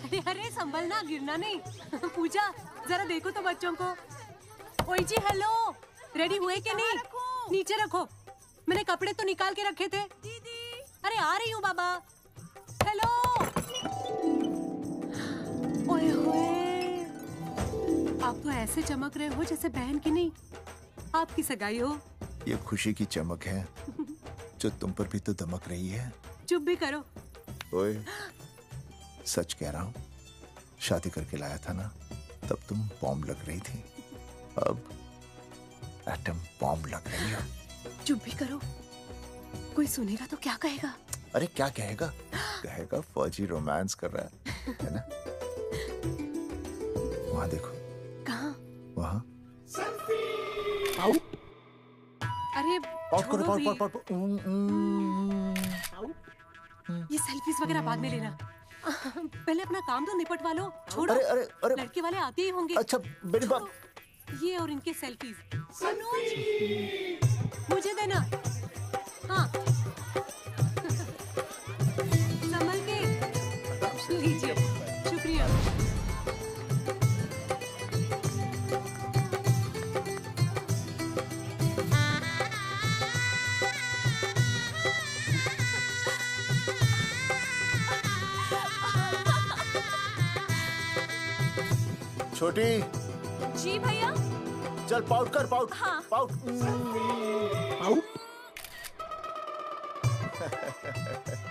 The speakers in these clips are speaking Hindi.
अरे अरे संभलना, गिरना नहीं। पूजा जरा देखो तो बच्चों को। ओए जी हेलो, रेडी हुए कि नहीं? नीचे रखो, मैंने कपड़े तो निकाल के रखे थे। दीदी अरे आ रही हूँ बाबा। हेलो। ओए होए, आप तो ऐसे चमक रहे हो जैसे बहन की नहीं आपकी सगाई हो। ये खुशी की चमक है जो तुम पर भी तो दमक रही है। चुप भी करो। ओए, सच कह रहा हूँ, शादी करके लाया था ना, तब तुम बॉम्ब लग रही थी, अब एटम बॉम्ब लग रही हो। चुप भी करो, कोई सुनेगा तो क्या कहेगा? अरे क्या कहेगा? कहेगा फौजी रोमांस कर रहा है ना? वहाँ देखो। कहाँ? वहाँ। अरे छोड़ो भी। ये सेल्फीज वगैरह बाद में लेना, पहले अपना काम तो निपटवा लो। छोड़ो। अरे अरे अरे, लड़के वाले आते ही होंगे। अच्छा मेरी बात। ये और इनके सेल्फीज मुझे देना। हाँ संभल के लीजिए, शुक्रिया। छोटी जी भैया। चल पाउट कर, पाउट। हाँ। पाउट।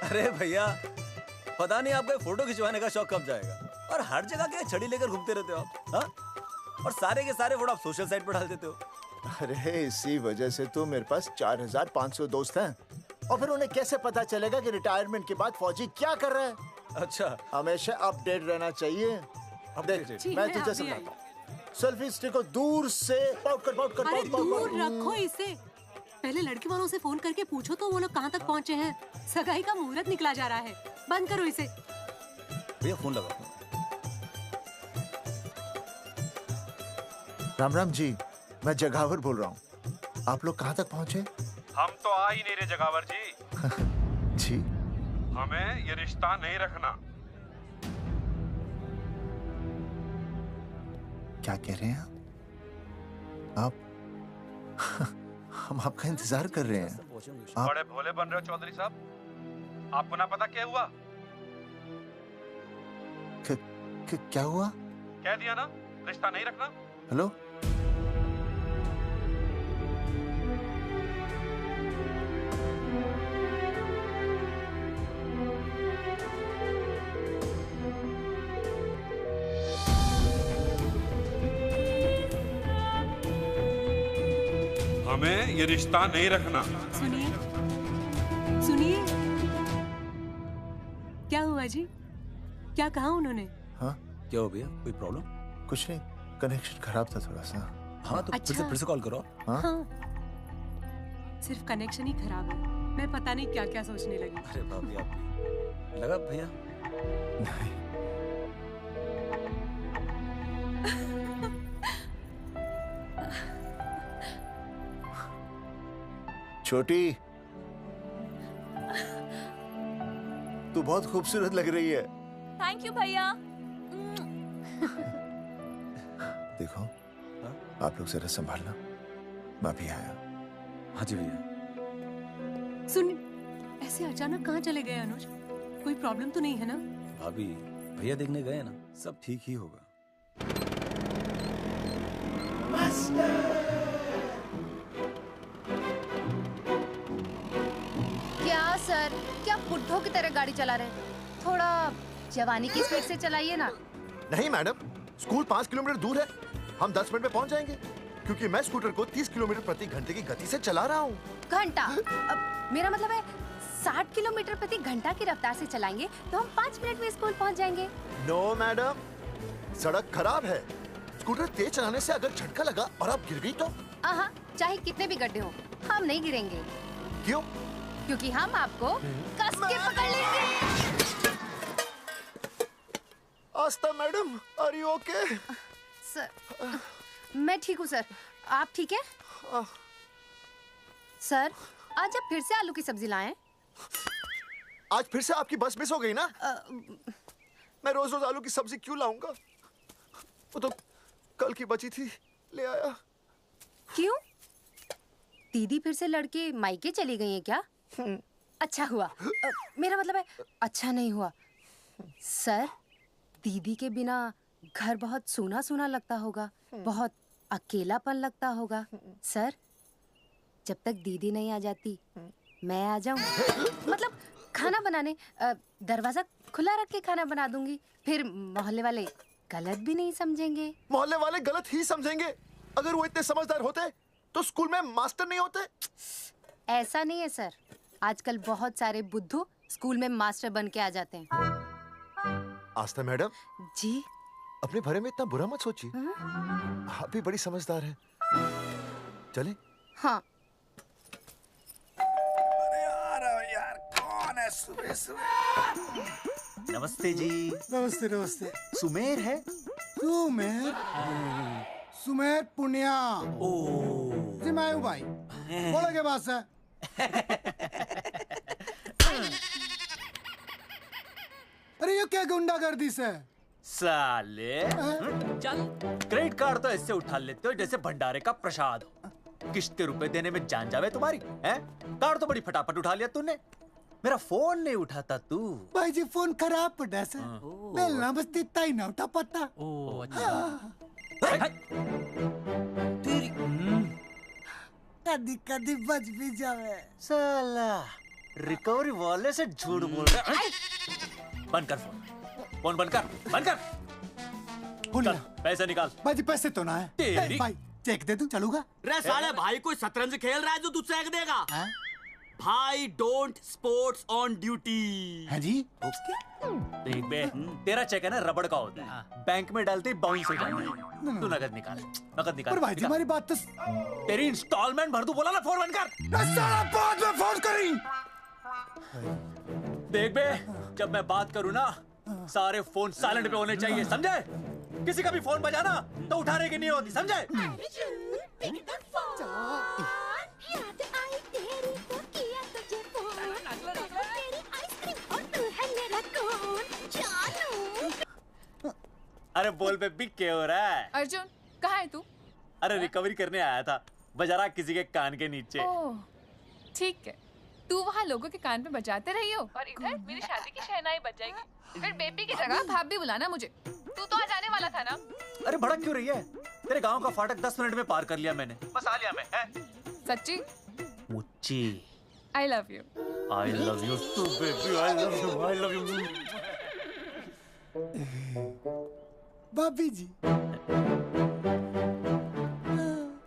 अरे भैया, पता नहीं आपको फोटो खिंचवाने का शौक कब जाएगा, और हर जगह के छड़ी लेकर घूमते रहते हो आप, हाँ? और सारे के सारे फोटो आप सोशल साइट पर डाल देते हो। अरे इसी वजह से तो मेरे पास 4500 दोस्त हैं, और फिर उन्हें कैसे पता चलेगा कि रिटायरमेंट के बाद फौजी क्या कर रहा है। अच्छा, हमेशा अपडेट रहना चाहिए। देख, मैं तुझे समझाता हूँ। सेल्फी स्टिक को दूर से पाउट कर, पाउट कर, अरे पाउट, पाउट, दूर पाउट। रखो इसे। पहले लड़की वालों से फोन करके पूछो तो वो लोग कहाँ तक पहुँचे हैं। सगाई का मुहूर्त निकला जा रहा है, बंद करो इसे। भैया फोन लगा। राम राम जी, मैं जगावर बोल रहा हूँ। आप लोग कहाँ तक पहुँचे? हम तो आ ही नहीं रहे जगावर जी। जी, हमें ये रिश्ता नहीं रखना। क्या कह रहे हैं आप? हम आपका इंतजार कर रहे हैं। आप बड़े भोले बन रहे हो चौधरी साहब। आपको ना पता क्या हुआ? क्या हुआ? कह दिया ना, रिश्ता नहीं रखना। हेलो, हमें ये रिश्ता नहीं रखना। सुनिए सुनिए, क्या हुआ जी? क्या कहा उन्होंने? हाँ क्या हो भैया, कोई प्रॉब्लम? कुछ नहीं, कनेक्शन खराब था थोड़ा सा। हाँ तो अच्छा। फिर से कॉल करो। हाँ? हाँ, सिर्फ कनेक्शन ही खराब है। मैं पता नहीं क्या क्या सोचने लगी। अरे भाभी, आप भी लगा भैया? नहीं, छोटी तू बहुत खूबसूरत लग रही है। थैंक यू भैया। देखो, आप लोग जरा संभालना, मैं भी आया। हाँ जी भैया। सुन, ऐसे अचानक कहाँ चले गए अनुज? कोई प्रॉब्लम तो नहीं है ना? भाभी, भैया देखने गए ना, सब ठीक ही होगा। क्या सर, क्या बुड्ढों की तरह गाड़ी चला रहे हैं? थोड़ा जवानी की स्पीड से चलाइए ना। नहीं मैडम, स्कूल 5 किलोमीटर दूर है, हम 10 मिनट में पहुंच जाएंगे, क्योंकि मैं स्कूटर को 30 किलोमीटर प्रति घंटे की गति से चला रहा हूँ। घंटा? अब मेरा मतलब है 60 किलोमीटर प्रति घंटा की रफ्तार से चलाएंगे तो हम 5 मिनट में स्कूल पहुंच जाएंगे। नो मैडम, सड़क खराब है, स्कूटर तेज चलाने से अगर झटका लगा और आप गिर गई तो? आहा, चाहे कितने भी गड्ढे हो, हम नहीं गिरेंगे। क्यों? क्योंकि हम आपको कस के पकड़ लेंगे। Aastha madam, are you okay? Sir, मैं ठीक हूँ सर, आप ठीक है? सर, आज आप फिर से आलू की सब्जी लाएं? आज फिर से आपकी बस मिस हो गई ना? मैं रोज रोज आलू की सब्जी क्यों लाऊंगा? वो तो कल की बची थी, ले आया। क्यों? दीदी फिर से लड़के मायके चली गई हैं क्या? अच्छा हुआ। मेरा मतलब है अच्छा नहीं हुआ। सर, दीदी के बिना घर बहुत सूना सूना लगता होगा, बहुत अकेलापन लगता होगा। सर, जब तक दीदी नहीं आ जाती मैं आ जाऊं। मतलब खाना बनाने दरवाजा खुला रख के खाना बना दूंगी, फिर मोहल्ले वाले गलत भी नहीं समझेंगे। मोहल्ले वाले गलत ही समझेंगे। अगर वो इतने समझदार होते तो स्कूल में मास्टर नहीं होते। ऐसा नहीं है सर, आजकल बहुत सारे बुद्धू स्कूल में मास्टर बन के आ जाते हैं। आस्था मैडम जी? अपने बारे में इतना बुरा मत सोचिए। आप भी बड़ी समझदार हैं। चले? हाँ। यार कौन है सुबह सुबह? नमस्ते जी। नमस्ते नमस्ते। सुमेर है? सुमेर? सुमेर पुनिया। ओ जी मैं हूँ भाई। बोलो के पास है। अरे ये क्या गुंडागर्दी से? साले चल, क्रेडिट कार्ड तो ऐसे उठा लेते हो जैसे भंडारे का प्रसाद हो। किश्त रुपए देने में जान जावे तुम्हारी हैं? कार्ड तो बड़ी फटाफट उठा लिया तूने, मेरा फोन नहीं उठाता तू। भाई जी फोन खराब पड़ा से। बेलना बस इतना ही ना उठा पाता। ओ अच्छा। तेरी कदी कदी बच भी जावे। साला रिकवरी वाले से झूठ बोल रहा है। बंद कर फोन बंद कर। बोलिए। चल पैसे निकाल। भाई जी पैसे तो ना है। तेरी- भाई चेक दे दूं, चलूगा? रे साले भाई कोई शतरंज खेल रहा है जो तुझसे चेक देगा? भाई डोंट स्पोर्ट्स ऑन ड्यूटी। है जी? देख बे, तेरा चेक है ना रबड़ का होता है, बैंक में डालते ही बाउंस हो जाता है। तू नकद निकाल। पर भाई जी हमारी बात तो तेरी इंस्टॉलमेंट भर दूं, बोला ना फोन बंद कर। साला बाद में फोन करी। देख बे, जब मैं बात करूँ ना सारे फोन साइलेंट पे होने चाहिए, समझे? किसी का भी फोन बजाना तो उठाने की नहीं होती, समझे? अरे बोल बेबी क्या हो रहा है? अर्जुन कहाँ है तू? अरे रिकवरी करने आया था, बजा रहा किसी के कान के नीचे। ओह ठीक है, तू वहाँ लोगों के कान पे बजाते रही हो और इधर मेरी शादी की शहनाई बज जाएगी। फिर बेबी की जगह भाभी बुलाना मुझे। तू तो आ जाने वाला था ना? अरे भड़क क्यों रही है? तेरे गांव का फाटक 10 मिनट में पार कर लिया मैंने, बस आ लिया मैं। सच्ची? मुच्ची I love you. I love you too baby, I love you. भाभी जी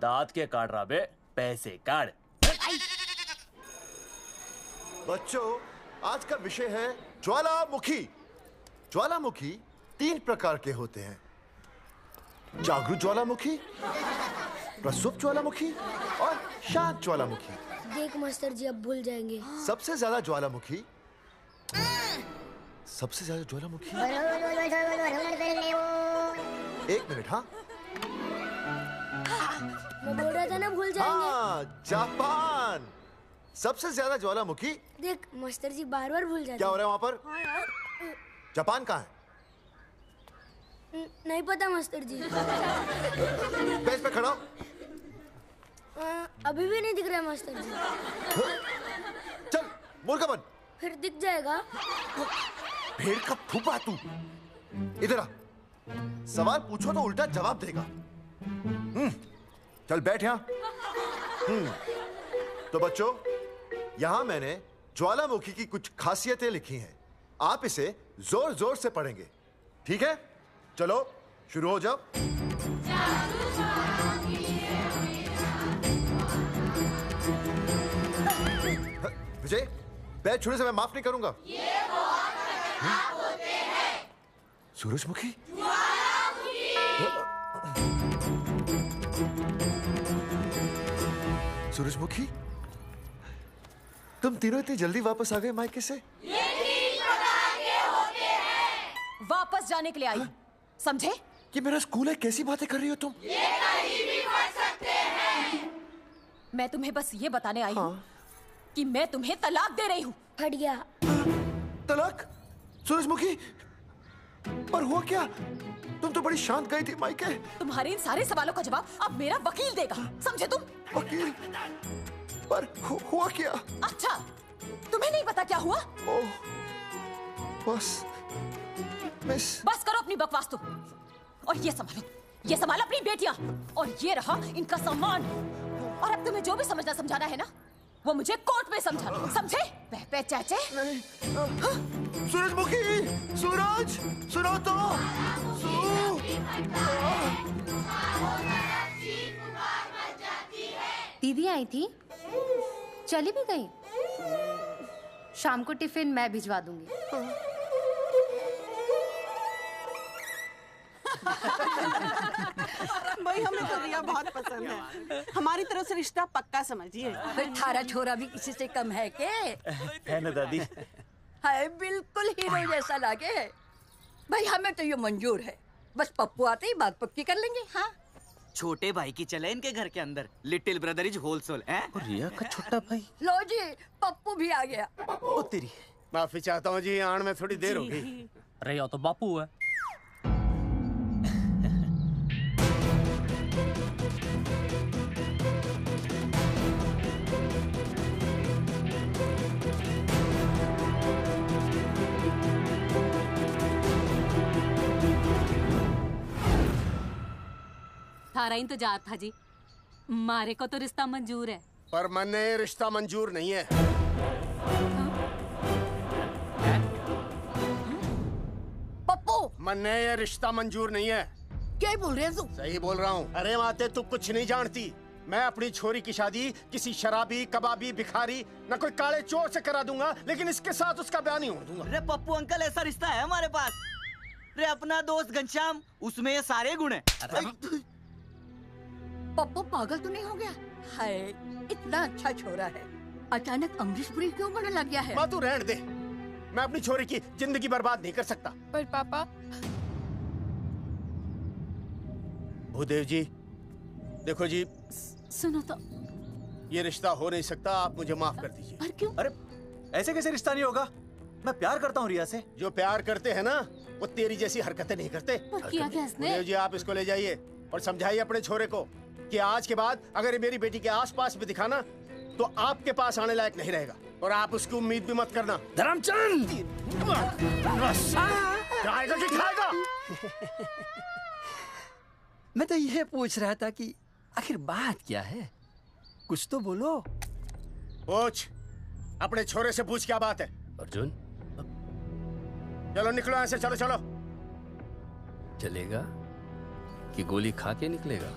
दांत के काट रहा बे, पैसे काट। बच्चों, आज का विषय है ज्वालामुखी। ज्वालामुखी 3 प्रकार के होते हैं: जागरूक ज्वालामुखी, प्रसुप्त ज्वालामुखी और शांत ज्वालामुखी। देख मास्टर जी अब भूल जाएंगे। सबसे ज्यादा ज्वालामुखी एक मिनट। हाँ मैं बोल रहा था ना भूल जाएंगे। हाँ, जापान। सबसे ज्यादा ज्वालामुखी। देख मास्टर जी बार बार भूल जाते क्या हो रहा है वहाँ पर? हाँ यार। जापान कहाँ है? नहीं पता मास्टर जी। बेंच पे खड़ा हो। अभी भी नहीं दिख रहा है मास्टर जी। चल मुर्गा बन। फिर दिख जाएगा। भेड़ का फूफा तू। इधर आ। सवाल पूछो तो उल्टा जवाब देगा। चल बैठ यहाँ। तो बच्चों, यहाँ मैंने ज्वालामुखी की कुछ खासियतें लिखी हैं। आप इसे जोर जोर से पढ़ेंगे, ठीक है? चलो शुरू हो जाओ। विजय, बैच छूने से मैं माफ नहीं करूंगा। ये वो होते हैं। सूरजमुखी? सूरजमुखी, तुम तीनों इतनी जल्दी वापस आ गए मायके से? वापस जाने के लिए आई, समझे? ये मेरा स्कूल है, कैसी बातें कर रही हो तुम? मैं तुम्हें बस ये बताने आई हूँ कि मैं तुम्हें तलाक दे रही हूँ। फट गया। तलाक? सूरजमुखी, पर हुआ क्या? तुम तो बड़ी शांत गई थी मायके। तुम्हारे इन सारे सवालों का जवाब अब मेरा वकील देगा, समझे तुम? वकील? पर हुआ क्या? अच्छा, तुम्हें नहीं पता क्या हुआ? ओह, बस मिस। बस करो अपनी बकवास तुम, और ये संभालो अपनी बेटियां, और ये रहा इनका सामान। और अब तुम्हें जो भी समझना समझाना है ना, वो मुझे कोर्ट में समझाना, समझे? पे चाचे। सूरजमुखी, सूरज, सुनो तो। दीदी आई थी, चली भी गई। शाम को टिफिन मैं भिजवा दूंगी। भाई हमें तो रिया बहुत पसंद है, हमारी तरफ से रिश्ता पक्का समझिए। फिर थारा छोरा भी किसी से कम है के? है ना दादी? हाय, बिल्कुल हीरो जैसा लागे। भाई हमें तो ये मंजूर है, बस पप्पू आते ही बात पक्की कर लेंगे। हाँ, छोटे भाई की चले इनके घर के अंदर, लिटिल ब्रदर इज होलसेल है। रिया का छोटा भाई। लो जी, पप्पू भी आ गया। ओ तेरी। माफी चाहता हूँ जी, आने में थोड़ी देर हो गई। अरे यो तो बापू है। थारा इंतजार था जी, मारे को तो रिश्ता मंजूर है। पर मैंने ये रिश्ता मंजूर नहीं है। पप्पू, मैंने ये रिश्ता मंजूर नहीं है। क्या बोल रहे हैं तू? सही बोल रहा हूँ। अरे माते, तू कुछ नहीं जानती। मैं अपनी छोरी की शादी किसी शराबी, कबाबी, भिखारी, न कोई काले चोर से करा दूंगा, लेकिन इसके साथ उसका ब्याह नहीं होने दूंगा। अरे पप्पू अंकल, ऐसा रिश्ता है हमारे पास। अरे अपना दोस्त घनश्याम, उसमें ये सारे गुण हैं। पप्पू पागल तो नहीं हो गया? हाय, इतना अच्छा छोरा है, अचानक अमरीशपुरी क्यों बनने लग गया है? माँ तू रहने दे, मैं अपनी छोरी की जिंदगी बर्बाद नहीं कर सकता। पर पापा। भूदेव जी, देखो जी, सुनो तो। ये रिश्ता हो नहीं सकता, आप मुझे माफ कर दीजिए। पर क्यों? अरे ऐसे कैसे रिश्ता नहीं होगा? मैं प्यार करता हूँ रिया से। जो प्यार करते हैं ना, वो तेरी जैसी हरकतें नहीं करते। पर किया क्या इसने? भूदेव जी, आप इसको ले जाइए और समझाइए अपने छोरे को कि आज के बाद अगर ये मेरी बेटी के आसपास भी दिखाना, तो आपके पास आने लायक नहीं रहेगा, और आप उसकी उम्मीद भी मत करना। धर्मचंद! खाएगा कि खाएगा? मैं तो यह पूछ रहा था कि आखिर बात क्या है, कुछ तो बोलो। पूछ, अपने छोरे से पूछ क्या बात है। अर्जुन, चलो निकलो यहाँ से, चलो चलो। चलेगा कि गोली खा के निकलेगा?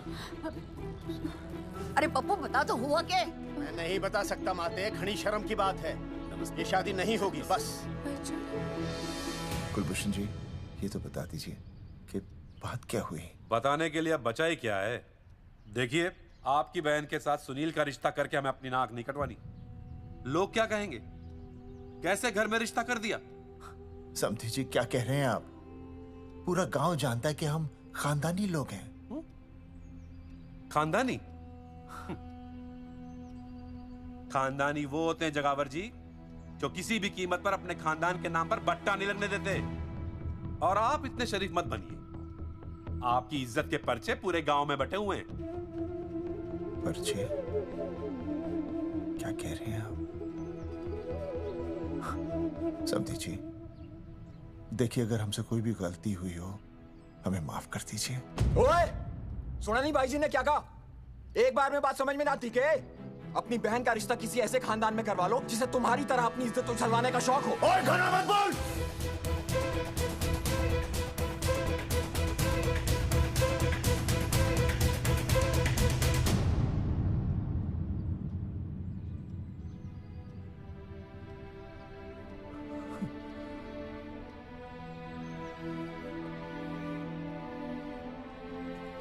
अरे पप्पू, बता तो हुआ क्या? मैं नहीं बता सकता माते, घनी शर्म की बात है। ये शादी नहीं होगी, बस। कुलभूषण जी, ये तो बता दीजिए कि बात क्या हुई। बताने के लिए अब बचा ही क्या है। देखिए, आपकी बहन के साथ सुनील का रिश्ता करके हमें अपनी नाक नहीं कटवानी। लोग क्या कहेंगे? कैसे घर में रिश्ता कर दिया? समधी जी, क्या कह रहे हैं आप? पूरा गांव जानता है कि हम खानदानी लोग हैं। खानदानी? खानदानी वो होते हैं जगावर जी, जो किसी भी कीमत पर अपने खानदान के नाम पर बट्टा नहीं लगने देते। और आप इतने शरीफ मत बनिए। आपकी इज्जत के पर्चे पूरे गांव में बटे हुए हैं। पर्चे? क्या कह रहे हैं आप? समधी जी, देखिए, अगर हमसे कोई भी गलती हुई हो, हमें माफ कर दीजिए। ओए, सुना नहीं भाई जी ने क्या कहा? एक बार में बात समझ में ना आती के? अपनी बहन का रिश्ता किसी ऐसे खानदान में करवा लो जिसे तुम्हारी तरह अपनी इज्जत उछलवाने का शौक हो। और घना मत बोल।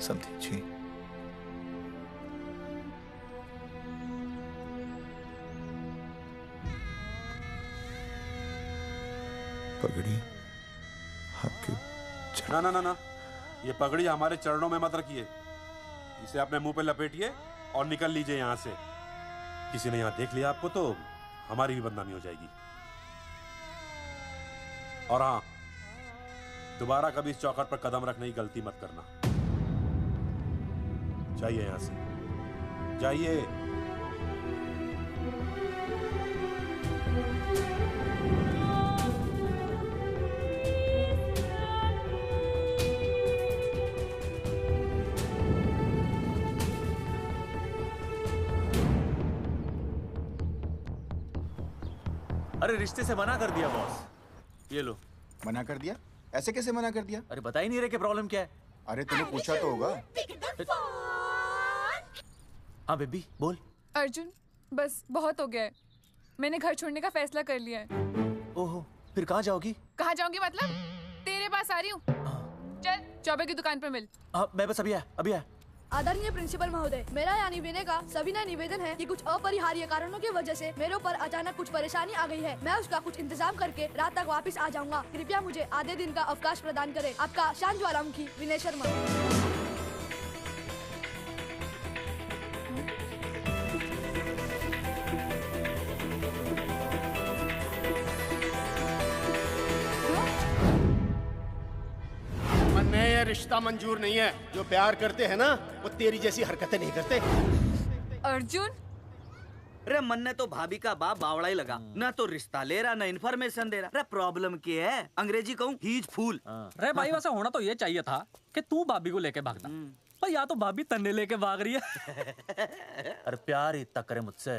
समधी जी, पगड़ी आपके ना ना ना ना, ये पगड़ी हमारे चरणों में मत रखिए। इसे अपने मुंह पे लपेटिए और निकल लीजिए यहाँ से। किसी ने यहाँ देख लिया आपको तो हमारी भी बदनामी हो जाएगी। और हाँ, दोबारा कभी इस चौखट पर कदम रखने की गलती मत करना। जाइए यहां से, जाइए। अरे रिश्ते से मना कर दिया बॉस। ये लो। मना कर दिया? ऐसे कैसे मना कर दिया? अरे बता ही नहीं रहे कि प्रॉब्लम क्या है। अरे तूने पूछा तो होगा। हाँ बेबी बोल। अर्जुन बस बहुत हो गया है, मैंने घर छोड़ने का फैसला कर लिया है। ओहो, फिर कहाँ जाओगी? कहाँ जाऊंगी मतलब? तेरे पास आ रही हूँ। चल चौबे की दुकान पर मिल। हाँ मैं बस अभी आया। आदरणीय प्रिंसिपल महोदय, मेरा यानी विनय का सविनय निवेदन है कि कुछ अपरिहार्य कारणों की वजह से मेरे ऊपर अचानक कुछ परेशानी आ गई है। मैं उसका कुछ इंतजाम करके रात तक वापस आ जाऊंगा। कृपया मुझे आधे दिन का अवकाश प्रदान करें। आपका शांत ज्वालामुखी विनय शर्मा। ये रिश्ता मंजूर नहीं है। जो प्यार करते हैं ना वो तेरी जैसी हरकतें नहीं करते। अर्जुन अरे मन ने तो भाभी का बाप बावड़ा ही लगा, ना तो रिश्ता ले रहा ना इन्फॉर्मेशन दे रहा। अरे प्रॉब्लम क्या है? अंग्रेजी कहूँ ही इज फूल। अरे भाई वैसे होना तो ये चाहिए था कि तू भाभी को लेके भागना, पर या तो भाभी तन्ने लेके भाग रही है। अरे प्यार इतना करे मुझसे,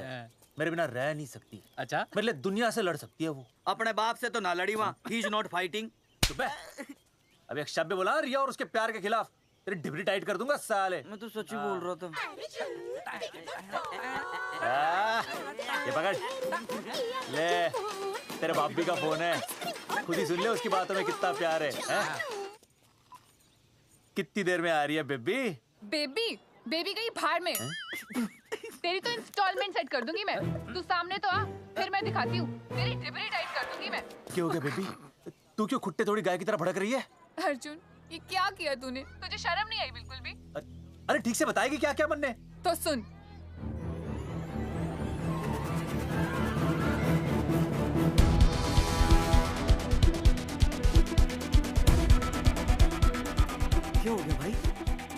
मेरे बिना रह नहीं सकती। अच्छा मेरे लिए दुनिया से लड़ सकती है वो। अपने बाप से तो ना लड़ी वहाँ, ही इज नॉट फाइटिंग। अब एक शब्द बोला रिया और उसके प्यार के खिलाफ, तेरी डिबरी टाइट कर दूंगा साले। मैं तो सच ही बोल रहा था। ये पकड़ ले, तेरे बापी का फोन है, खुद ही सुन ले उसकी बातों में कितना प्यार है? कितनी देर में आ रही है बेबी? बेबी गई भाड़ में। तेरी तो इंस्टॉलमेंट सेट कर दूंगी मैं। तू सामने तो आ, फिर मैं दिखाती हूँ। तेरी डिबरी टाइट कर दूंगी मैं। क्या हो गया बेबी? तू क्यों खुट्टे थोड़ी गाय की तरह भड़क रही है? अर्जुन ये क्या किया तूने? तुझे शर्म नहीं आई बिल्कुल भी? अरे ठीक से बताएगी क्या क्या बनने? तो सुन, क्या हो गया भाई?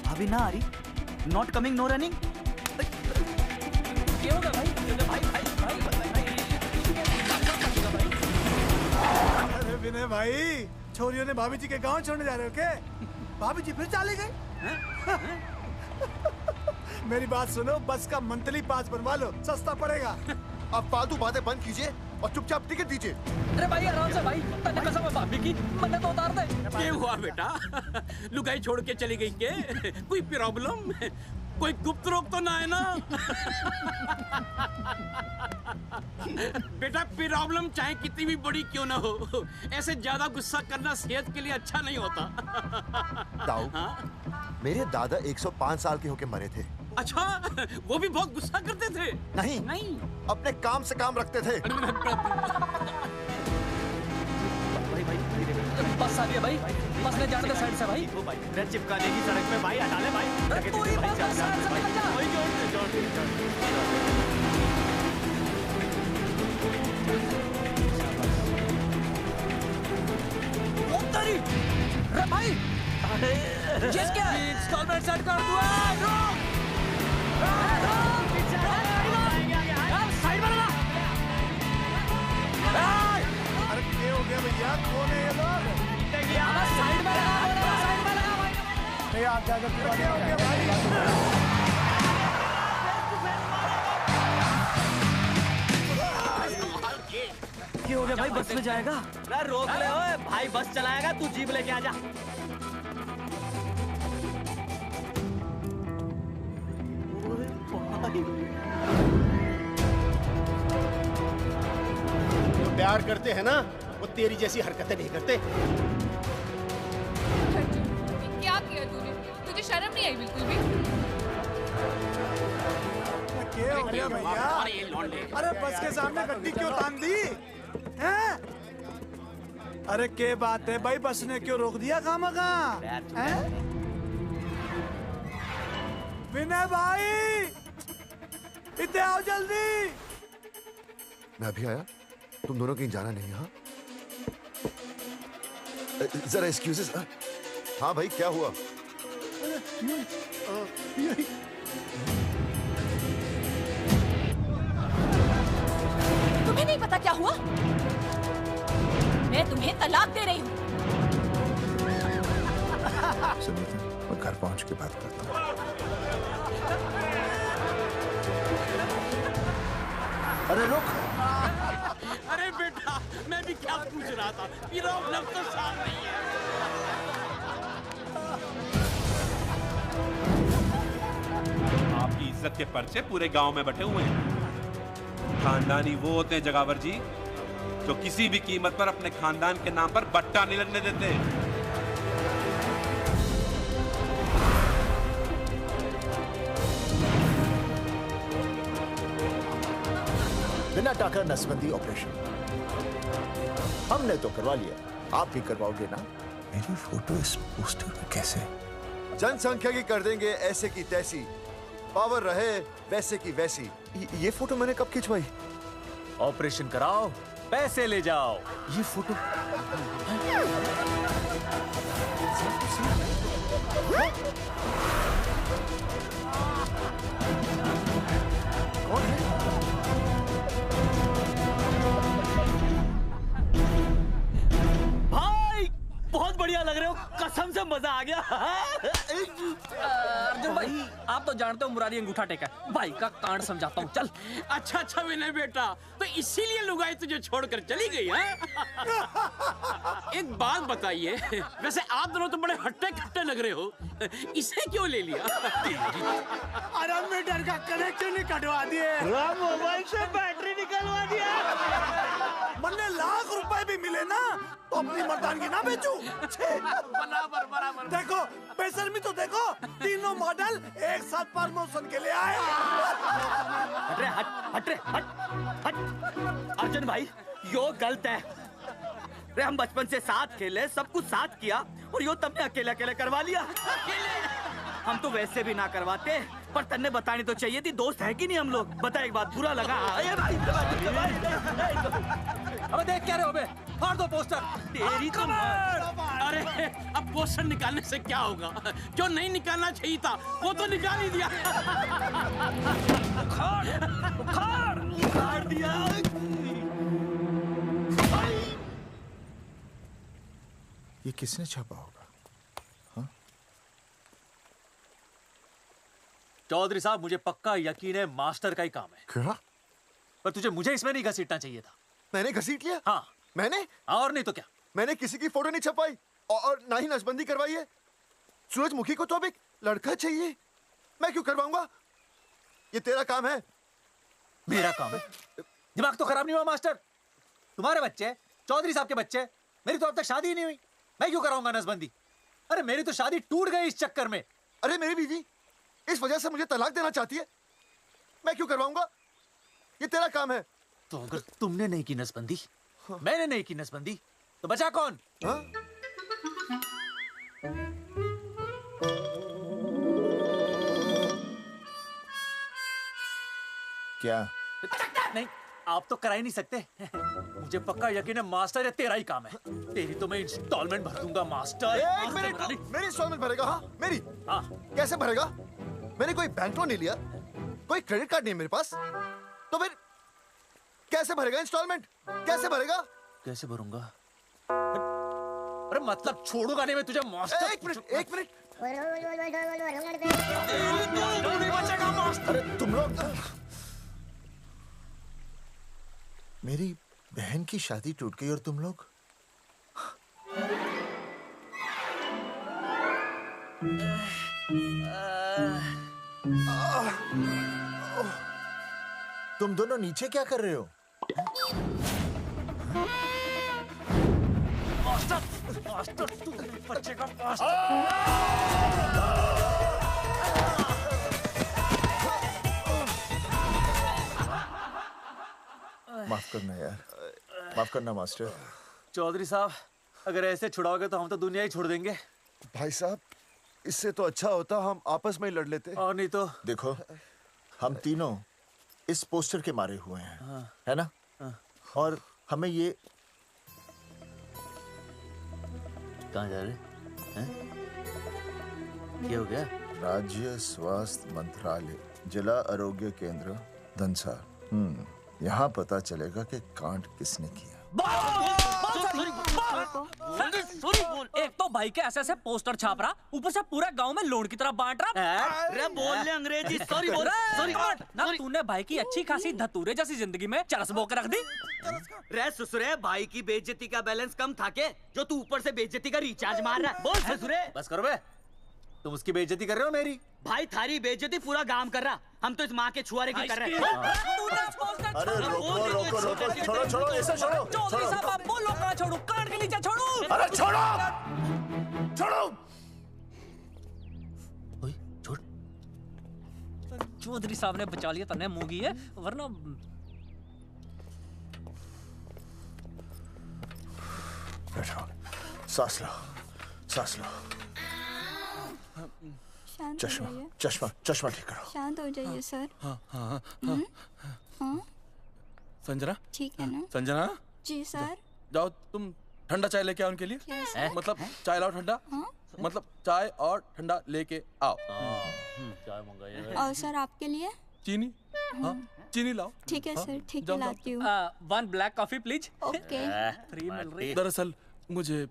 भाभी ना आ रही? Not coming no running? क्या हो गया भाई? अरे विनय भाई, छोरियों ने भाभी जी के गांव छोड़ने जा रहे हो क्या? भाभी जी फिर चले गए? मेरी बात सुनो, बस का मंथली पास बनवा लो, सस्ता पड़ेगा। अब फालतू बातें बंद कीजिए और चुपचाप टिकट दीजिए। अरे भाई आराम से भाई, तन्ने कसम है भाभी की, मन्ने तो उतार दे। क्या हुआ बेटा? लुगाई छोड़ के चली गई के? कोई प्रॉब्लम? कोई गुप्त रोग तो ना है ना? बेटा प्रॉब्लम चाहे कितनी भी बड़ी क्यों ना हो, ऐसे ज्यादा गुस्सा करना सेहत के लिए अच्छा नहीं होता। ताऊ, मेरे दादा 105 साल के होके मरे थे। अच्छा, वो भी बहुत गुस्सा करते थे? नहीं, अपने काम से काम रखते थे। बस आ रही है भाई, बस ले जाने दे साइड से भाई। मैं चिपका देगी सड़क पे भाई, हटा ले भाई। तू ही बस साइड से निकल जा। अरे भाई, चीज क्या है? इंस्टॉलमेंट सेट कर दो। साइड में लगा। अरे क्या हो गया भैया? कौन है ये लोग? साइड में लगा, साइड में लगा भाई। नहीं आप क्या हो गया भाई? क्या हो गया भाई? बस में जाएगा? अरे रोक ले ओए भाई, बस चलाएगा, तू जीप लेके आ जा। जो प्यार करते हैं ना वो तेरी जैसी हरकतें नहीं करते। क्या किया तूने? तुझे शर्म नहीं आई बिल्कुल भी? क्या हो गया भैया? अरे बस के सामने गड्डी क्यों तान दी? हैं? अरे क्या बात है भाई, बस ने क्यों रोक दिया खामखा? विनय भाई, इतने आओ जल्दी। मैं अभी आया, तुम दोनों कहीं जाना नहीं। हाँ जरा एक्सक्यूजेस। हाँ भाई, क्या हुआ? तुम्हें नहीं पता क्या हुआ? मैं तुम्हें तलाक दे रही हूँ। सुनिए तो, मैं घर पहुंच के बात करता हूँ। अरे रुक। अरे बेटा, मैं भी क्या पूछ रहा था, प्रॉब्लम तो साफ नहीं है। आपकी इज्जत के पर्चे पूरे गांव में बटे हुए हैं। खानदानी वो होते हैं जगावर जी जो किसी भी कीमत पर अपने खानदान के नाम पर बट्टा नहीं लगने देते। बिना टाका नसबंदी ऑपरेशन हमने तो करवा लिया, आप भी करवाओगे ना? मेरी फोटो इस पोस्टर में कैसे? जनसंख्या की कर देंगे ऐसे की तैसी, पावर रहे वैसे की वैसी। ये फोटो मैंने कब खिंचवाई? ऑपरेशन कराओ, पैसे ले जाओ। ये फोटो भाई बहुत बढ़िया लग रहे हो, कसम से मजा आ गया। अर्जुन भाई, आप तो जानते हो मुरारी अंगूठा टेका, भाई का कांड समझाता हूँ, चल। अच्छा अच्छा विनय बेटा, तो इसीलिए लुगाई तुझे छोड़कर चली गई है? एक बात बताइए, वैसे आप दोनों तो बड़े हट्टे कट्टे लग रहे हो, इसे क्यों ले लिया? अरे मीटर का कनेक्शन ही कटवा दिए, मोबाइल से बैटरी निकलवा दिया। मन्ने लाख रुपए भी मिले ना तो अपनी मर्दानगी ना बेचूं। बराबर बराबर। देखो बेशर्मी तो देखो, तीनों मॉडल एक साथ प्रमोशन के लिए आए। हट रे, हट रे, हट। अर्जुन भाई, यो गलत है। रे हम बचपन से साथ खेले, सब कुछ साथ किया, और यो तुमने अकेले अकेले करवा लिया। हम तो वैसे भी ना करवाते, पर तन्ने बतानी तो चाहिए थी, दोस्त है कि नहीं हम लोग? बता एक बात, बुरा लगा? अबे देख क्या रहे हो बे? फाड़ दो पोस्टर। तेरी तो अरे अब पोस्टर निकालने से क्या होगा? जो नहीं निकालना चाहिए था वो तो निकाल ही दिया। उखाड़ दिया। ये किसने छापा होगा? चौधरी साहब, मुझे पक्का यकीन है मास्टर का ही काम है। क्या? पर तुझे मुझे इसमें नहीं घसीटना चाहिए था। मैंने घसीट लिया? हाँ। मैंने? और नहीं तो क्या? मैंने किसी की फोटो नहीं छपाई और ना ही नसबंदी करवाई है। सूरजमुखी को तो अब एक लड़का चाहिए, मैं क्यों करवाऊंगा? ये तेरा काम है। मेरा काम है? दिमाग तो खराब नहीं हुआ मास्टर? तुम्हारे बच्चे, चौधरी साहब के बच्चे, मेरी तो अब तक शादी ही नहीं हुई, मैं क्यों कराऊंगा नसबंदी? अरे मेरी तो शादी टूट गई इस चक्कर में। अरे मेरी बीवी इस वजह से मुझे तलाक देना चाहती है, मैं क्यों करवाऊंगा? ये तेरा काम है। तो अगर तुमने नहीं की नसबंदी, मैंने नहीं की नसबंदी, तो बचा कौन? हाँ? क्या? नहीं, आप तो करा ही नहीं सकते। मुझे पक्का यकीन है मास्टर, ये तेरा ही काम है। तेरी तो मैं इंस्टॉलमेंट भर दूंगा मास्टर। एक मिनट, मेरी इंस्टॉलमेंट भरेगा? हाँ मेरी। हाँ। कैसे भरेगा? मैंने कोई बैंक लोन नहीं लिया, कोई क्रेडिट कार्ड नहीं मेरे पास, तो फिर कैसे भरेगा इंस्टॉलमेंट? कैसे भरेगा? कैसे भरूंगा? अरे मतलब छोड़ूंगा नहीं मैं तुझे मास्टर। एक मिनट, एक मिनट। नहीं बचेगा मास्टर। अरे तुम लोग, मेरी बहन की शादी टूट गई और तुम लोग? तुम दोनों नीचे क्या कर रहे हो? मास्टर, मास्टर तू नहीं बचेगा मास्टर। माफ करना यार, माफ करना मास्टर। चौधरी साहब, अगर ऐसे छुड़ाओगे तो हम तो दुनिया ही छोड़ देंगे। भाई साहब, इससे तो अच्छा होता हम आपस में ही लड़ लेते। और नहीं तो। देखो, हम तीनों इस पोस्टर के मारे हुए हैं, हाँ। है ना? हाँ। और हमें ये कहाँ जा रहे हैं? क्या हो गया? राज्य स्वास्थ्य मंत्रालय, जिला आरोग्य केंद्र धनसा। यहाँ पता चलेगा कि कांड किसने किया। सॉरी बोल। एक तो भाई के ऐसे ऐसे पोस्टर छाप रहा, ऊपर से पूरा गांव में लोन की तरह बांट रहा। अरे बोल ले अंग्रेजी। सॉरी बोल। सॉरी ना, तूने भाई की अच्छी खासी धतूरे जैसी जिंदगी में चरस बो के रख दी। रे ससुरे, भाई की बेइज्जती का बैलेंस कम था के जो तू ऊपर से बेइज्जती का रिचार्ज मार रहा है? बोल ससुरे। बस करो बे, तुम उसकी बेइज्जती कर रहे हो मेरी। भाई थारी बेइज्जती पूरा गांव कर रहा, हम तो इस माँ के छुआरे की कर रहे हैं। अरे रोको रोको रोको, छोड़ो छोड़ो, ऐसे छोड़ो चौधरी साहब आप बोलो, कहाँ छोड़ू? कान के नीचे छोड़ू। अरे छोड़ो छोड़ो। छोड़। चौधरी साहब ने बचा लिया, तने मूंगी है, वरना बैठो, सांस लो, सांस लो। शांत चश्मा हो जाइए। चश्मा चश्मा ठीक करो। शांत हो जाइए सर। हाँ हाँ हाँ संजना, ठीक है ना? संजना जी सर। जाओ तुम ठंडा चाय लेके आओ उनके लिए। Yes, sir. मतलब चाय लाओ ठंडा। मतलब चाय और ठंडा लेके आओ। चाय मंगाइए। और सर आपके लिए? चीनी? हाँ चीनी लाओ। ठीक है हाँ, सर, ठीक है जाओ, लाती हूँ। 1 black coffee please. Okay. Free मिल रही। दरअसल मुझे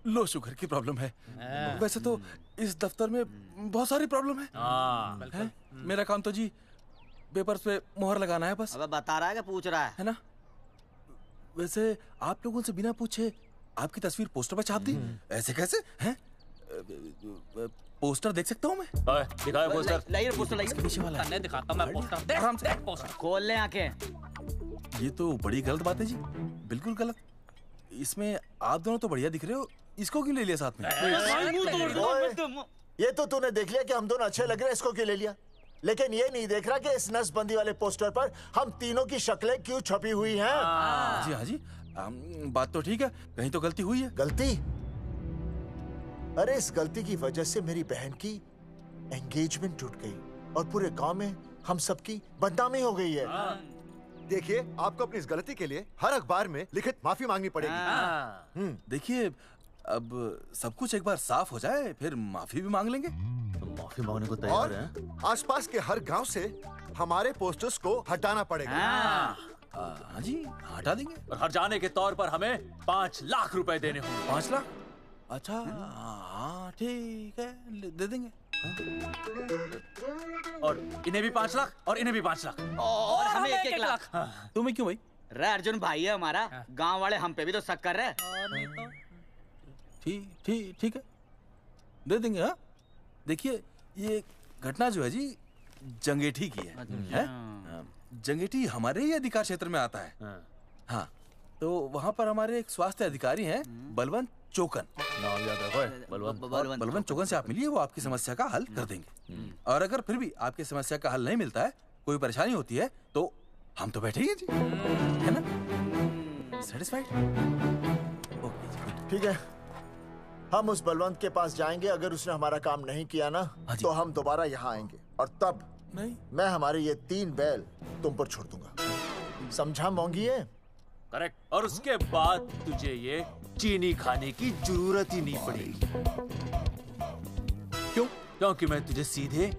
लो शुगर की प्रॉब्लम है। वैसे तो इस दफ्तर में बहुत सारी प्रॉब्लम है। मेरा काम तो जी पेपर्स पे मोहर लगाना है बस। अब बता रहा है कि पूछ रहा है ना? वैसे आप लोगों से बिना पूछे आपकी तस्वीर पोस्टर पर छाप दी, ऐसे कैसे हैं? पोस्टर देख सकता हूँ मैं? दिखाओ पोस्टर। लाइए पोस्टर लाइए। पीछे वाला तन्ने दिखाता मैं पोस्टर। देख आराम से। देख पोस्टर। खोल ले आंखें। ये तो बड़ी गलत बात है जी, बिल्कुल गलत। इसमें आप दोनों तो बढ़िया दिख रहे हो, इसको क्यों ले लिया साथ में? ये तो तूने देख लिया कि हम दोनों अच्छे लग रहे हैं, इसको क्यों ले लिया? लेकिन ये नहीं देख रहा कि इस नसबंदी वाले पोस्टर पर हम तीनों की शक्लें क्यों छपी हुई हैं? जी हाँ जी, बात तो ठीक है, कहीं तो गलती हुई है। गलती? अरे इस गलती की वजह से मेरी बहन की एंगेजमेंट टूट गई और पूरे गांव में हम सबकी बदनामी हो गई है। देखिए, आपको अपनी इस गलती के लिए हर अखबार में लिखित माफी मांगनी पड़ेगी। देखिए, अब सब कुछ एक बार साफ हो जाए फिर माफी भी मांग लेंगे। तो माफी मांगने को तैयार हैं? आसपास के हर गांव से हमारे पोस्टर्स को हटाना पड़ेगा। हाँ जी, हटा देंगे। और हर जाने के तौर पर हमें 5 लाख रुपए देने होंगे। 5 लाख? अच्छा हाँ ठीक है, दे देंगे। और इन्हें भी 5 लाख और इन्हें भी 5 लाख और हमें 1-1 लाख। तुम्हें क्यों भाई? रे अर्जुन भाई है हमारा, गांव वाले हम पे भी तो शक कर रहे हैं। ठीक है, दे देंगे। हाँ देखिए, ये घटना जो है जी जंगेठी की है? जंगेठी हमारे ही अधिकार क्षेत्र में आता है। हाँ तो वहाँ पर हमारे एक स्वास्थ्य अधिकारी हैं, बलवंत चौकन। नाम याद रखो, बलवंत चौकन से आप मिलिए, वो आपकी समस्या का हल कर देंगे। और अगर फिर भी आपकी समस्या का हल नहीं मिलता है, कोई परेशानी होती है, तो हम तो बैठे ही हैं जी, है ना? सेटिस्फाइड? ठीक है, हम उस बलवंत के पास जाएंगे। अगर उसने हमारा काम नहीं किया ना, तो हम दोबारा यहाँ आएंगे और तब नहीं, मैं हमारे ये 3 बैल तुम पर छोड़ दूंगा। समझा मोंगी है? करेक्ट। और उसके बाद तुझे ये चीनी खाने की जरूरत ही नहीं पड़ेगी। क्यों? क्योंकि मैं तुझे सीधे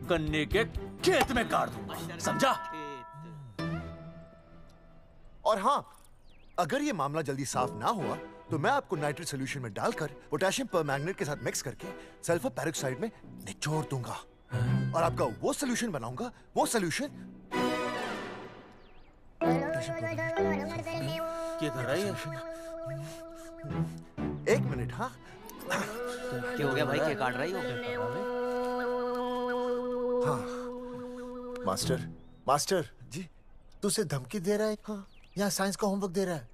गन्ने के खेत में काट दूंगा, समझा? और हाँ, अगर ये मामला जल्दी साफ ना हुआ तो मैं आपको नाइट्रेट सोल्यूशन में डालकर पोटेशियम परमैंगनेट के साथ मिक्स करके सल्फर पेरोक्साइड में निचोड़ दूंगा और आपका वो सोल्यूशन बनाऊंगा, वो सोल्यूशन। क्या कर रहा है? 1 मिनट। हाँ क्या हो गया भाई, क्या काट रही हो? हाँ मास्टर जी, तू उसे धमकी दे रहा है? हाँ, यहाँ साइंस का होमवर्क दे रहा है।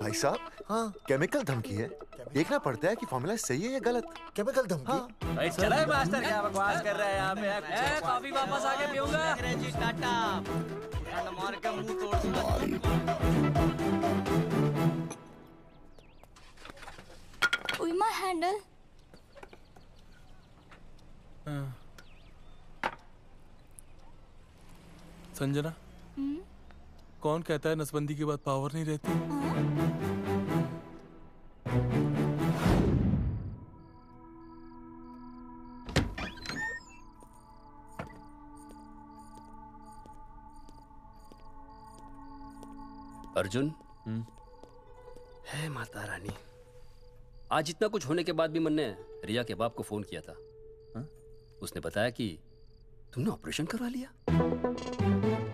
भाई साहब, हाँ केमिकल धमकी है, देखना पड़ता है कि फॉर्मूला सही है या गलत। केमिकल धमकी? हाँ। भाई चला है मास्टर, क्या बकवास कर रहा है यहाँ पे? कॉफी वापस आके पीऊंगा। अंग्रेजी टाटा, ठंड मार के मुंह तोड़ दूंगा। With my handle. संजना, कौन कहता है नसबंदी के बाद पावर नहीं रहती? अर्जुन, है माता रानी, आज इतना कुछ होने के बाद भी मैंने रिया के बाप को फोन किया था। उसने बताया कि तुमने ऑपरेशन करवा लिया।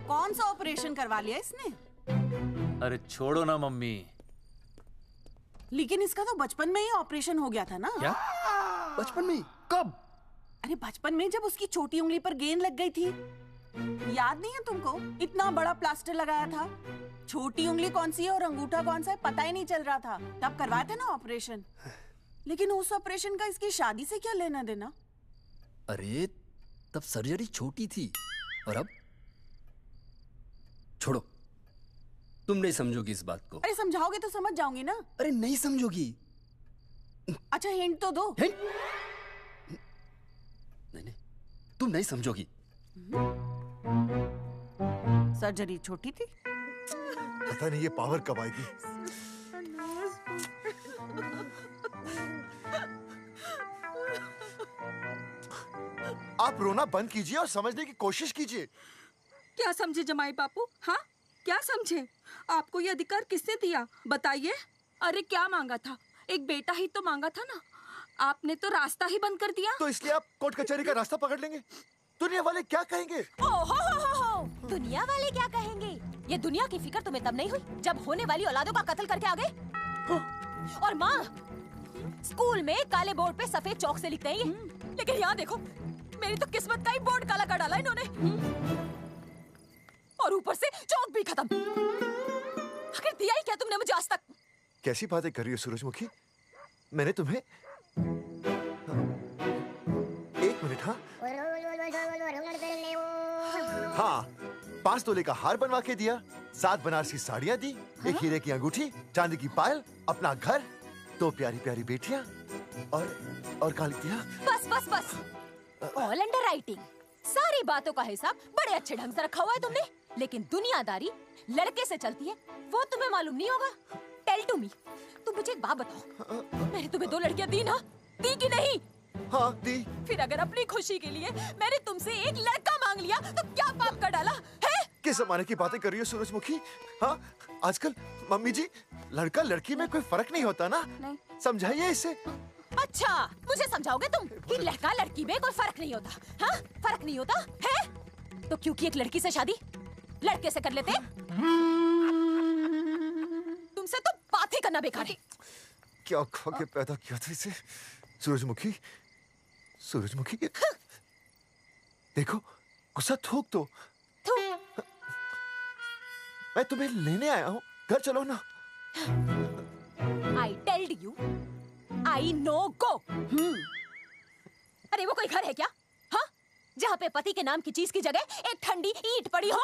कौन सा ऑपरेशन करवा लिया इसने? अरे छोड़ो ना मम्मी। लेकिन इसका तो बचपन में ही ऑपरेशन हो गया था ना। क्या? बचपन में? कब? अरे बचपन में, जब उसकी छोटी उंगली पर गेंद लग गई थी। याद नहीं है तुमको? इतना बड़ा प्लास्टर लगाया था। छोटी उंगली कौन सी है और अंगूठा कौन सा है पता ही नहीं चल रहा था। तब करवाए थे ना ऑपरेशन। लेकिन उस ऑपरेशन का इसकी शादी से क्या लेना देना? अरे तब सर्जरी छोटी थी और अब? छोड़ो, तुम नहीं समझोगी इस बात को। अरे समझाओगे तो समझ जाऊंगी ना। अरे नहीं समझोगी। अच्छा हिंट तो दो। हिंट? नहीं, तुम नहीं समझोगी। सर्जरी छोटी थी। पता नहीं ये पावर कब आएगी। आप रोना बंद कीजिए और समझने की कोशिश कीजिए। क्या समझे जमाई बापू? हाँ, क्या समझे? आपको ये अधिकार किसने दिया बताइए? अरे क्या मांगा था? एक बेटा ही तो मांगा था ना। आपने तो रास्ता ही बंद कर दिया। तो इसलिए आप कोर्ट कचहरी का रास्ता पकड़ लेंगे। दुनिया वाले क्या कहेंगे? हो। दुनिया वाले क्या कहेंगे? ये दुनिया की फिक्र तुम्हें तब नहीं हुई जब होने वाली औलादों का कत्ल करके आ गए। और माँ, स्कूल में काले बोर्ड पे सफेद चौक से लिखते हैं ये, लेकिन यहाँ देखो, मेरी तो किस्मत का ही बोर्ड काला कर डाला इन्होंने। और ऊपर से चौक भी खत्म। आखिर दिया ही क्या तुमने मुझे आज तक? कैसी बातें कर रही हो सूरजमुखी? मैंने तुम्हें एक मिनट। हाँ, 5 तोले का हार बनवा के दिया, 7 बनारसी साड़ियाँ दी, एक हीरे की अंगूठी, चांदी की पायल, अपना घर, 2 प्यारी प्यारी बेटियाँ और कालिया। बस। All under writing. सारी बातों का हिसाब बड़े अच्छे ढंग से रखा हुआ है तुमने, लेकिन दुनियादारी लड़के से चलती है वो तुम्हें मालूम नहीं होगा। टेल टू मी, तुम मुझे एक बात बताओ, मैंने तुम्हें 2 लड़कियां दी ना? दी कि नहीं? हाँ दी। फिर अगर अपनी खुशी के लिए मैंने तुमसे एक लड़का मांग लिया तो क्या पाप कर डाला है? किस जमाने की बातें कर रही हो सूरजमुखी? हाँ, आजकल मम्मी जी, लड़का लड़की में कोई फर्क नहीं होता ना। नहीं। समझाइए इसे। अच्छा, मुझे समझाओगे तुम कि लड़का लड़की में कोई फर्क नहीं होता? हाँ, फर्क नहीं होता है? तो क्योंकि एक लड़की से शादी लड़के से कर लेते? तुमसे तो बात ही करना बेकार है। क्या खा के पैदा किया था इसे? सूरजमुखी, देखो, गुस्सा थूक दो। मैं तुम्हें लेने आया हूँ, घर चलो ना। I told you, I know go। अरे वो कोई घर है क्या? हाँ, जहाँ पे पति के नाम की चीज की जगह एक ठंडी ईंट पड़ी हो।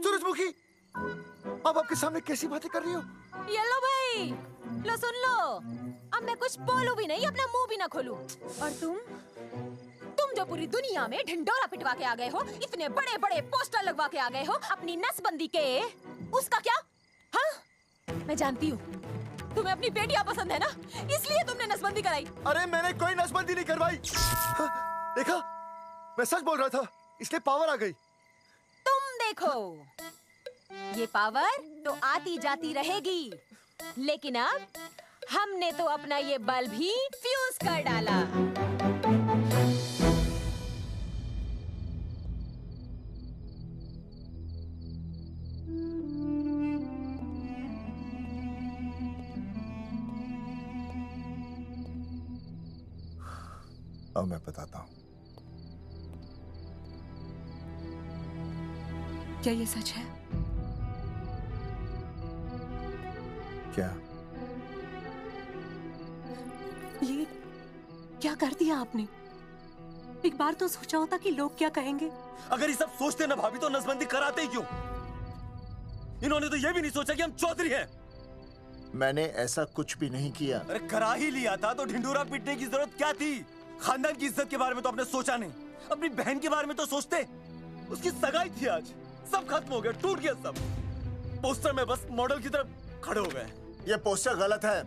सूरजमुखी, अब आपके सामने कैसी बातें कर रही हो? ये लो भाई, लो सुन लो, अब मैं कुछ बोलूं भी नहीं, अपना मुंह भी ना खोलूं। और तुम जो पूरी दुनिया में ढिंडोरा पिटवा के आ गए हो, इतने बड़े बड़े पोस्टर लगवा के आ गए हो अपनी नसबंदी के, उसका क्या? हाँ, मैं जानती हूँ तुम्हें अपनी बेटियां पसंद है ना, इसलिए तुमने नसबंदी कराई। अरे मैंने कोई नसबंदी नहीं करवाई। देखा, मैं सच बोल रहा था, इसलिए पावर आ गई। तुम देखो, ये पावर तो आती जाती रहेगी, लेकिन अब हमने तो अपना ये बल्ब ही फ्यूज कर डाला। अब मैं बताता हूँ। क्या ये सच है? क्या? ये क्या कर दिया आपने? एक बार तो सोचा होता कि लोग क्या कहेंगे। अगर ये सब सोचते ना भाभी तो नसबंदी कराते ही क्यों? इन्होंने तो ये भी नहीं सोचा कि हम चौधरी हैं। मैंने ऐसा कुछ भी नहीं किया। अरे करा ही लिया था तो ढिंडोरा पीटने की जरूरत क्या थी? खानदान की इज्जत के बारे में तो आपने सोचा नहीं, अपनी बहन के बारे में तो सोचते। उसकी सगाई थी आज, सब खत्म हो गया, टूट गया सब। पोस्टर में बस मॉडल की तरफ खड़े हो गए। ये पोस्टर गलत है,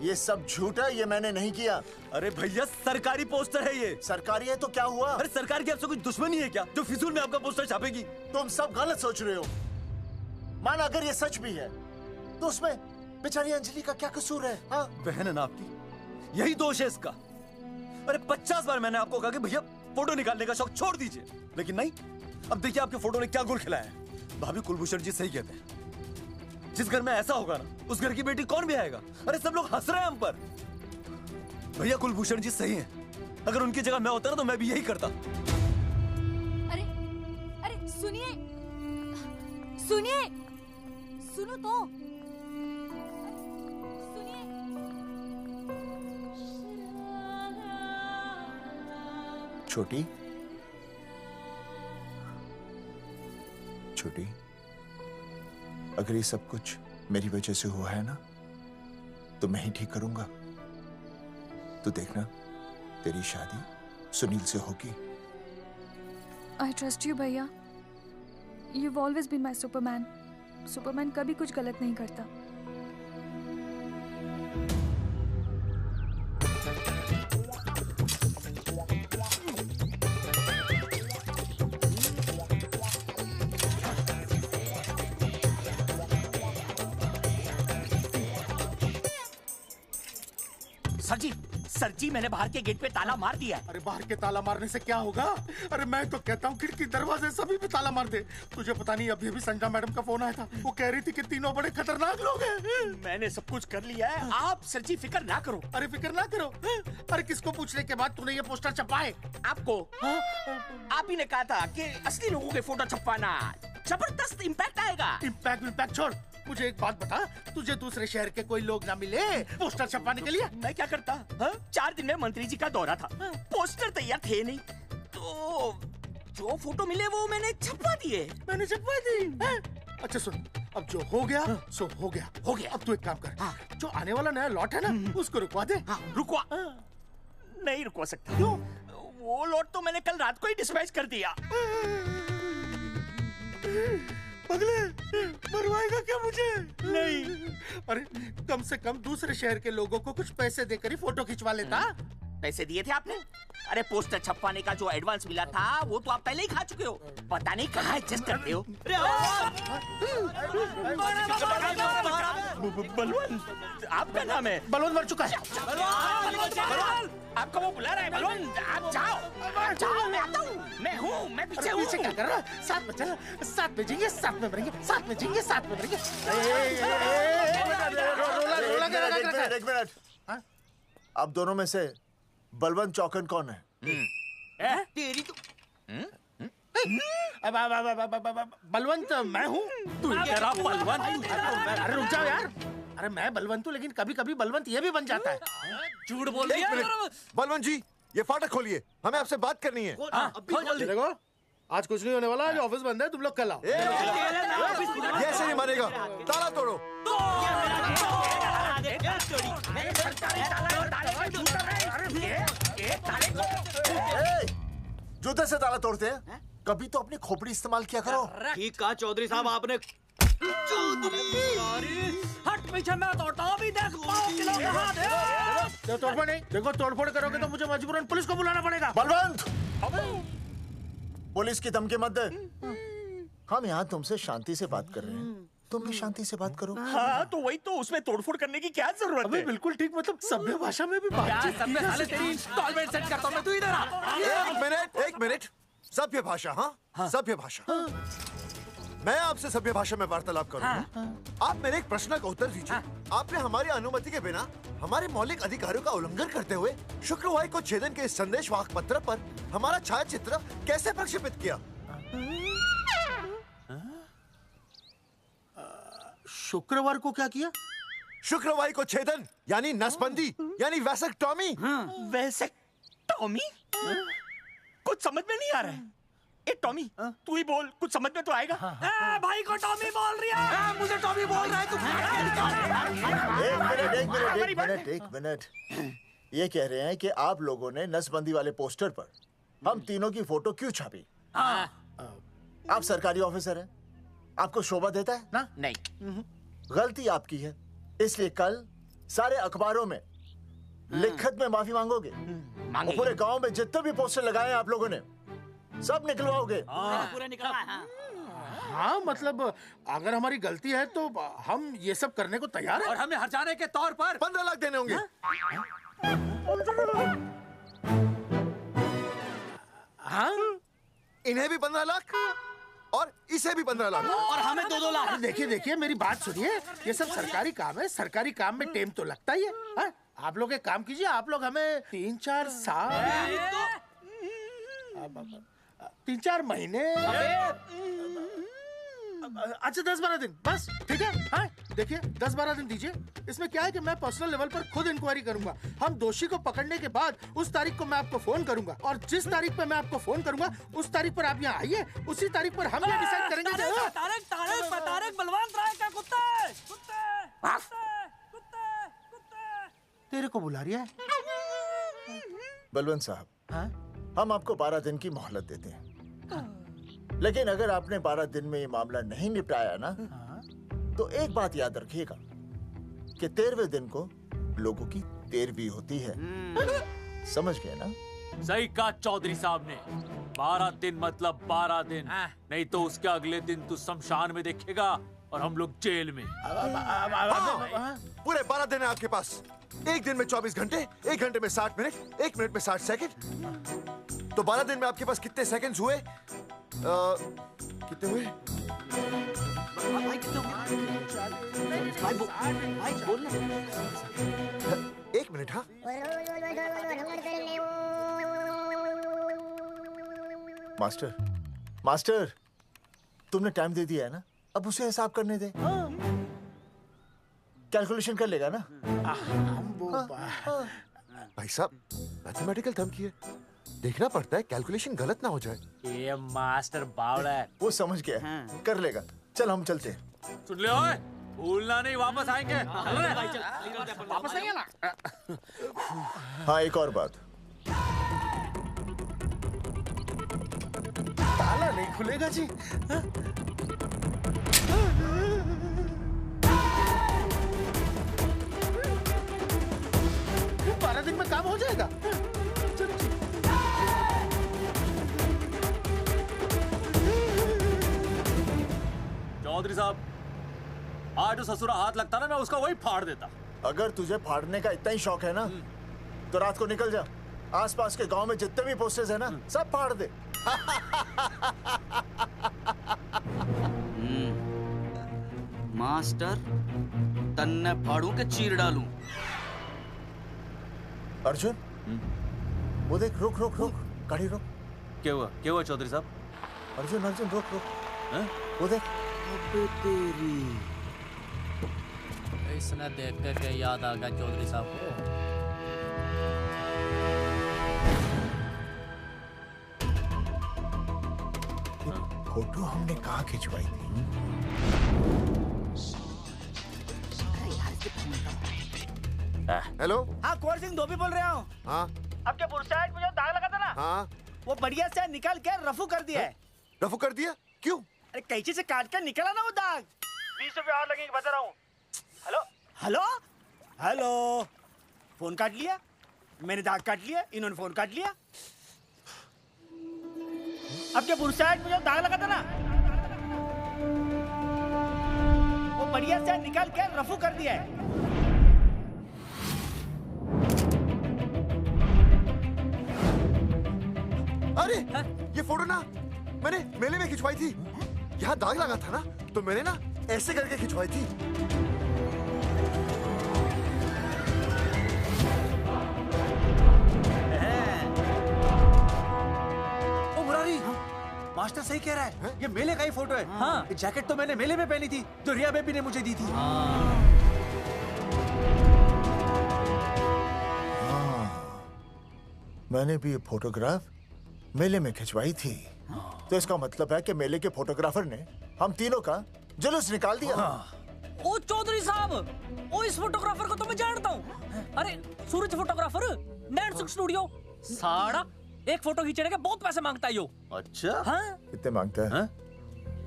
ये सब झूठ है, ये मैंने नहीं किया। अरे भैया सरकारी पोस्टर है ये। सरकारी है तो क्या हुआ? अरे सरकार की आपसे कोई दुश्मनी है क्या जो फिजूल में आपका पोस्टर छापेगी? तुम सब गलत सोच रहे हो। माना अगर ये सच भी है तो उसमें बेचारी अंजलि का क्या कसूर है? हाँ? बहन है ना आपकी, यही दोष है इसका। अरे 50 बार मैंने आपको कहा कि भैया फोटो निकालने का शौक छोड़ दीजिए, लेकिन नहीं। अब देखिए आपके फोटो ने क्या गुल खिलाया है। भाभी कुलभूषण जी सही कहते हैं, जिस घर में ऐसा होगा ना उस घर की बेटी कौन भी आएगा। अरे सब लोग हंस रहे हैं हम पर। भैया कुलभूषण जी सही हैं, अगर उनकी जगह मैं होता ना तो मैं भी यही करता। अरे अरे सुनिए सुनिए, सुनो तो सुनिए। छोटी छोटी, अगर ये सब कुछ मेरी वजह से हुआ है ना तो मैं ही ठीक करूंगा। तो देखना तेरी शादी सुनील से होगी। आई ट्रस्ट यू भैया। You've always been my Superman. Superman कभी कुछ गलत नहीं करता। सर जी मैंने बाहर के गेट पे ताला मार दिया है। अरे बाहर के ताला मारने से क्या होगा? अरे मैं तो कहता हूँ खिड़की दरवाजे सभी पे ताला मार दे। तुझे पता नहीं अभी अभी संजना मैडम का फोन आया था, वो कह रही थी कि तीनों बड़े खतरनाक लोग हैं। मैंने सब कुछ कर लिया है, आप सर जी फिक्र ना करो। अरे फिक्र ना करो। अरे किसको पूछने के बाद तूने ये पोस्टर छपाए? आपको आप ही ने कहा था कि असली लोगों के फोटो छपवाना जबरदस्त इम्पैक्ट आएगा। इम्पैक्ट छोड़, मुझे एक बात बता, तुझे दूसरे शहर के कोई लोग ना मिले पोस्टर छपवाने के लिए? मैं क्या करता? 4 दिन में मंत्री जी का दौरा था, पोस्टर तैयार थे नहीं, तो जो फोटो मिले वो मैंने छपवा दिए। मैंने छपवा दी? अच्छा सुन, अब जो हो गया सो हो गया। हो गया। अब तू एक काम कर, जो आने वाला नया लॉट है ना उसको रुकवा दे। रुकवा? नहीं रुकवा सकता। क्यों? वो लॉट तो मैंने कल रात को ही डिस्पैच कर दिया। पगले, मरवाएगा क्या मुझे? नहीं। अरे कम से कम दूसरे शहर के लोगों को कुछ पैसे देकर ही फोटो खिंचवा लेता। पैसे दिए थे आपने? अरे पोस्टर छपवाने का जो एडवांस मिला था वो तो आप पहले ही खा चुके हो, पता नहीं कहाँ एडजस्ट करते हो। बलवंत आपका नाम है? बलवंत मर चुका है। आपको वो बुला रहा है बलवंत, आप जाओ जाओ, मैं आता हूँ। मैं पीछे हूँ। पीछे क्या कर रहा है? साथ में चल, साथ में जिएंगे, साथ में मरेंगे, साथ में जिएंगे, साथ में मरेंगे। एक मिनट, अब दोनों में से बलवंत चौकन कौन है? तेरी तो बलवंत मैं हूँ। तू तेरा बलवंत? अरे रुक जाओ यार। अरे मैं बलवंत हूँ, लेकिन कभी कभी बलवंत ये भी बन जाता है। झूठ बोल रही है। बलवंत जी, ये फाटक खोलिए, हमें आपसे बात करनी है। देखो आज कुछ नहीं होने वाला, आज ऑफिस बंद है, तुम लोग कल आओ। ये ऐसे नहीं मानेगा, ताला तोड़ो। जूते से ताला तोड़ते हैं? कभी तो अपनी खोपड़ी इस्तेमाल किया करो। ठीक कहा चौधरी साहब आपने। हट पीछे, मैं तोड़ता हूँ अभी। देख तोड़फोड़ नहीं, देखो तोड़फोड़ करोगे तो मुझे मजबूरन पुलिस को बुलाना पड़ेगा। बलवंत, पुलिस की धमकी मत दे। हम यहाँ तुमसे शांति से बात कर रहे हैं, तुम भी शांति से बात करो। हाँ तो वही तो, उसमें तोड़फोड़ करने की क्या जरूरत है? बिल्कुल ठीक, मतलब सभ्य भाषा में भी बातचीत। सेट करता हूँ मैं, तू इधर आ। एक मिनट, सभ्य भाषा? हाँ सभ्य भाषा। मैं आपसे सभ्य भाषा में वार्तालाप करूंगा। आप मेरे एक प्रश्न का उत्तर दीजिए। आपने हमारी अनुमति के बिना हमारे मौलिक अधिकारों का उल्लंघन करते हुए शुक्रवार को छेदन के संदेश वाहक पत्र पर हमारा छायाचित्र कैसे प्रक्षेपित किया? शुक्रवार को क्या किया? शुक्रवार को छेदन यानी नसबंदी यानी वैसेक्टॉमी। वैसेक्टॉमी? कुछ समझ में नहीं आ रहा है। ए टॉमी, तू ही बोल, कुछ समझ में तो आएगा। भाई को टॉमी बोल रही है। मुझे टॉमी बोल रहा है तू। एक मिनट। ये कह रहे हैं कि आप लोगों ने नसबंदी वाले पोस्टर पर हम तीनों की फोटो क्यों छापी? आप सरकारी ऑफिसर हैं, आपको शोभा देता है ना? नहीं। गलती आपकी है, इसलिए कल सारे अखबारों में लिखत में माफी मांगोगे। और पूरे गांव में जितने भी पोस्टर लगाए हैं आप लोगों ने सब निकलवाओगे। पूरा निकला। हाँ मतलब अगर हमारी गलती है तो हम ये सब करने को तैयार हैं। और हमें हर्जाने के तौर पर 15 लाख देने होंगे। हाँ? इन्हें भी 15 लाख और इसे भी 15 लाख और हमें 2-2 लाख। देखिए मेरी बात सुनिए, ये सब सरकारी काम है, सरकारी काम में टाइम तो लगता ही है। हाँ? आप लोग एक काम कीजिए, आप लोग हमें 3-4 साल 3-4 महीने अच्छा 10-12 दिन बस, ठीक है। हाँ देखिए 10-12 दिन दीजिए। इसमें क्या है कि मैं पर्सनल लेवल पर खुद इंक्वायरी करूंगा। हम दोषी को पकड़ने के बाद उस तारीख को मैं आपको फोन करूंगा और जिस तारीख पर मैं आपको फोन करूंगा उस तारीख पर आप यहाँ आइए। उसी तारीख पर हम ये डिसाइड करेंगे। तारक बलवंत राय का कुत्ता है। तेरे को बुला रही है। बलवंत साहब, हम आपको 12 दिन की मोहलत देते हैं, लेकिन अगर आपने 12 दिन में ये मामला नहीं निपटाया ना, तो एक बात याद रखिएगा कि 13वें दिन को लोगों की 13वीं होती है। समझ गए ना? सही कहा चौधरी साहब ने। 12 दिन मतलब 12 दिन, नहीं तो उसके अगले दिन तू शमशान में देखेगा और हम लोग जेल में। पूरे 12 दिन है आपके पास। एक दिन में 24 घंटे, 1 घंटे में 60 मिनट, 1 मिनट में 60 सेकंड। तो 12 दिन में आपके पास कितने सेकंड्स हुए? कितने हुए? एक मिनट। हाँ मास्टर तुमने टाइम दे दिया है ना, अब उसे हिसाब करने दे। कैलकुलेशन कर लेगा ना। भाई साहब मैथमेटिकल थम की है, देखना पड़ता है कैलकुलेशन गलत ना हो जाए। ये मास्टर बावड़ा है। वो समझ गया, कर लेगा। चल हम चलते हैं। सुन ले ओए, भूलना नहीं, वापस आएंगे। वापस आइए ना। हाँ एक और बात, ताला नहीं खुलेगा जी। 12 दिन में काम हो जाएगा। चौधरी साहब, आज जो ससुरा हाथ लगता ना, मैं उसका वही फाड़ देता। अगर तुझे फाड़ने का इतना ही शौक है ना, तो रात को निकल जा, आसपास के गांव में जितने भी पोस्टर्स है ना, सब फाड़ दे। मास्टर, तन्ने फाड़ू के चीर डालूं। अर्जुन, वो देख, रुक गाड़ी रोक। क्या हुआ चौधरी साहब? अर्जुन रुक। वो देख। तेरी इसने देख के याद आ गया चौधरी साहब को। फोटो हमने कहाँ खिंचवाई थी? हेलो। हाँ कुंवर सिंह धोबी बोल रहा हूँ। हाँ आपके बुरसाइड में जो दाग लगा था ना, हाँ वो बढ़िया से निकाल के रफू कर दिया है। रफू कर दिया? क्यों? अरे कैंची से काट कर निकला ना वो दाग। 20 रुपए और लगेंगे, बता रहा हूँ। हेलो फोन काट लिया, मैंने दाग काट लिया, इन्होंने फोन काट लिया। आपके बुरसाइड में जो दाग लगा था ना, वो बढ़िया से निकाल के रफू कर दिया है। अरे ये फोटो ना मैंने मेले में खिंचवाई थी। यहाँ दाग लगा था ना, तो मैंने ना ऐसे करके खिंचवाई थी। ओ मुरारी, मास्टर सही कह रहा है। ये मेले का ही फोटो है। हाँ। ये जैकेट तो मैंने मेले में पहनी थी, जो रिया बेबी ने मुझे दी थी। मैंने भी ये फोटोग्राफ मेले में खिंचवाई थी। तो इसका मतलब है कि मेले के फोटोग्राफर ने हम तीनों का जुलूस निकाल दिया। ओ चौधरी साहब, ओ इस फोटोग्राफर को तो मैं जानता हूँ। अरे सूरज फोटोग्राफर, नैनसुख स्टूडियो। साड़ा एक फोटो खींचने के बहुत पैसे मांगता है यो। अच्छा? हाँ? कितने मांगता है?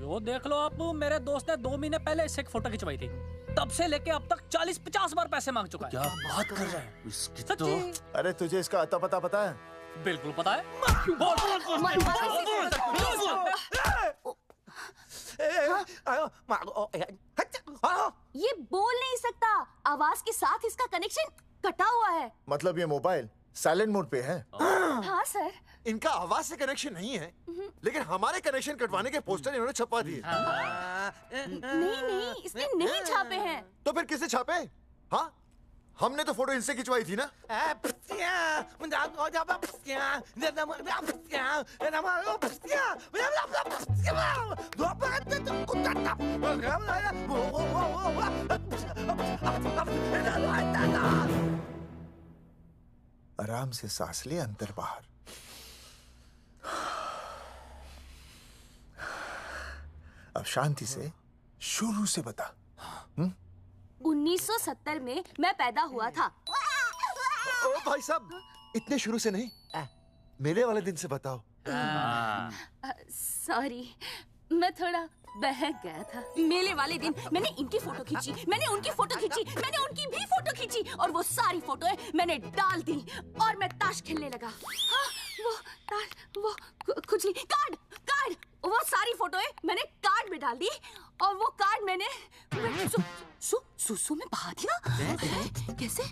यो देख लो आप, मेरे दोस्त ने 2 महीने पहले इससे एक फोटो खिंचवाई थी, तब से लेके अब तक 40-50 बार पैसे मांग चुका है। क्या बात कर रहा है? इसकी तो... अरे तुझे इसका अता पता पता है? बिल्कुल पता है। ये बोल नहीं सकता, आवाज के साथ इसका कनेक्शन कटा हुआ है। मतलब ये मोबाइल साइलेंट मोड पे है? हाँ सर। इनका आवाज से कनेक्शन नहीं है, लेकिन हमारे कनेक्शन कटवाने के पोस्टर इन्होंने छपवा दिए। नहीं, इसने नहीं छापे हैं। तो फिर किसने छापे? हाँ, हमने तो फोटो इनसे खिंचवाई थी ना। आराम से सांस ले, अंदर बाहर। अब शांति से शुरू से बता। 1970 में मैं पैदा हुआ था। ओ भाई साहब, इतने शुरू से नहीं, मेले वाले दिन से बताओ। सॉरी, मैं थोड़ा बहक गया था। मेले वाले दिन मैंने इनकी फोटो खींची, मैंने उनकी फोटो खींची, मैंने उनकी भी फोटो खींची, और वो सारी फोटोएं मैंने डाल दी और मैं ताश खेलने लगा। हाँ, वो खुजली, कार्ड, वो सारी फोटोएं मैंने कार्ड में डाल दी, और वो कार्ड मैंने सुसु में बहा दिया। कैसे?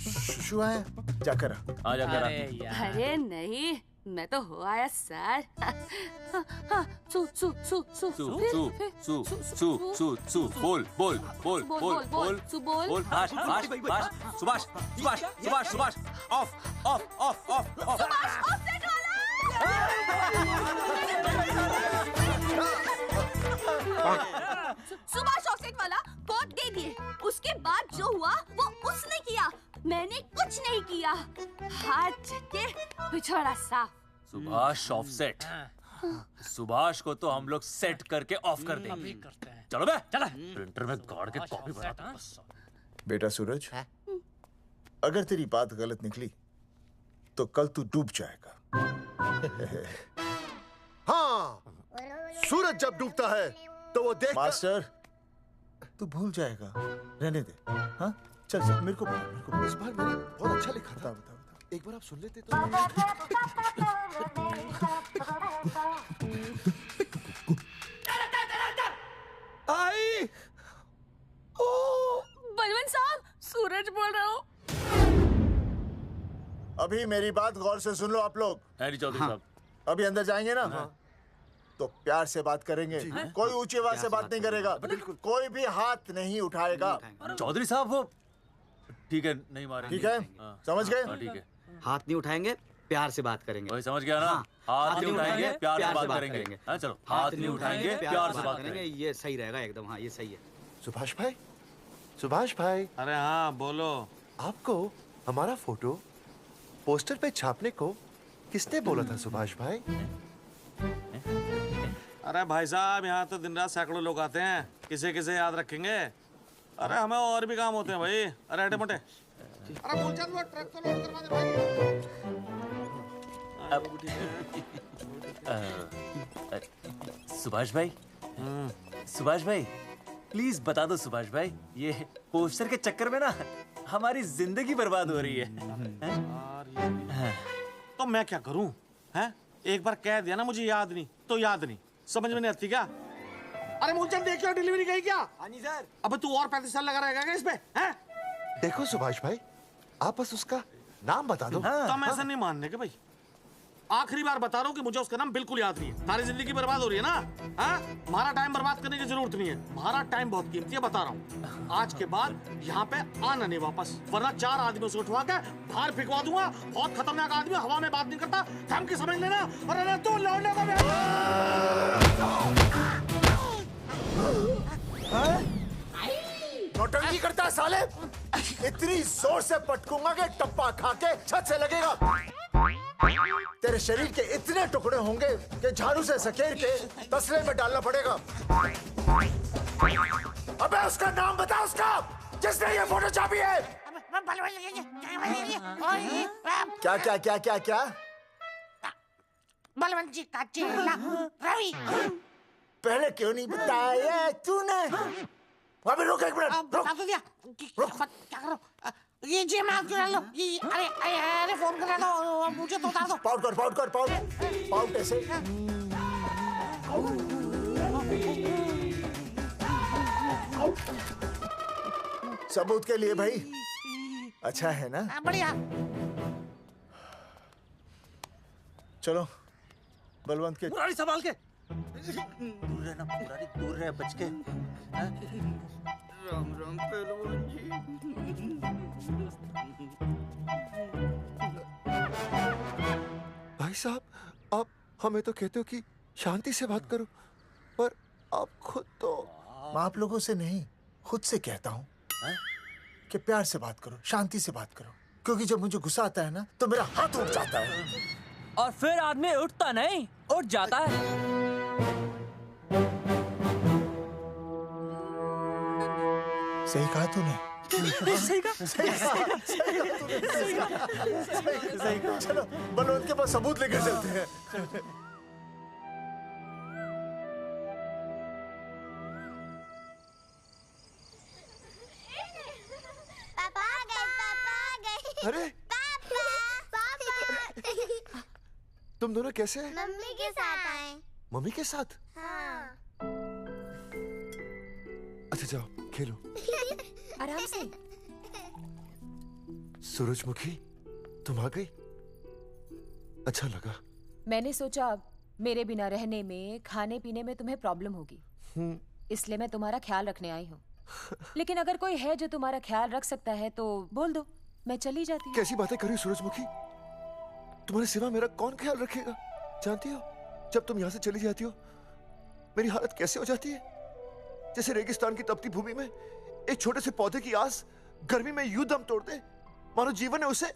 शुशु है, जाकर आ जाकर। अरे नहीं, मैं तो हो आया सर। सु बोल सुभाष ऑफ सुभाष ऑफसेट वाला कोड दे दिए। उसके बाद जो हुआ वो उसने किया, मैंने कुछ नहीं किया। हाथ के पिछड़ा साफ। सुभाष ऑफसेट। सुभाष को तो हम लोग सेट करके ऑफ कर देंगे। चलो बे, चला प्रिंटर में गाड़ के कॉपी बनाता हूं। बेटा सूरज, अगर तेरी बात गलत निकली तो कल तू डूब जाएगा। हाँ, सूरज जब डूबता है तो वो देख। मास्टर, तू भूल जाएगा, रहने दे। हाँ, चल मेरे को इस बार मैंने बहुत अच्छा लिखा था। बता। एक बार आप सुन लेते तो। आई, बलवंत साहब, सूरज बोल रहा हूँ। अभी मेरी बात गौर से सुन लो आप लोग। चौधरी साहब, अभी अंदर जाएंगे ना, तो प्यार से बात करेंगे। कोई ऊंची आवाज से बात नहीं करेगा, कोई भी हाथ नहीं उठाएगा। चौधरी साहब वो ठीक है, नहीं मारेंगे। ठीक है, समझ गए? ठीक है, हाथ नहीं उठाएंगे, प्यार से बात करेंगे। वही समझ गया ना? हाथ नहीं उठाएंगे, प्यार से बात करेंगे। हाँ चलो, हाथ नहीं उठाएंगे, प्यार से बात करेंगे। ये सही रहेगा एकदम। हाँ, ये सही है। सुभाष भाई। अरे हाँ, बोलो। आपको हमारा फोटो पोस्टर पे छापने को किसने बोला था सुभाष भाई? अरे भाई साहब, यहाँ तो दिन रात सैकड़ों लोग आते हैं, किसे किसे याद रखेंगे। अरे हमें और भी काम होते हैं भाई। अरे हटे मोटे। अरे मूलचंद, वो ट्रक तो लोड करवा दे भाई। सुभाष भाई प्लीज बता दो सुभाष भाई, ये पोस्टर के चक्कर में ना हमारी जिंदगी बर्बाद हो रही है। तो मैं क्या करूं? हैं? एक बार कह दिया ना मुझे याद नहीं तो याद नहीं, समझ में नहीं आती क्या? अरे मूलचंद, देखियो डिलीवरी गई क्या? हाँ जी सर। अब तू और 35 साल लगा रहेगा क्या इस पे? हैं? देखो सुभाष भाई, आप बस उसका नाम बता दो। तो हम ऐसा नहीं मानने के भाई। आखिरी बार बता रहा हूँ कि मुझे उसका नाम बिल्कुल याद नहीं है। सारी जिंदगी बर्बाद हो रही है ना? हाँ? हमारा टाइम बर्बाद करने की जरूरत नहीं है। हमारा टाइम बहुत कीमती है, बता रहा हूँ। आज के बाद यहाँ पे आना नहीं वापस, वरना 4 आदमियों से उठवा के बाहर फेंकवा दूंगा। बहुत खतरनाक आदमी, हवा में बात नहीं करता, धमकी समझ लेना। और अरे तू लौटने का नौटंकी करता है साले। इतनी जोर से पटकूंगा कि टप्पा खा के छत से लगेगा। तेरे शरीर के इतने टुकड़े होंगे कि झाड़ू से सकेर के तसले में डालना पड़ेगा। अबे उसका नाम बता, उसका जिसने ये फोटो छापी है। क्या क्या क्या क्या क्या? बलवंत जी का चेला रवि। पहले क्यों नहीं बताया तूने? अबे रुक एक मिनट, रुक। क्या करो? ये जी माफ करा लो। ये अरे फोन करा दो, मुझे तो उतार दो। पाउट कर, पाउट कर, पाउट ऐसे। सबूत के लिए भाई अच्छा है ना? बढ़िया। चलो बलवंत के मुरारी संभाल के। दूर रहना मुरारी, दूर रह बच के। राम राम पहलवान जी। भाई साहब, आप हमें तो कहते हो कि शांति से बात करो, पर आप खुद तो। मैं आप लोगों से नहीं, खुद से कहता हूँ कि प्यार से बात करो, शांति से बात करो, क्योंकि जब मुझे गुस्सा आता है ना तो मेरा हाथ उठ जाता है। और फिर आदमी उठता नहीं, उठ जाता है। सही कहा तूने। सही कहा। सही कहा। चलो बलवंत के पास सबूत लेकर चलते हैं। पापा आ गए, पापा आ गए। अरे तुम दोनों कैसे हैं? मम्मी के साथ आए। मम्मी के साथ? हाँ। अच्छा जाओ खेलो। आराम से। सूरजमुखी, तुम आ गई? अच्छा लगा। मैंने सोचा मेरे बिना रहने में, खाने पीने में तुम्हें प्रॉब्लम होगी, इसलिए मैं तुम्हारा ख्याल रखने आई हूँ। लेकिन अगर कोई है जो तुम्हारा ख्याल रख सकता है तो बोल दो, मैं चली जाती हूँ। कैसी बातें कर रही हो सूरजमुखी? तुम्हारे सिवा मेरा कौन ख्याल रखेगा? जानती हो, जब तुम यहाँ से चली जाती हो मेरी हालत कैसे हो जाती है? जैसे रेगिस्तान की तपती भूमि में एक छोटे से पौधे की आस गर्मी में यूं दम तोड़ दे, मानो जीवन ने उसे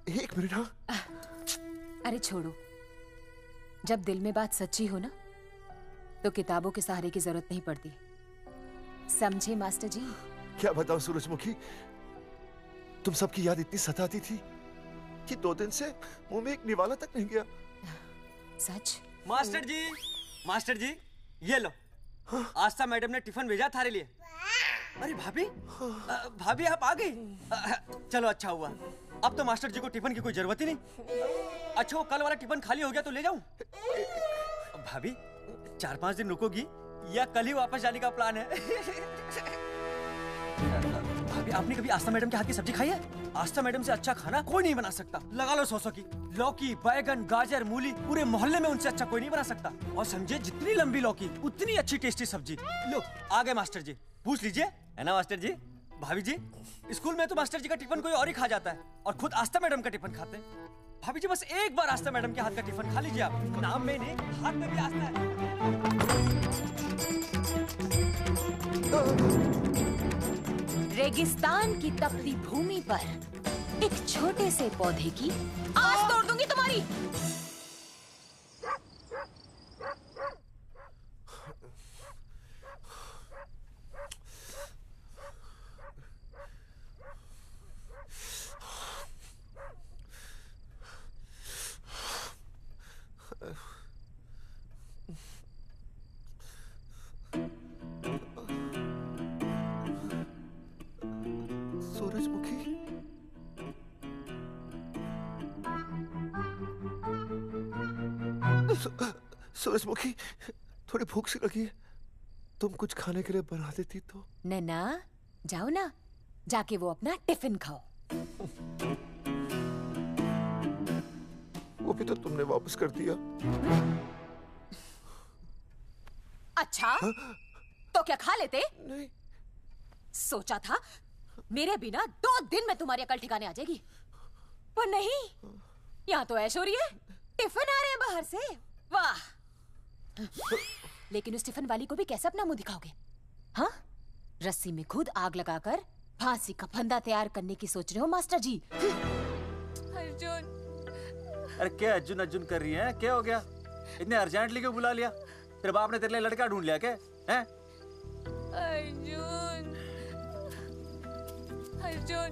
एक मिनट। हाँ अरे छोड़ो, जब दिल में बात सच्ची हो ना तो किताबों के सहारे की जरूरत नहीं पड़ती, समझे मास्टर जी? क्या बताऊं सूरजमुखी, तुम सबकी याद इतनी सताती थी कि 2 दिन से मुंह में एक निवाला तक नहीं गया। सच? मास्टर जी ये लो। आस्था मैडम ने टिफिन भेजा थारे लिए। अरे भाभी, भाभी आप आ गई? चलो अच्छा हुआ, अब तो मास्टर जी को टिफिन की कोई जरूरत ही नहीं। अच्छा वो कल वाला टिफिन खाली हो गया तो ले जाऊं? भाभी 4-5 दिन रुकोगी या कल ही वापस जाने का प्लान है? भाभी आपने कभी आस्था मैडम के हाथ की सब्जी खाई है? आस्था मैडम से अच्छा खाना कोई नहीं बना सकता। लगा लो 100 की। लौकी, बैगन, गाजर, मूली, पूरे मोहल्ले में उनसे अच्छा कोई नहीं बना सकता। और समझे, जितनी लंबी लौकी उतनी अच्छी टेस्टी सब्जी। लो आ गए मास्टर जी, पूछ लीजिए, है ना मास्टर जी? भाभी जी, स्कूल में तो मास्टर जी का टिफिन कोई और ही खा जाता है और खुद आस्था मैडम का टिफिन खाते हैं। भाभी जी बस एक बार आस्था मैडम के हाथ का टिफिन खा लीजिए आप। नाम में नहीं, हाथ में भी आस्था है। रेगिस्तान की तपती भूमि पर एक छोटे से पौधे की आस तोड़ दूंगी तुम्हारी। सूरजमुखी, थोड़ी भूख सी लगी है, तुम कुछ खाने के लिए बना देती तो। नैना जाओ ना, जाके वो अपना टिफिन खाओ। वो भी तो तुमने वापस कर दिया। अच्छा तो क्या खा लेते? नहीं। सोचा था मेरे बिना 2 दिन में तुम्हारी अकल ठिकाने आ जाएगी, पर नहीं, यहाँ तो ऐश हो रही है। टिफिन आ रहे हैं बाहर से, वाह। लेकिन उस टिफिन वाली को भी कैसे अपना मुंह दिखाओगे? हाँ, रस्सी में खुद आग लगाकर फांसी का फंदा तैयार करने की सोच रहे हो मास्टर जी? अर्जुन, अरे क्या अर्जुन अर्जुन कर रही है? क्या हो गया? इतने अर्जेंटली क्यों बुला लिया? तेरे बाप ने तेरे लिए लड़का ढूंढ लिया क्या? हैं? अर्जुन, अर्जुन,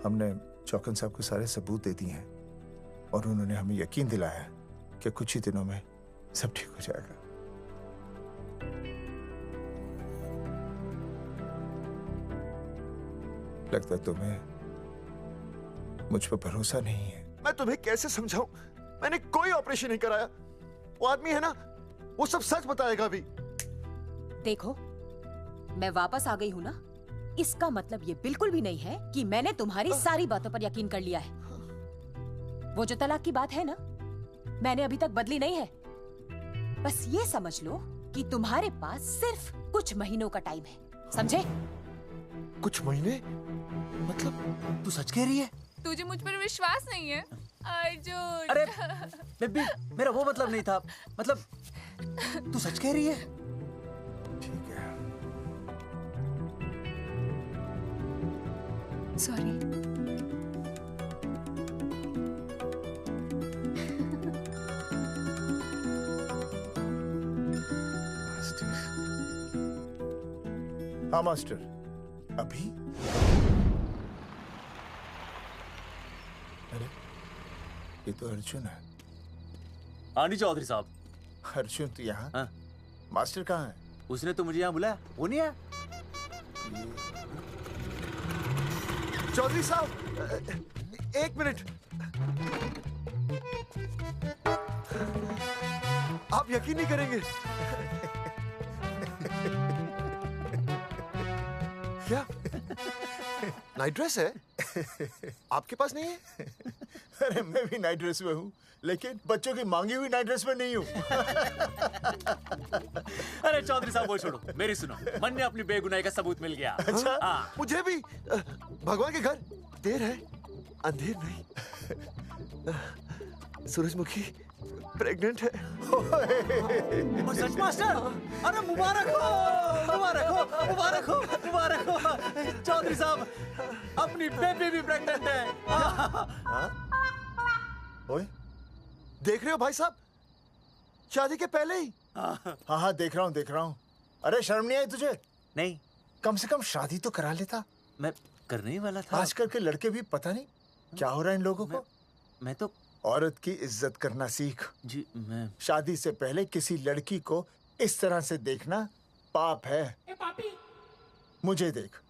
हमने चौकन साहब को सारे सबूत दे दिए हैं और उन्होंने हमें यकीन दिलाया कि कुछ ही दिनों में सब ठीक हो जाएगा। लगता है तुम्हें मुझ पर भरोसा नहीं है। मैं तुम्हें कैसे समझाऊं? मैंने कोई ऑपरेशन नहीं कराया। वो आदमी है ना, वो सब सच बताएगा अभी। देखो, मैं वापस आ गई हूँ ना, इसका मतलब ये बिल्कुल भी नहीं है कि मैंने तुम्हारी सारी बातों पर यकीन कर लिया है। वो जो तलाक की बात है ना, मैंने अभी तक बदली नहीं है। बस ये समझ लो कि तुम्हारे पास सिर्फ कुछ महीनों का टाइम है, समझे? कुछ महीने? मतलब तू सच कह रही है? तुझे मुझ पर विश्वास नहीं है अर्जुन? अरे बेबी, मेरा वो मतलब नहीं था। मतलब तू सच कह रही है? ठीक है। सॉरी। हाँ मास्टर, अभी? अरे ये तो अर्जुन है। हाँ जी चौधरी साहब। अर्जुन तो यहाँ? हाँ। मास्टर कहाँ है? उसने तो मुझे यहाँ बुलाया, वो नहीं आया। चौधरी साहब, एक मिनट। आप यकीन नहीं करेंगे। क्या नाइट ड्रेस है? आपके पास नहीं है? अरे मैं भी नाइट ड्रेस में हूँ, लेकिन बच्चों की मांगी हुई नाइट ड्रेस में नहीं हूँ। अरे चौधरी साहब वो छोड़ो, मेरी सुनो। मन ने अपनी बेगुनाही का सबूत मिल गया। अच्छा? हाँ। मुझे भी। भगवान के घर देर है, अंधेर नहीं। सूरजमुखी प्रेग्नेंट है। और सच मास्टर? अरे मुबारक हो, मुबारक हो, मुबारक हो, मुबारक हो। चौधरी साहब, अपनी बेबी भी प्रेग्नेंट है। ओए, देख रहे हो भाई साहब, शादी के पहले ही। हाँ हाँ देख रहा हूँ, देख रहा हूँ। अरे शर्म नहीं आई तुझे? नहीं। कम से कम शादी तो करा लेता। मैं करने ही वाला था। आजकल के लड़के भी पता नहीं क्या हो रहा है इन लोगों को। मैं तो औरत की इज्जत करना सीख। जी मैं शादी से पहले किसी लड़की को इस तरह से देखना पाप है। मुझे देख,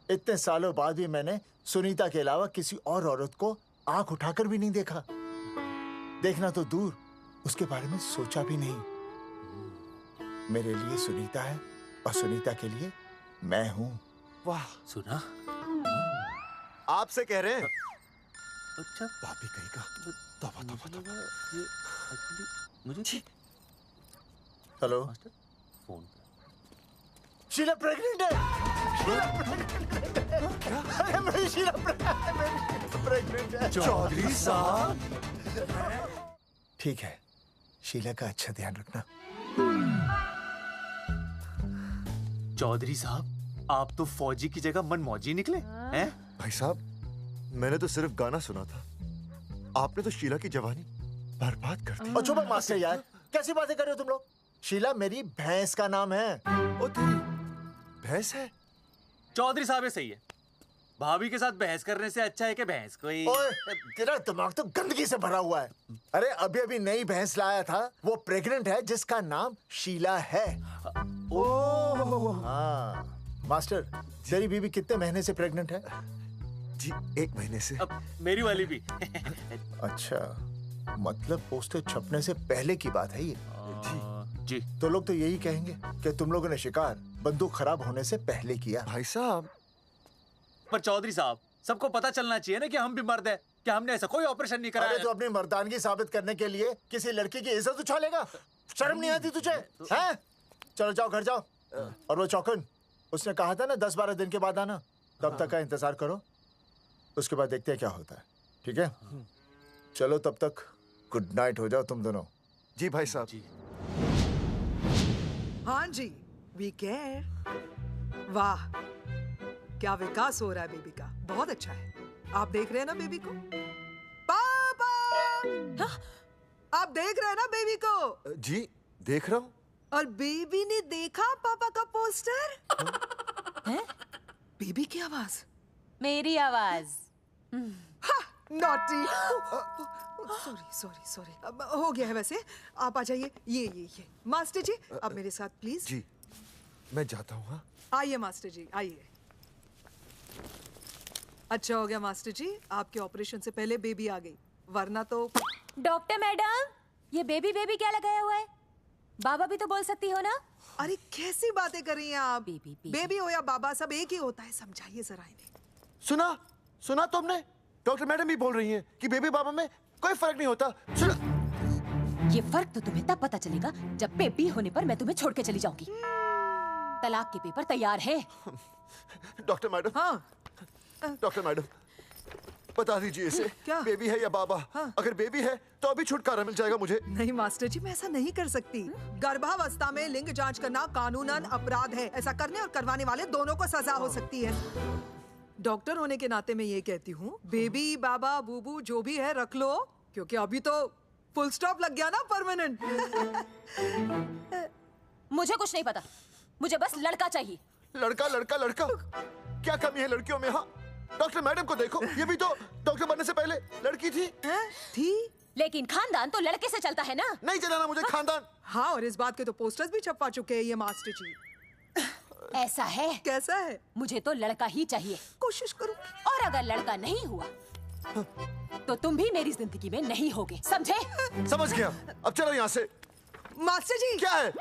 इतने सालों बाद भी मैंने सुनीता के अलावा किसी और औरत को आंख उठाकर भी नहीं देखा। देखना तो दूर, उसके बारे में सोचा भी नहीं। मेरे लिए सुनीता है और सुनीता के लिए मैं हूँ। वाह, सुना? आपसे कह रहे हैं। अच्छा, भाभी कहीं का। तौबा तौबा तौबा। ये एक्चुअली मुझे हेलो, फोन शीला प्रेग्नेंट है। अरे मेरी शीला प्रेग्नेंट है। चौधरी साहब, ठीक है, शीला का अच्छा ध्यान रखना। चौधरी साहब, आप तो फौजी की जगह मनमौजी निकले हैं? भाई साहब, मैंने तो सिर्फ गाना सुना था, आपने तो शीला की जवानी बर्बाद कर दी। और चुप मास्टर यार, कैसी बातें कर रहे हो तुम लोग? शीला मेरी भैंस का नाम है। ओ तेरी भैंस है? चौधरी साहब ये सही है। भाभी के साथ बहस करने से अच्छा है कि भैंस कोई। ओए, तेरा दिमाग तो गंदगी से भरा हुआ है। अरे अभी अभी नई भैंस लाया था, वो प्रेग्नेंट है, जिसका नाम शीला है। ओह हाँ मास्टर, तेरी बीवी कितने महीने से प्रेग्नेंट है? जी 1 महीने से। अब मेरी वाली भी। अच्छा, मतलब पोस्टर छपने से पहले की बात है ये। जी तो लोग तो यही कहेंगे कि तुम लोगों ने शिकार बंदूक खराब होने से पहले किया। भाई साहब, पर चौधरी साहब, सबको पता चलना चाहिए ना कि हम भी मर्द हैं, कि हमने ऐसा कोई ऑपरेशन नहीं कराया। अरे तो अपनी मर्दानगी साबित करने के लिए किसी लड़की की इज्जत उछालेगा? शर्म नहीं आती तुझे? हैं? चलो जाओ, घर जाओ। और वो चौकन, उसने कहा था ना 10-12 दिन के बाद आना, तब तक का इंतजार करो, उसके बाद देखते हैं क्या होता है। ठीक है, चलो तब तक गुड नाइट हो जाओ तुम दोनों। जी भाई साहब। जी हाँ जी, वी केयर। वाह, क्या विकास हो रहा है बेबी का, बहुत अच्छा है। आप देख रहे हैं ना बेबी को? पापा, आप देख रहे हैं ना बेबी को? जी देख रहा हूँ। और बेबी ने देखा पापा का पोस्टर? हैं? बेबी की आवाज? मेरी आवाज। नॉटी। सॉरी सॉरी सॉरी, हो गया है वैसे। आप आ जाइए। ये मास्टर जी, आप मेरे साथ प्लीज। जी मैं जाता हूँ। हाँ आइए मास्टर जी, आइए। अच्छा हो गया मास्टर जी, आपके ऑपरेशन से पहले बेबी आ गई, वरना तो। डॉक्टर मैडम, ये बेबी बेबी क्या लगाया हुआ है? बाबा भी तो बोल सकती हो ना? अरे कैसी बातें कर रही हैं आप? बेबी हो या बाबा, सब एक ही होता है, समझाइए जरा इन्हें। सुना तुमने? डॉक्टर मैडम भी बोल रही हैं कि बेबी बाबा में कोई फर्क नहीं होता। सुना? ये फर्क तो तुम्हें तब पता चलेगा जब बेबी होने पर मैं तुम्हें छोड़ के चली जाऊंगी। तलाक के पेपर तैयार है। Doctor madam. हाँ। डॉक्टर मैडम, बता दीजिए इसे, क्या? बेबी है या बाबा? हाँ। अगर बेबी है तो अभी छुटकारा मिल जाएगा मुझे। नहीं मास्टर जी, मैं ऐसा नहीं कर सकती। गर्भावस्था में लिंग जांच करना कानूनन अपराध है। ऐसा करने और करवाने वाले दोनों को सजा हो सकती है। डॉक्टर होने के नाते मैं ये कहती हूँ, बेबी बाबा बूबू जो भी है रख लो, क्योंकि अभी तो फुल स्टॉप लग गया ना परमानेंट। मुझे कुछ नहीं पता, मुझे बस लड़का चाहिए। लड़का लड़का लड़का, क्या कमी है लड़कियों में? हाँ, डॉक्टर मैडम को देखो, ये भी तो डॉक्टर बनने से पहले लड़की थी। लेकिन खानदान तो लड़के से चलता है ना। नहीं चलाना मुझे खानदान। हाँ, और इस बात के तो पोस्टर्स भी छपवा चुके हैं ये मास्टर जी। ऐसा है? कैसा है? मुझे तो लड़का ही चाहिए। कोशिश करूँ। और अगर लड़का नहीं हुआ तो तुम भी मेरी जिंदगी में नहीं होगे, समझे? समझ गया। अब चलो यहाँ से। मास्टर जी। क्या है?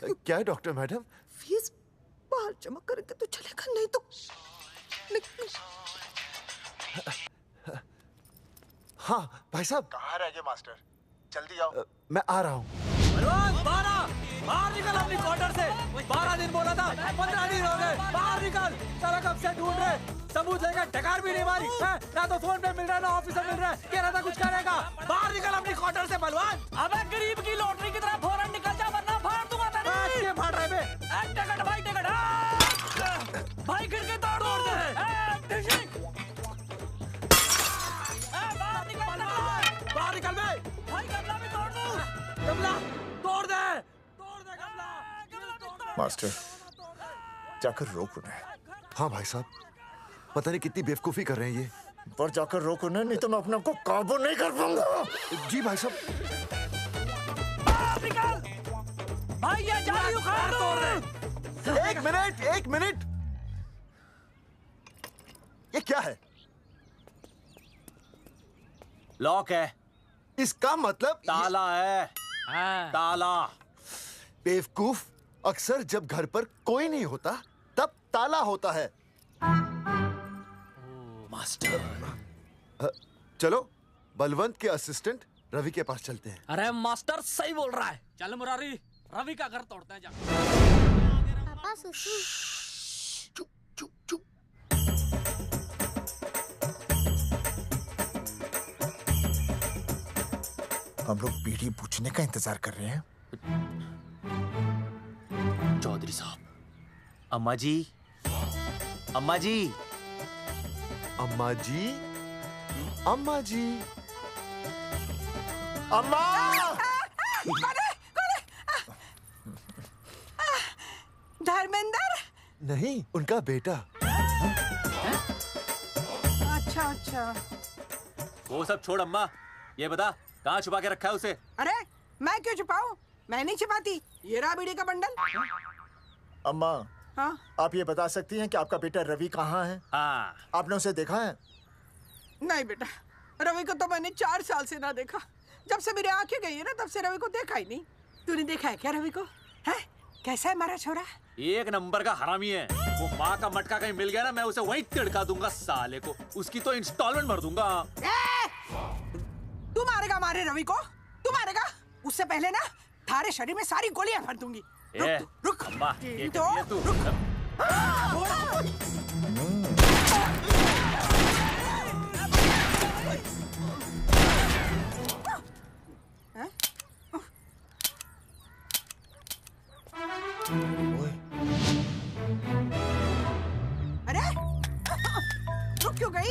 क्या है डॉक्टर मैडम? फीस बाहर जमा करेंगे तो चलेगा, नहीं तो हाँ भाई साहब। कहाँ रह गए मास्टर? जल्दी आओ। मैं आ रहा हूँ। बाहर निकल अपनी क्वार्टर से। 12 दिन बोला था, 15 दिन हो गए। बाहर निकल। सारा कब से ढूंढ रहे, सबूत लेकर ढकार भी नहीं मारी है? ना तो फोन पे मिल रहा है, ना ऑफिस में मिल रहा है। कह रहा था कुछ करेगा। बाहर निकल अपनी क्वार्टर से बलवान। अबे गरीब की लॉटरी की तरह फौरन निकल जा, वरना फाड़ दूंगा तेरी। क्या फाड़ रहे बे? टिकट भाई, टिकट। भाई खिड़की तोड़ दे। बाहर निकल बे। भाई गमला भी तोड़ दूं। गमला तोड़ दे। मास्टर, जाकर रोक उन्हें। हाँ भाई साहब, पता नहीं कितनी बेवकूफी कर रहे हैं ये। पर जाकर रोक उन्हें, नहीं तो मैं अपने आप को काबू नहीं कर पाऊंगा। जी भाई साहब। निकल भाई, ये जाली उखाड़ दो। एक मिनट। ये क्या है? लॉक है। इसका मतलब ताला है। ताला। बेवकूफ, अक्सर जब घर पर कोई नहीं होता तब ताला होता है। मास्टर। चलो बलवंत के असिस्टेंट रवि के पास चलते हैं। अरे मास्टर सही बोल रहा है, चल मुरारी, रवि का घर तोड़ते हैं जा। पापा सुसु। हम लोग बीड़ी पूछने का इंतजार कर रहे हैं। चौधरी साहब। अम्मा जी, अम्मा जी, अम्मा जी, अम्मा जी, अम्मा। धर्मेंद्र? नहीं, उनका बेटा। अच्छा। वो सब छोड़ अम्मा, ये बता कहाँ छुपा के रखा है उसे? अरे मैं क्यों छुपाऊं? मैं नहीं छिपाती। ये रहा बीड़ी का बंडल। अम्मा, हाँ? आप ये बता सकती हैं कि आपका बेटा रवि कहाँ है? हाँ। आपने उसे देखा है? नहीं बेटा, रवि को तो मैंने 4 साल से ना देखा। जब से मेरी आंखें गई है ना, तब से रवि को देखा ही नहीं। तूने देखा है क्या रवि को? है? कैसा है हमारा छोरा? एक नंबर का हरामी है। वो माँ का मटका कहीं मिल गया ना, मैं उसे वहीं तिड़का दूंगा साले को। उसकी तो इंस्टॉलमेंट भर दूंगा। तू मारेगा हमारे रवि को? तू मारेगा? उससे पहले ना थारे शरीर में सारी गोलियां भर दूंगी। रुक अम्मा, ये तो कर दिया तू। अरे रुक क्यों गई?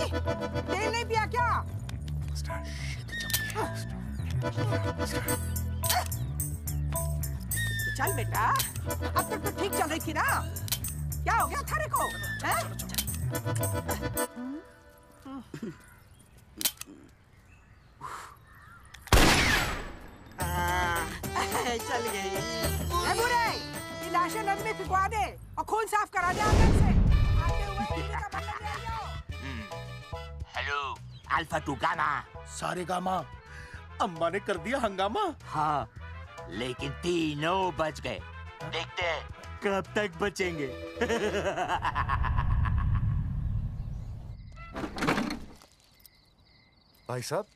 तेल नहीं पिया क्या? चल बेटा, अब तक तो ठीक चल रही थी ना। क्या हो गया थारे को? चल गई। बुरे, ये लाशें नदी में फिकवा दे और खून साफ करा दे अंदर से। आते हुए हेलो अल्फा टू गामा। सारे गामा। अम्मा ने कर दिया हंगामा। हाँ, लेकिन तीनों बच गए। देखते हैं कब तक बचेंगे। भाई साहब,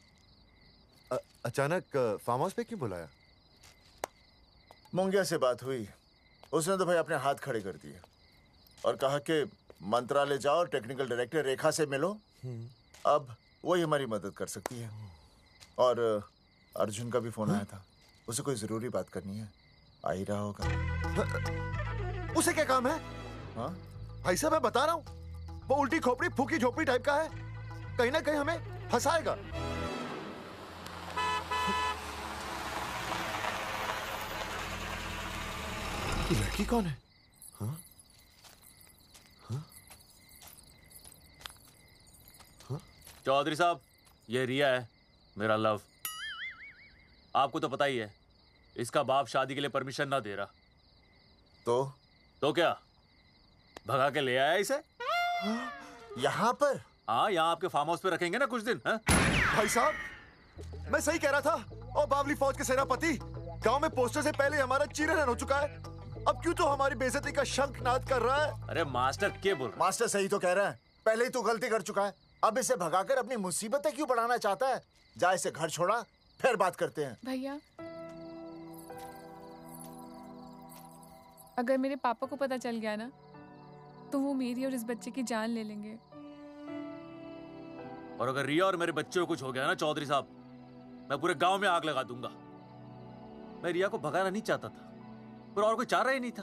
अचानक फार्म हाउस पे क्यों बुलाया? मुंगिया से बात हुई, उसने तो भाई अपने हाथ खड़े कर दिए और कहा कि मंत्रालय जाओ, टेक्निकल डायरेक्टर रेखा से मिलो, अब वही हमारी मदद कर सकती है। और अर्जुन का भी फोन आया था, उसे कोई जरूरी बात करनी है, आ ही रहा होगा। उसे क्या काम है? हाँ भाई साहब, मैं बता रहा हूँ, वो उल्टी खोपड़ी फूकी झोपड़ी टाइप का है, कहीं ना कहीं हमें फंसाएगा। ये लड़की कौन है? हाँ? हाँ? हाँ? चौधरी साहब, ये रिया है, मेरा लव। आपको तो पता ही है, इसका बाप शादी के लिए परमिशन ना दे रहा। तो क्या भगा के ले आया इसे? यहाँ पर? हाँ, यहाँ आपके फार्म हाउस पे रखेंगे ना कुछ दिन। हाँ? भाई साहब, मैं सही कह रहा था। और बावली फौज के सेनापति, गांव में पोस्टर से पहले हमारा चीरहरण हो चुका है, अब क्यों तो हमारी बेइज्जती का शंखनाद कर रहा है? अरे मास्टर क्या बोल रहा? मास्टर सही तो कह रहा है, पहले ही तो गलती कर चुका है, अब इसे भगाकर अपनी मुसीबतें क्यों बढ़ाना चाहता है? जा इसे घर छोड़ा, फिर बात करते हैं। भैया, अगर मेरे पापा को पता चल गया ना, तो वो मेरी और इस बच्चे की जान ले लेंगे। और अगर रिया और मेरे बच्चे को कुछ हो गया ना चौधरी साहब, मैं पूरे गांव में आग लगा दूंगा। मैं रिया को भगाना नहीं चाहता था, पर और कोई चारा ही नहीं था।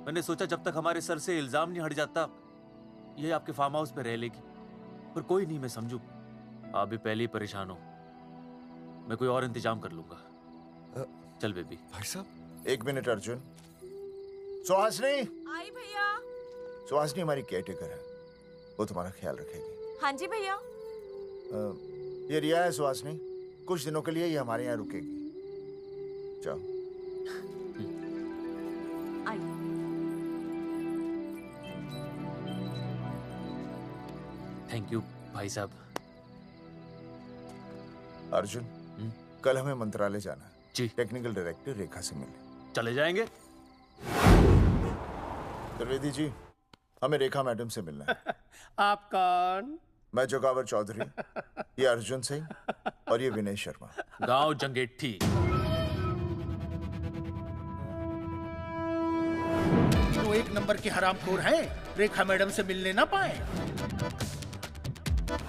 मैंने सोचा जब तक हमारे सर से इल्जाम नहीं हट जाता, ये आपके फार्म हाउस पे रह लेगी। पर कोई नहीं, मैं समझू आप भी पहले ही परेशान हो, मैं कोई और इंतजाम कर लूंगा। चल बेबी। भाई साहब, 1 मिनट अर्जुन। सुहासनी। आई भैया। सुहासनी हमारी केयरटेकर है, वो तुम्हारा ख्याल रखेगी। हाँ जी भैया। ये रिया है सुहासनी, कुछ दिनों के लिए ये हमारे यहाँ रुकेगी। जाओ। थैंक यू भाई साहब। अर्जुन, कल हमें मंत्रालय जाना है जी। टेक्निकल डायरेक्टर रेखा से मिलने चले जाएंगे। त्रिवेदी जी, हमें रेखा मैडम से मिलना है। आप कौन? मैं जोगावर चौधरी, ये अर्जुन सिंह और ये विनय शर्मा। गांव जंगेठी। वो एक नंबर के हरामखोर हैं, रेखा मैडम से मिलने ना पाए।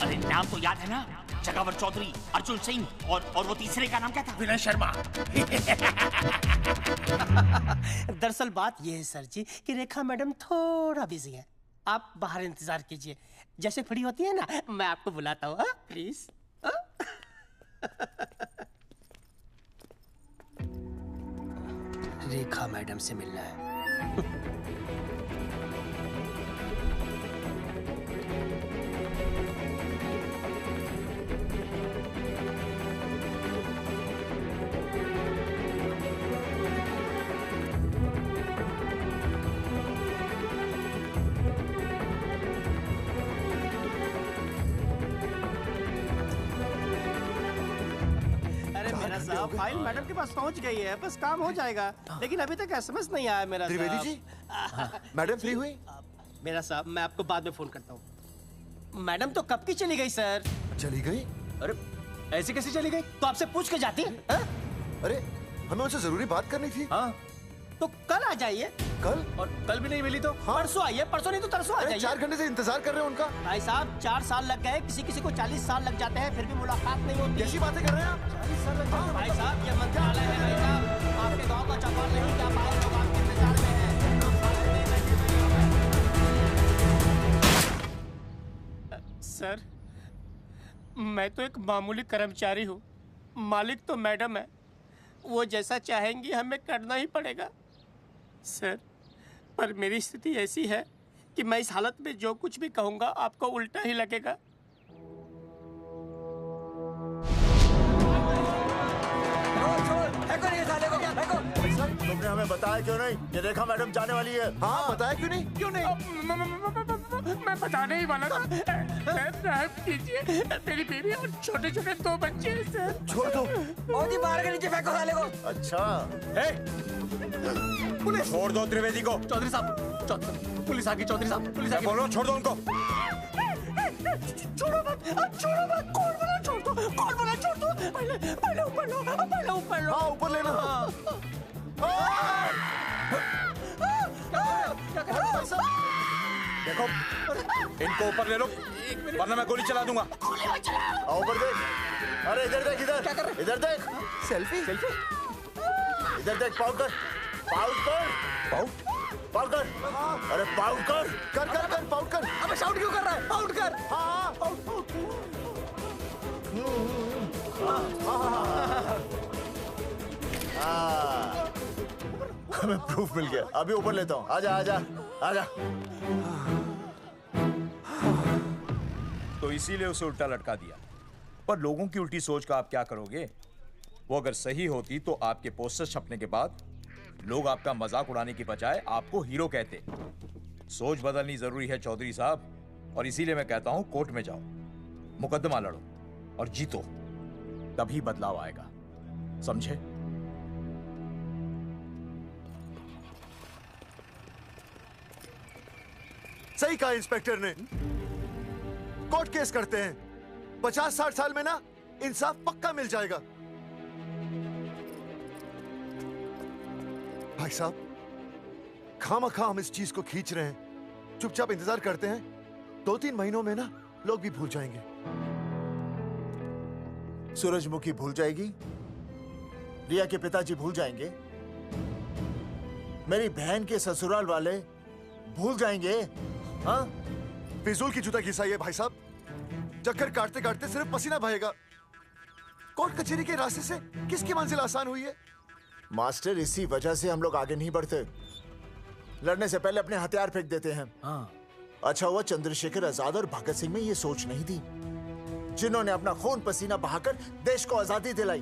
अरे नाम तो याद है ना, जगावर चौधरी, अर्जुन सिंह और वो तीसरे का नाम क्या था? विनय शर्मा। दरअसल बात ये है सर जी कि रेखा मैडम थोड़ा बिजी है, आप बाहर इंतजार कीजिए, जैसे फ्री होती है ना मैं आपको बुलाता हूँ, प्लीज। रेखा मैडम से मिलना है। फाइल मैडम के पास पहुंच गई है, बस काम हो जाएगा, लेकिन अभी तक एसएमएस नहीं आया मेरा। त्रिवेदी जी, मैडम फ्री हुई? मेरा साहब, मैं आपको बाद में फोन करता हूँ। मैडम तो कब की चली गई सर। चली गई? अरे ऐसे कैसे चली गई? तो आपसे पूछ के जाती। अरे हमें उनसे जरूरी बात करनी थी। हाँ, तो कल आ जाइए। कल? और कल भी नहीं मिली तो? हाँ? परसों आइए, परसों नहीं तो तरसों आ जाइए। 4 घंटे से इंतजार कर रहे हैं उनका। भाई साहब 4 साल लग गए, किसी को 40 साल लग जाते हैं, फिर भी मुलाकात नहीं होती। कैसी बातें कर रहे हैं आप? 40 साल लग जाते हैं। भाई साहब ये मंत्रालय है भाई साहब, आपके गाँव का चौपाल नहीं क्या पाए, लोग आपके इंतजार में हैं। सर, मैं तो एक मामूली कर्मचारी हूँ, मालिक तो मैडम है, वो जैसा चाहेंगी हमें करना ही पड़ेगा। सर, पर मेरी स्थिति ऐसी है कि मैं इस हालत में जो कुछ भी कहूँगा आपको उल्टा ही लगेगा। तुमने हमें बताया क्यों नहीं? ये रेखा मैडम जाने वाली है। हाँ, बताया क्यों नहीं? क्यों नहीं? मैं बताने ही वाला था। रहम कीजिए, मेरी बीवी और छोटे छोटे 2 बच्चे हैं सर। छोड़ दो। ओ जी बाहर के नीचे फेंको साले को। अच्छा पुलिस छोड़ दो त्रिवेदी को। चौधरी साहब, पुलिस आ गई। चौधरी साहब पुलिस आ गई। बोलो छोड़ दो उनको। छोड़ो मत, कौन बना छोड़ दो। पहले ऊपर लो। हाँ ऊपर लेना। देखो इनको ऊपर ले लो वरना मैं गोली चला दूंगा। आओ ऊपर देख। अरे इधर देख, इधर देख। सेल्फी। इधर देख, पाउट कर। अरे पाउट कर। पाउट कर। अबे शाउट क्यों कर रहा है? पाउट कर। हाँ हमें प्रूफ मिल गया। अभी ऊपर लेता हूँ। आजा। तो इसीलिए उसे उल्टा लटका दिया। पर लोगों की उल्टी सोच का आप क्या करोगे? वो अगर सही होती तो आपके पोस्टर छपने के बाद लोग आपका मजाक उड़ाने की बजाय आपको हीरो कहते। सोच बदलनी जरूरी है चौधरी साहब, और इसीलिए मैं कहता हूं कोर्ट में जाओ, मुकदमा लड़ो और जीतो, तभी बदलाव आएगा। समझे? सही कहा इंस्पेक्टर ने। कोर्ट केस करते हैं, 50-60 साल में ना इंसाफ पक्का मिल जाएगा। भाई साहब, खामखा हम इस चीज को खींच रहे हैं। चुपचाप इंतजार करते हैं, 2-3 महीनों में ना लोग भी भूल जाएंगे। सूरजमुखी भूल जाएगी, रिया के पिताजी भूल जाएंगे, मेरी बहन के ससुराल वाले भूल जाएंगे। हाँ, फिजूल की जूता घिसाई है भाई साहब। चक्कर काटते काटते सिर्फ पसीना बहेगा। कोर्ट कचहरी के रास्ते से किसकी मंजिल आसान हुई है? मास्टर, इसी वजह से हम लोग आगे नहीं बढ़ते। लड़ने से पहले अपने हथियार फेंक देते हैं। हाँ। अच्छा हुआ चंद्रशेखर आजाद और भगत सिंह में ये सोच नहीं थी, जिन्होंने अपना खून पसीना बहाकर देश को आजादी दिलाई।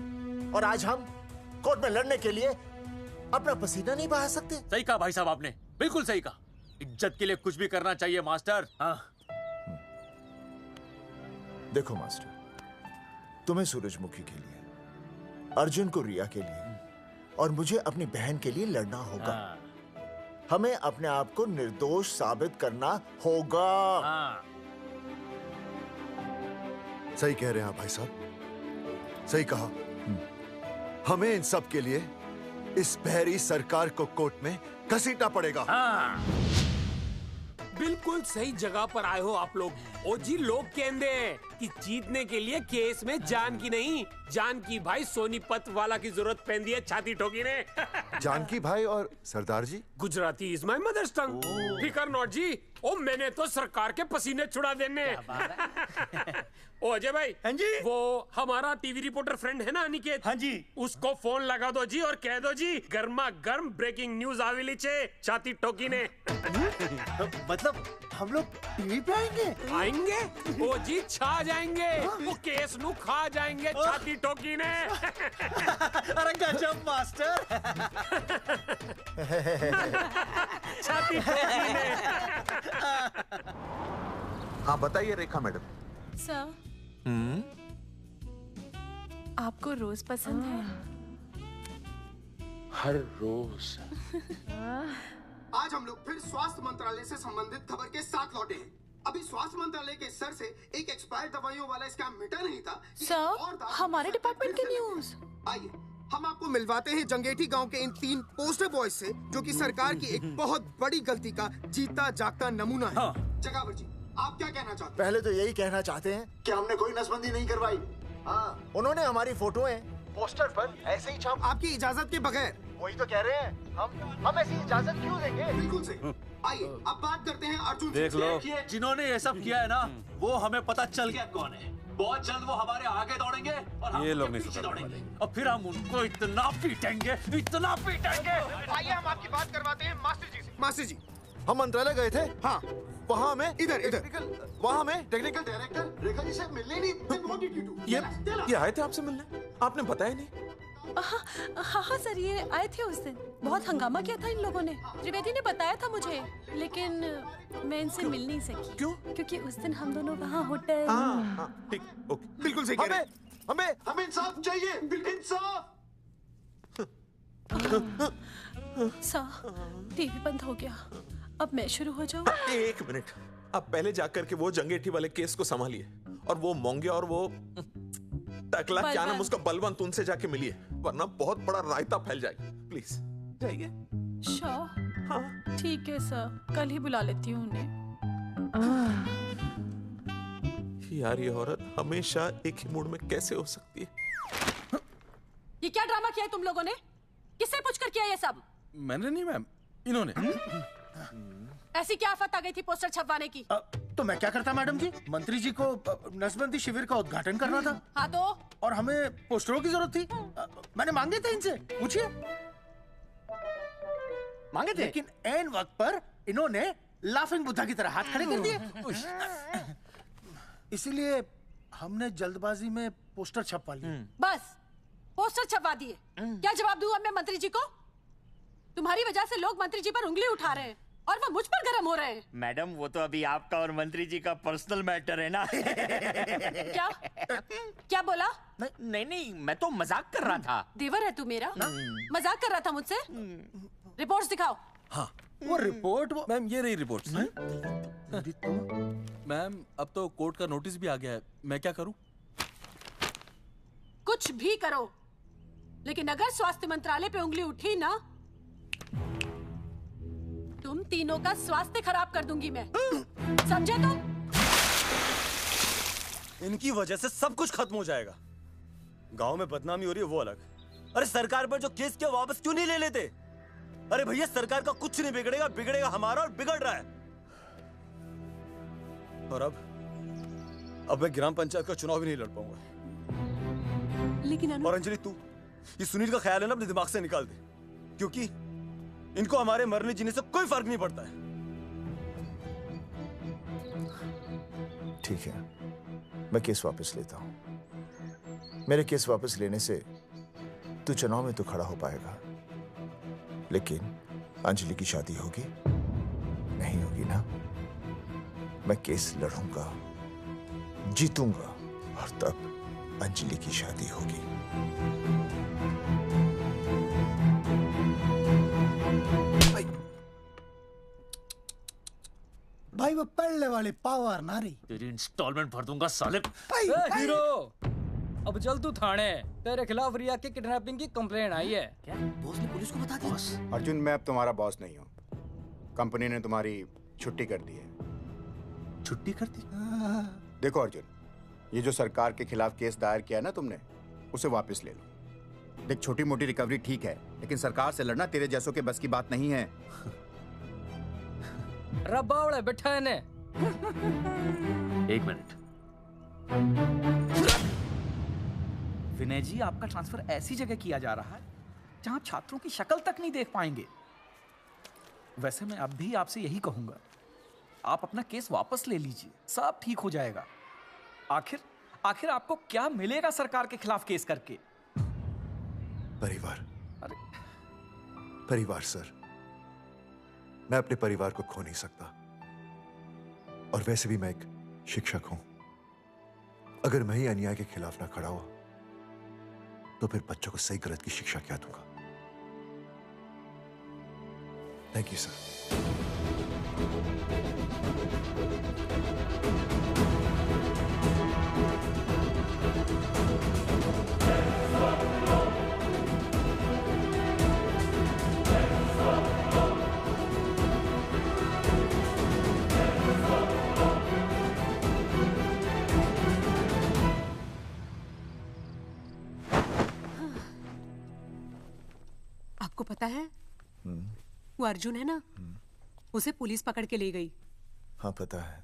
और आज हम कोर्ट में लड़ने के लिए अपना पसीना नहीं बहा सकते। सही कहा भाई साहब आपने, बिल्कुल सही कहा। इज्जत के लिए कुछ भी करना चाहिए मास्टर। हाँ। देखो मास्टर, तुम्हें सूरजमुखी के लिए, अर्जुन को रिया के लिए और मुझे अपनी बहन के लिए लड़ना होगा। हमें अपने आप को निर्दोष साबित करना होगा। सही कह रहे हैं आप भाई साहब, सही कहा। हमें इन सब के लिए इस बहरी सरकार को कोर्ट में घसीटना पड़ेगा। बिल्कुल सही जगह पर आए हो आप लोग। ओ जी, लोग कहते हैं कि जीतने के लिए केस में जान की नहीं, जान की भाई सोनीपत वाला की जरूरत पैंदी है छाती ठोकी ने। जानकी भाई और सरदार जी, गुजराती इज माय मदर्स टंग। फिकर नॉट जी। ओ मैंने तो सरकार के पसीने छुड़ा देने। ओ अजय भाई, हाँ जी, वो हमारा टीवी रिपोर्टर फ्रेंड है ना अनिकेत, हाँ जी, उसको फोन लगा दो जी और कह दो जी गर्मा गर्म ब्रेकिंग न्यूज आवेली छे छाती ठोकी ने। मतलब हम लोग टीवी पे आएंगे? ओ जी छा जाएंगे, वो केस नु खा जाएंगे छाती ठोकी ने। अरे गजब मास्टर। छाती ठोकी ने। हाँ बताइए रेखा मैडम। सर, आपको रोज पसंद है? हर रोज। आज हम लोग फिर स्वास्थ्य मंत्रालय से संबंधित खबर के साथ लौटे हैं। अभी स्वास्थ्य मंत्रालय के सर से एक एक्सपायर्ड दवाइयों वाला स्कैम मिटा नहीं था। सर, हमारे डिपार्टमेंट की न्यूज। आइए हम आपको मिलवाते हैं जंगेठी गांव के इन 3 पोस्टर बॉयज से, जो कि सरकार की एक बहुत बड़ी गलती का जीता जागता नमूना है। जगावर जी, आप क्या कहना चाहते हैं? पहले तो यही कहना चाहते हैं कि हमने कोई नसबंदी नहीं करवाई। हाँ, उन्होंने हमारी फोटोएं पोस्टर पर ऐसे ही छाप, आपकी इजाजत के बगैर। वही तो कह रहे हैं, हम ऐसी इजाजत क्यों देंगे? बिल्कुल सही। आइए अब बात करते हैं अर्जुन से। देख लो, जिन्होंने ये सब किया है ना, वो हमें पता चल गया कौन है। बहुत जल्द वो हमारे आगे दौड़ेंगे और हम ये लोग उनके नहीं पीछे सुधरने दौड़ेंगे और फिर हम उनको इतना पीटेंगे, इतना पीटेंगे। आइए हम आपकी बात करवाते हैं मास्टर जी से। मास्टर जी, हम मंत्रालय गए थे। हाँ, वहाँ हमें इधर वहाँ हमें टेक्निकल डायरेक्टर रेखा जी से मिलने नहीं। ये आए थे आपसे मिलने, आपने बताया नहीं। हाँ सर, ये आए थे उस दिन। बहुत हंगामा किया था इन लोगों ने। त्रिवेदी ने बताया था मुझे, लेकिन मैं इनसे मिल नहीं सकी। क्यों? क्योंकि उस दिन हम दोनों वहाँ होटल। ठीक, ओके, बिल्कुल सही कह रहे हैं। हमें इंसाफ चाहिए, इंसाफ। सर, टीवी बंद हो गया। अब मैं शुरू हो जाऊँ? एक मिनट, आप पहले जाकर के वो जंगेठी वाले केस को संभालिए, और वो मोंगिया और वो टकला क्या नाम उसका, बलवंत, उनसे जाके मिलिए, वरना बहुत बड़ा रायता फैल जाएगा। प्लीज जाइए। हाँ ठीक है सर, कल ही बुला लेती हूँ उन्हें। यार ये औरत हमेशा एक ही मूड में कैसे हो सकती है? ये क्या ड्रामा किया है तुम लोगों ने? किससे पूछकर किया ये सब? मैंने नहीं मैम, इन्होंने। ऐसी क्या आफत आ गई थी पोस्टर छपवाने की? तो मैं क्या करता मैडम जी? मंत्री जी को नसबंदी शिविर का उद्घाटन करना था। हाँ तो? और हमें पोस्टरों की जरूरत थी। मैंने मांगे थे इनसे, पूछिए। मांगे थे, लेकिन ऐन वक्त पर इन्होंने लाफिंग बुद्धा की तरह हाथ खड़े कर दिए। इसीलिए हमने जल्दबाजी में पोस्टर छपवा लिए। बस पोस्टर छपवा दिए। क्या जवाब दूं अब मैं मंत्री जी को? तुम्हारी वजह से लोग मंत्री जी पर उंगली उठा रहे हैं और वो मुझ पर गर्म हो रहे हैं। मैडम, वो तो अभी आपका और मंत्री जी का पर्सनल मैटर है ना। क्या क्या बोला? नहीं, मैं तो मजाक कर रहा था। देवर है तू मेरा? मजाक कर रहा था मुझसे? रिपोर्ट्स दिखाओ। हाँ, वो रिपोर्ट मैम, ये रही रिपोर्ट। मैम, अब तो कोर्ट का नोटिस भी आ गया है, मैं क्या करूं? कुछ भी करो, लेकिन अगर स्वास्थ्य मंत्रालय पे उंगली उठी ना, तुम तीनों का स्वास्थ्य खराब कर दूंगी मैं। समझे तुम? इनकी वजह से सब कुछ खत्म हो जाएगा। गांव में बदनामी हो रही है वो अलग, अरे सरकार पर जो केस किया वापस क्यों नहीं ले लेते? अरे भैया, सरकार का कुछ नहीं बिगड़ेगा, बिगड़ेगा हमारा, और बिगड़ रहा है। और अब मैं ग्राम पंचायत का चुनाव भी नहीं लड़ पाऊंगा। लेकिन और अंजलि, तू ये सुनील का ख्याल है ना, अपने दिमाग से निकाल दे, क्योंकि इनको हमारे मरने जीने से कोई फर्क नहीं पड़ता है। ठीक है, मैं केस वापस लेता हूं। मेरे केस वापस लेने से तू चुनाव में तो खड़ा हो पाएगा, लेकिन अंजलि की शादी होगी? नहीं होगी ना। मैं केस लड़ूंगा, जीतूंगा, और तब अंजलि की शादी होगी। भाई वो पढ़ने वाली पावर नारी। तेरी इंस्टॉलमेंट भर दूंगा साले। हीरो, अब चल तू थाने। तेरे खिलाफ रिया के किडनैपिंग की कंप्लेंट आई है। क्या बॉस ने पुलिस को बता दिया? अर्जुन, मैं अब तुम्हारा बॉस नहीं हूँ। कंपनी ने तुम्हारी छुट्टी कर दी है। छुट्टी कर दी? देखो अर्जुन, ये जो सरकार के खिलाफ केस दायर किया है ना तुमने, उसे वापस ले लो। देख, छोटी मोटी रिकवरी ठीक है, लेकिन सरकार से लड़ना तेरे जैसों के बस की बात नहीं है। रबावड़े बैठा है ने। एक मिनट। विनय जी, आपका ट्रांसफर ऐसी जगह किया जा रहा है जहां छात्रों की शक्ल तक नहीं देख पाएंगे। वैसे मैं अब भी आपसे यही कहूंगा, आप अपना केस वापस ले लीजिए, सब ठीक हो जाएगा। आखिर आपको क्या मिलेगा सरकार के खिलाफ केस करके? परिवार। परिवार सर, मैं अपने परिवार को खो नहीं सकता, और वैसे भी मैं एक शिक्षक हूं। अगर मैं ही अन्याय के खिलाफ ना खड़ा हुआ तो फिर बच्चों को सही गलत की शिक्षा क्या दूंगा? Thank you sir. आपको पता है वो अर्जुन है ना, उसे पुलिस पकड़ के ले गई। हाँ पता है।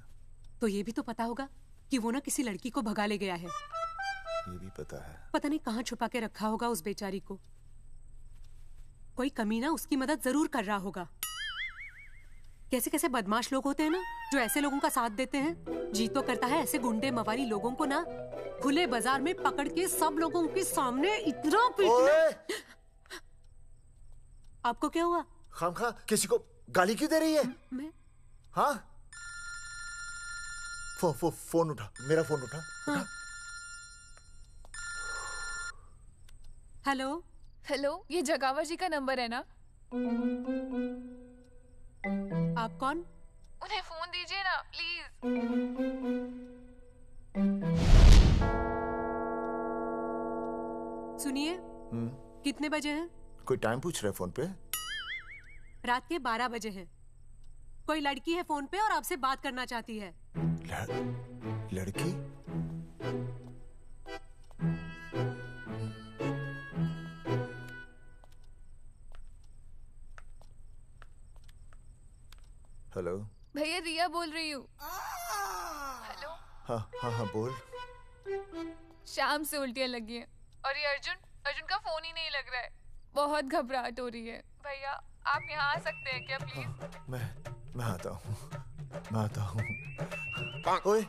तो ये भी तो पता होगा कि वो ना किसी लड़की को भगा ले गया है। ये भी पता है। पता नहीं कहाँ छुपा के रखा होगा उस बेचारी को। कोई कमीना उसकी मदद जरूर कर रहा होगा। कैसे कैसे बदमाश लोग होते हैं ना, जो ऐसे लोगों का साथ देते हैं। जी तो करता है ऐसे गुंडे मवाली लोगों को ना खुले बाजार में पकड़ के सब लोगों के सामने इतना पीटना। आपको क्या हुआ? खामखा किसी को गाली क्यों दे रही है? मैं? हाँ? फोन उठा, मेरा फोन उठा। हाँ। हेलो हेलो, ये जगावर जी का नंबर है ना? आप कौन? उन्हें फोन दीजिए ना प्लीज। सुनिए, कितने बजे हैं? कोई टाइम पूछ रहे फोन पे? रात के 12 बजे हैं। कोई लड़की है फोन पे और आपसे बात करना चाहती है। लड़की? हेलो भैया, रिया बोल रही हूँ। हेलो। हाँ हाँ हाँ बोल। शाम से उल्टियाँ लगी हैं और ये अर्जुन का फोन ही नहीं लग रहा है। बहुत घबराहट हो रही है। भैया आप यहाँ आ सकते हैं क्या प्लीज? मैं आता हूँ, मैं आता हूँ। ओए,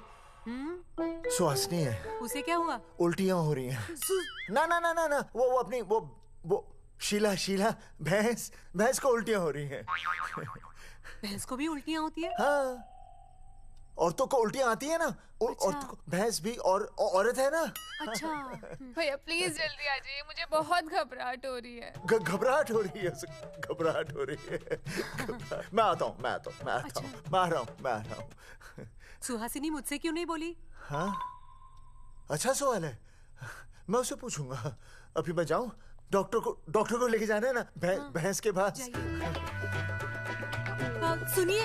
सुहासिनी है। उसे क्या हुआ? उल्टियाँ हो रही हैं। ना ना ना ना ना, वो अपनी वो शीला भैंस को उल्टियाँ हो रही हैं। भैंस को भी उल्टियाँ होती है? हाँ, औरतों को उल्टियाँ आती है ना। अच्छा। औरतों को, भैंस भी और औरत है ना। अच्छा। भैया प्लीज जल्दी आ जाइए, मुझे बहुत घबराहट हो रही है। घबराहट हो रही है, घबराहट हो रही है। मैं आता हूँ, मैं आ रहा हूँ। सुहासिनी मुझसे क्यों नहीं बोली? हाँ, अच्छा सवाल है, मैं उसे पूछूंगा। अभी मैं जाऊँ? डॉक्टर को लेके जाना है ना भैंस के पास। सुनिए,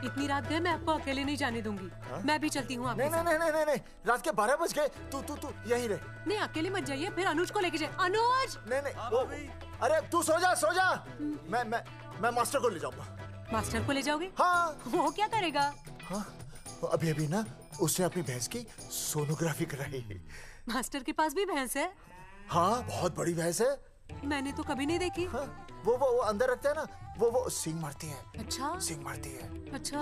इतनी रात गए, मैं आपको अकेले नहीं जाने दूंगी। मैं भी चलती हूँ आपके साथ। नहीं, रात के 12 बज गए। तू यहीं रह। नहीं, अकेले मत जाइए, फिर अनुज को लेके जाइए। अनुज! नहीं, अरे तू सो जा। मैं मास्टर को ले जाऊंगा। मास्टर को ले जाओगे? हाँ। वो क्या करेगा? हाँ, अभी ना उसने अपनी भैंस की सोनोग्राफी कराई। मास्टर के पास भी भैंस है? हाँ, बहुत बड़ी भैंस है। मैंने तो कभी नहीं देखी। हाँ, वो अंदर रखते हैं ना, वो सींग मारती है। अच्छा, सींग मारती है। अच्छा।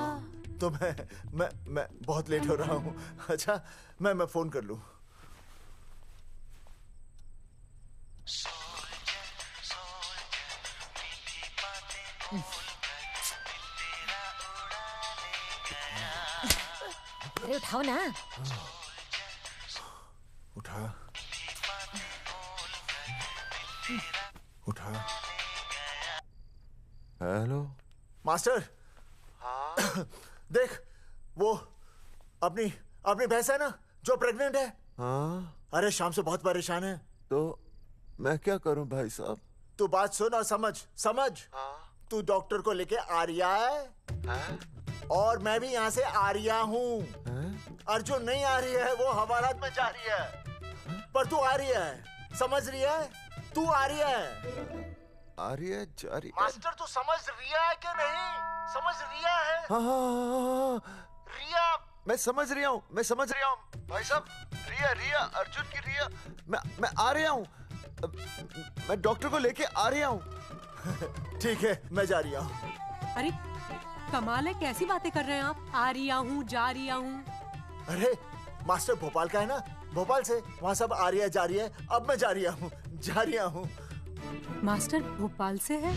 तो मैं बहुत लेट हो रहा हूँ। अच्छा, मैं फोन कर लूँ। अरे उठाओ ना। उठा। Hello master. हाँ? देख, वो अपनी भैंस है ना जो प्रेग्नेंट है। हाँ? अरे शाम से बहुत परेशान है। तो मैं क्या करूं भाई साहब? तू बात सुन और समझ। हाँ? तू डॉक्टर को लेके आ रिया है? हाँ? और मैं भी यहाँ से आ रिया हूँ। अर्जुन नहीं आ रही है, वो हवालात में जा रही है। पर तू आ रही है, समझ रही है? तू आ रही है। आ रही है, जा रही है। मास्टर तू समझ रिया है कि नहीं? समझ रिया है? हाँ। रिया। मैं समझ रहा हूँ भाई साहब। रिया अर्जुन की रिया। मैं आ रहा हूँ। मैं डॉक्टर को लेके आ रहा हूँ। ठीक है, मैं जा रही हूँ। अरे कमाल है, कैसी बातें कर रहे हैं आप? आ रही हूँ, जा रही हूँ। अरे मास्टर भोपाल का है ना, भोपाल से वहाँ सब आ रही है, जा रही है। अब मैं जा रही हूँ। मास्टर भोपाल से है?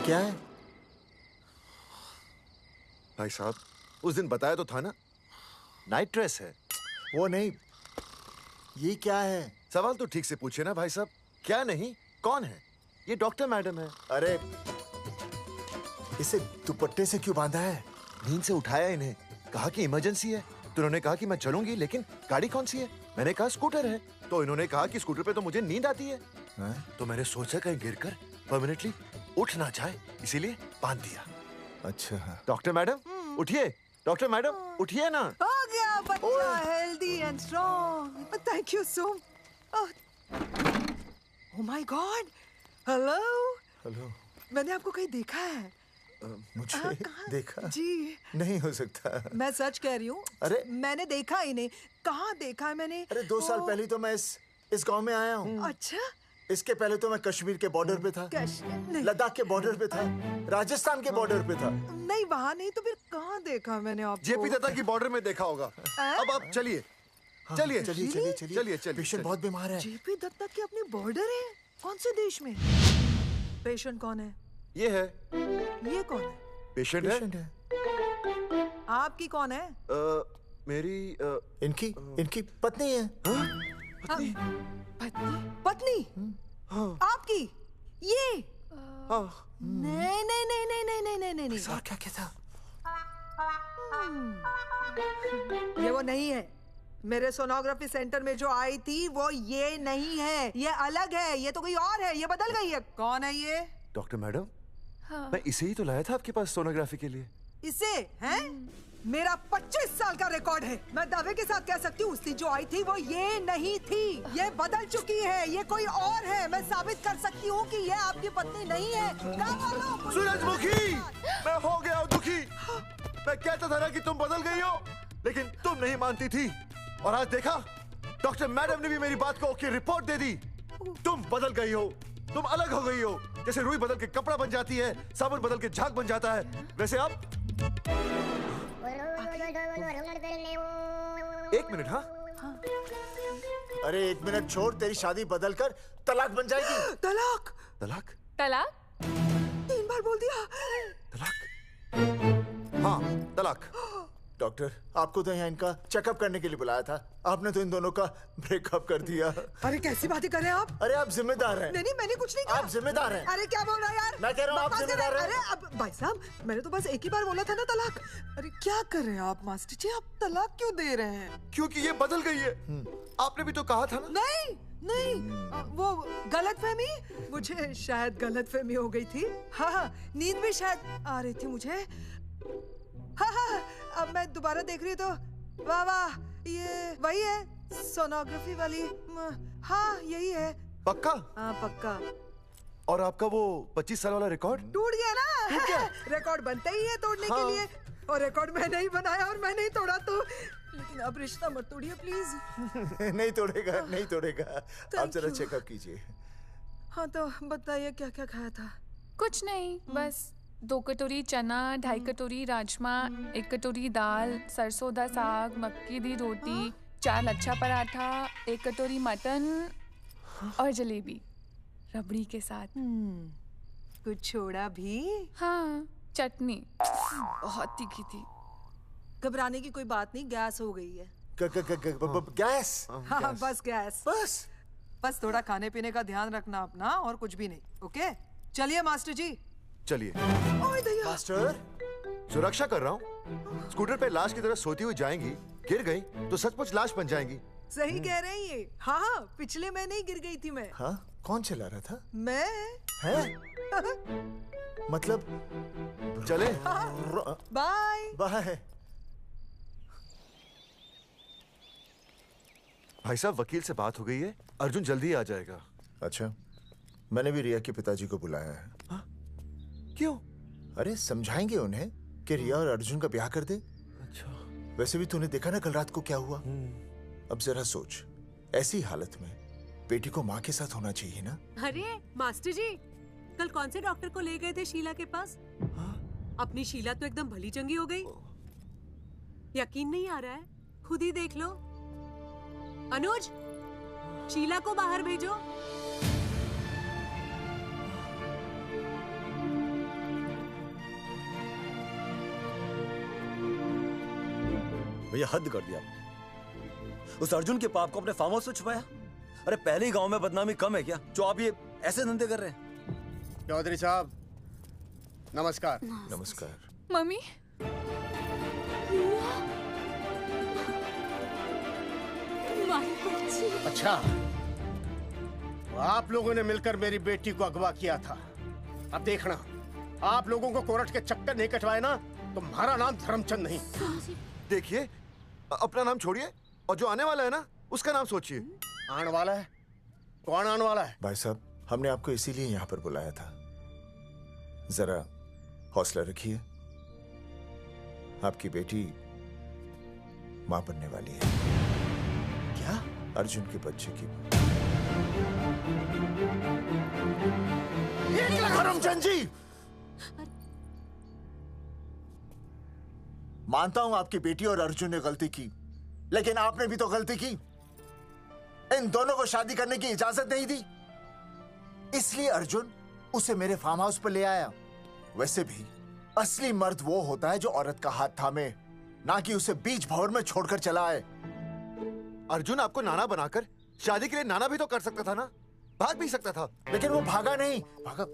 क्या है भाई साहब? उस दिन बताया तो था ना, नाइट ड्रेस है। वो नहीं, ये क्या है? सवाल तो ठीक से पूछे ना भाई साहब। क्या नहीं, कौन है? ये डॉक्टर मैडम है। अरे इसे दुपट्टे से क्यों बांधा है? नींद से उठाया इन्हें, कहा कि इमरजेंसी है। तो उन्होंने कहा कि मैं चलूंगी, लेकिन गाड़ी कौन सी है? मैंने कहा स्कूटर है। तो इन्होंने कहा कि स्कूटर पे तो मुझे नींद आती है। तो मैंने सोचा कहीं गिरकर परमानेंटली उठ ना जाए, इसीलिए बांध दिया। अच्छा। डॉक्टर मैडम उठिए, डॉक्टर मैडम उठिए ना। हो गया बच्चा, healthy and strong. Thank you so. Oh my God, hello. Hello. मैंने आपको कहीं देखा है। मुझे देखा जी नहीं हो सकता। मैं सच कह रही हूँ। अरे मैंने देखा ही नहीं। कहाँ देखा है मैंने? अरे 2 साल पहले तो मैं इस गांव में आया हूँ। अच्छा। इसके पहले तो मैं कश्मीर के बॉर्डर पे था, लद्दाख के बॉर्डर पे था, राजस्थान के बॉर्डर पे था। नहीं वहाँ नहीं तो फिर कहाँ देखा मैंने आपको? जेपी दत्ता की बॉर्डर में देखा होगा। अब आप चलिए चलिए चलिए चलिए चलिए चलिए। पेशेंट बहुत बीमार है। जेपी दत्ता की अपनी बॉर्डर है? कौन से देश में? पेशेंट कौन है? ये है। ये कौन है? पेशेंट है। आपकी कौन है? मेरी इनकी पत्नी है। पत्नी? पत्नी? आपकी? ये? नहीं नहीं नहीं नहीं नहीं नहीं नहीं नहीं। सर क्या था? ये वो नहीं है। मेरे सोनोग्राफी सेंटर में जो आई थी वो ये नहीं है, ये अलग है, ये तो कोई और है, ये बदल गई है। कौन है ये? डॉक्टर मैडम, हाँ। मैं इसे ही तो लाया था आपके पास सोनोग्राफी के लिए। इसे हैं? मेरा 25 साल का रिकॉर्ड है। मैं दावे के साथ कह सकती हूँ उसकी जो आई थी वो ये नहीं थी, ये बदल चुकी है, ये कोई और है। मैं साबित कर सकती हूँ कि ये आपकी पत्नी नहीं है। सूरजमुखी, मैं हो गया हूँ दुखी। मैं कहता था ना कि तुम बदल गई हो, लेकिन तुम नहीं मानती थी। और आज देखा, डॉक्टर मैडम ने भी मेरी बात को ओके रिपोर्ट दे दी। तुम बदल गई हो, तुम अलग हो गई हो। जैसे रुई बदल के कपड़ा बन जाती है, साबुन बदल के झाग बन जाता है, वैसे अब। एक मिनट। हाँ अरे 1 मिनट छोड़, तेरी शादी बदल कर तलाक बन जाएगी। तलाक? तलाक? तलाक? 3 बार बोल दिया। हाँ तलाक। डॉक्टर, आपको तो यहाँ इनका चेकअप करने के लिए बुलाया था, आपने तो इन दोनों का ब्रेकअप कर दिया। अरे कैसी बातें कर रहे हैं आप? अरे आप जिम्मेदार हैं। नहीं मैंने कुछ नहीं कहा। आप जिम्मेदार हैं। अरे क्या बोल रहा है यार? मैं कह रहा हूँ आप जिम्मेदार हैं। अरे अब भाई साहब, मैंने तो बस एक ही बार बोला था ना तलाक। अरे क्या कर रहे हैं आप मास्टर जी? आप तलाक क्यों दे रहे हैं? क्योंकि ये बदल गई है। आपने भी तो कहा था ना। नहीं वो गलतफहमी, मुझे शायद गलतफहमी हो गई थी। हाँ नींद भी शायद आ रही थी मुझे। हाँ अब मैं दोबारा देख रही तो वाह वाह, ये वही है सोनोग्राफी वाली। हाँ यही है। पक्का? हाँ पक्का। और आपका वो 25 साल वाला रिकॉर्ड टूट गया ना? रिकॉर्ड बनता ही है तोड़ने के लिए, और रिकॉर्ड मैंने ही बनाया और मैंने ही तोड़ा। तो लेकिन अब रिश्ता मत तोड़िए प्लीज। नहीं तोड़ेगा, नहीं तोड़ेगा। आप जरा चेकअप कीजिए। हाँ तो बताइए क्या क्या खाया था? कुछ नहीं, बस 2 कटोरी चना, 2.5 कटोरी राजमा, 1 कटोरी दाल, सरसों दा साग, मक्की दी रोटी, 4 लच्छा पराठा, 1 कटोरी मटन और जलेबी रबड़ी के साथ। कुछ छोड़ा भी? हाँ चटनी बहुत तीखी थी। घबराने की कोई बात नहीं, गैस हो गई है। गैस? हाँ बस गैस। बस थोड़ा खाने पीने का ध्यान रखना अपना, और कुछ भी नहीं। ओके चलिए मास्टर जी। चलिए। मास्टर, सुरक्षा कर रहा हूँ। स्कूटर पे लाश की तरह सोती हुई जाएंगी, गिर गई तो सचमुच लाश बन जाएंगी। सही कह रही है। हाँ पिछले महीने ही गिर गई थी मैं। हाँ कौन चला रहा था? मैं। है? मतलब चले? Bye bye. भाई साहब, वकील से बात हो गई है, अर्जुन जल्दी आ जाएगा। अच्छा, मैंने भी रिया के पिताजी को बुलाया है। क्यों? अरे समझाएंगे उन्हें कि रिया और अर्जुन का ब्याह कर दे। अच्छा। वैसे भी तूने देखा ना कल रात को क्या हुआ। अब जरा सोच, ऐसी हालत में बेटी को माँ के साथ होना चाहिए ना। अरे मास्टर जी, कल कौन से डॉक्टर को ले गए थे शीला के पास? अपनी शीला तो एकदम भली चंगी हो गई। यकीन नहीं आ रहा है? खुद ही देख लो। अनुज, शीला को बाहर भेजो। भैया हद कर दिया। उस अर्जुन के पाप को अपने फार्म हाउस में छुपाया। अरे पहले ही गांव में बदनामी कम है क्या, जो आप ये ऐसे धंधे कर रहे हैं? चौधरी साहब नमस्कार। नमस्कार। मम्मी। अच्छा, तो आप लोगों ने मिलकर मेरी बेटी को अगवा किया था। अब देखना, आप लोगों को कोर्ट के चक्कर नहीं कटवाए ना, तो हमारा नाम धर्मचंद नहीं। देखिए, अपना नाम छोड़िए और जो आने वाला है ना, उसका नाम सोचिए। आने वाला है? कौन आने वाला है? भाई साहब, हमने आपको इसीलिए यहाँ पर बुलाया था। जरा हौसला रखिए, आपकी बेटी मां बनने वाली है। क्या? अर्जुन के बच्चे की। करमचंद जी, मानता हूं आपकी बेटी और अर्जुन ने गलती की, लेकिन आपने भी तो गलती की। इन दोनों को शादी करने की इजाजत नहीं दी, इसलिए अर्जुन उसे मेरे फार्म हाउस पर ले आया। वैसे भी असली मर्द वो होता है जो औरत का हाथ थामे, ना कि उसे बीच भंवर में छोड़कर चला आए। अर्जुन आपको नाना बनाकर शादी के लिए नाना भी तो कर सकता था ना, भाग भी सकता था। लेकिन वो भागा नहीं। भागा।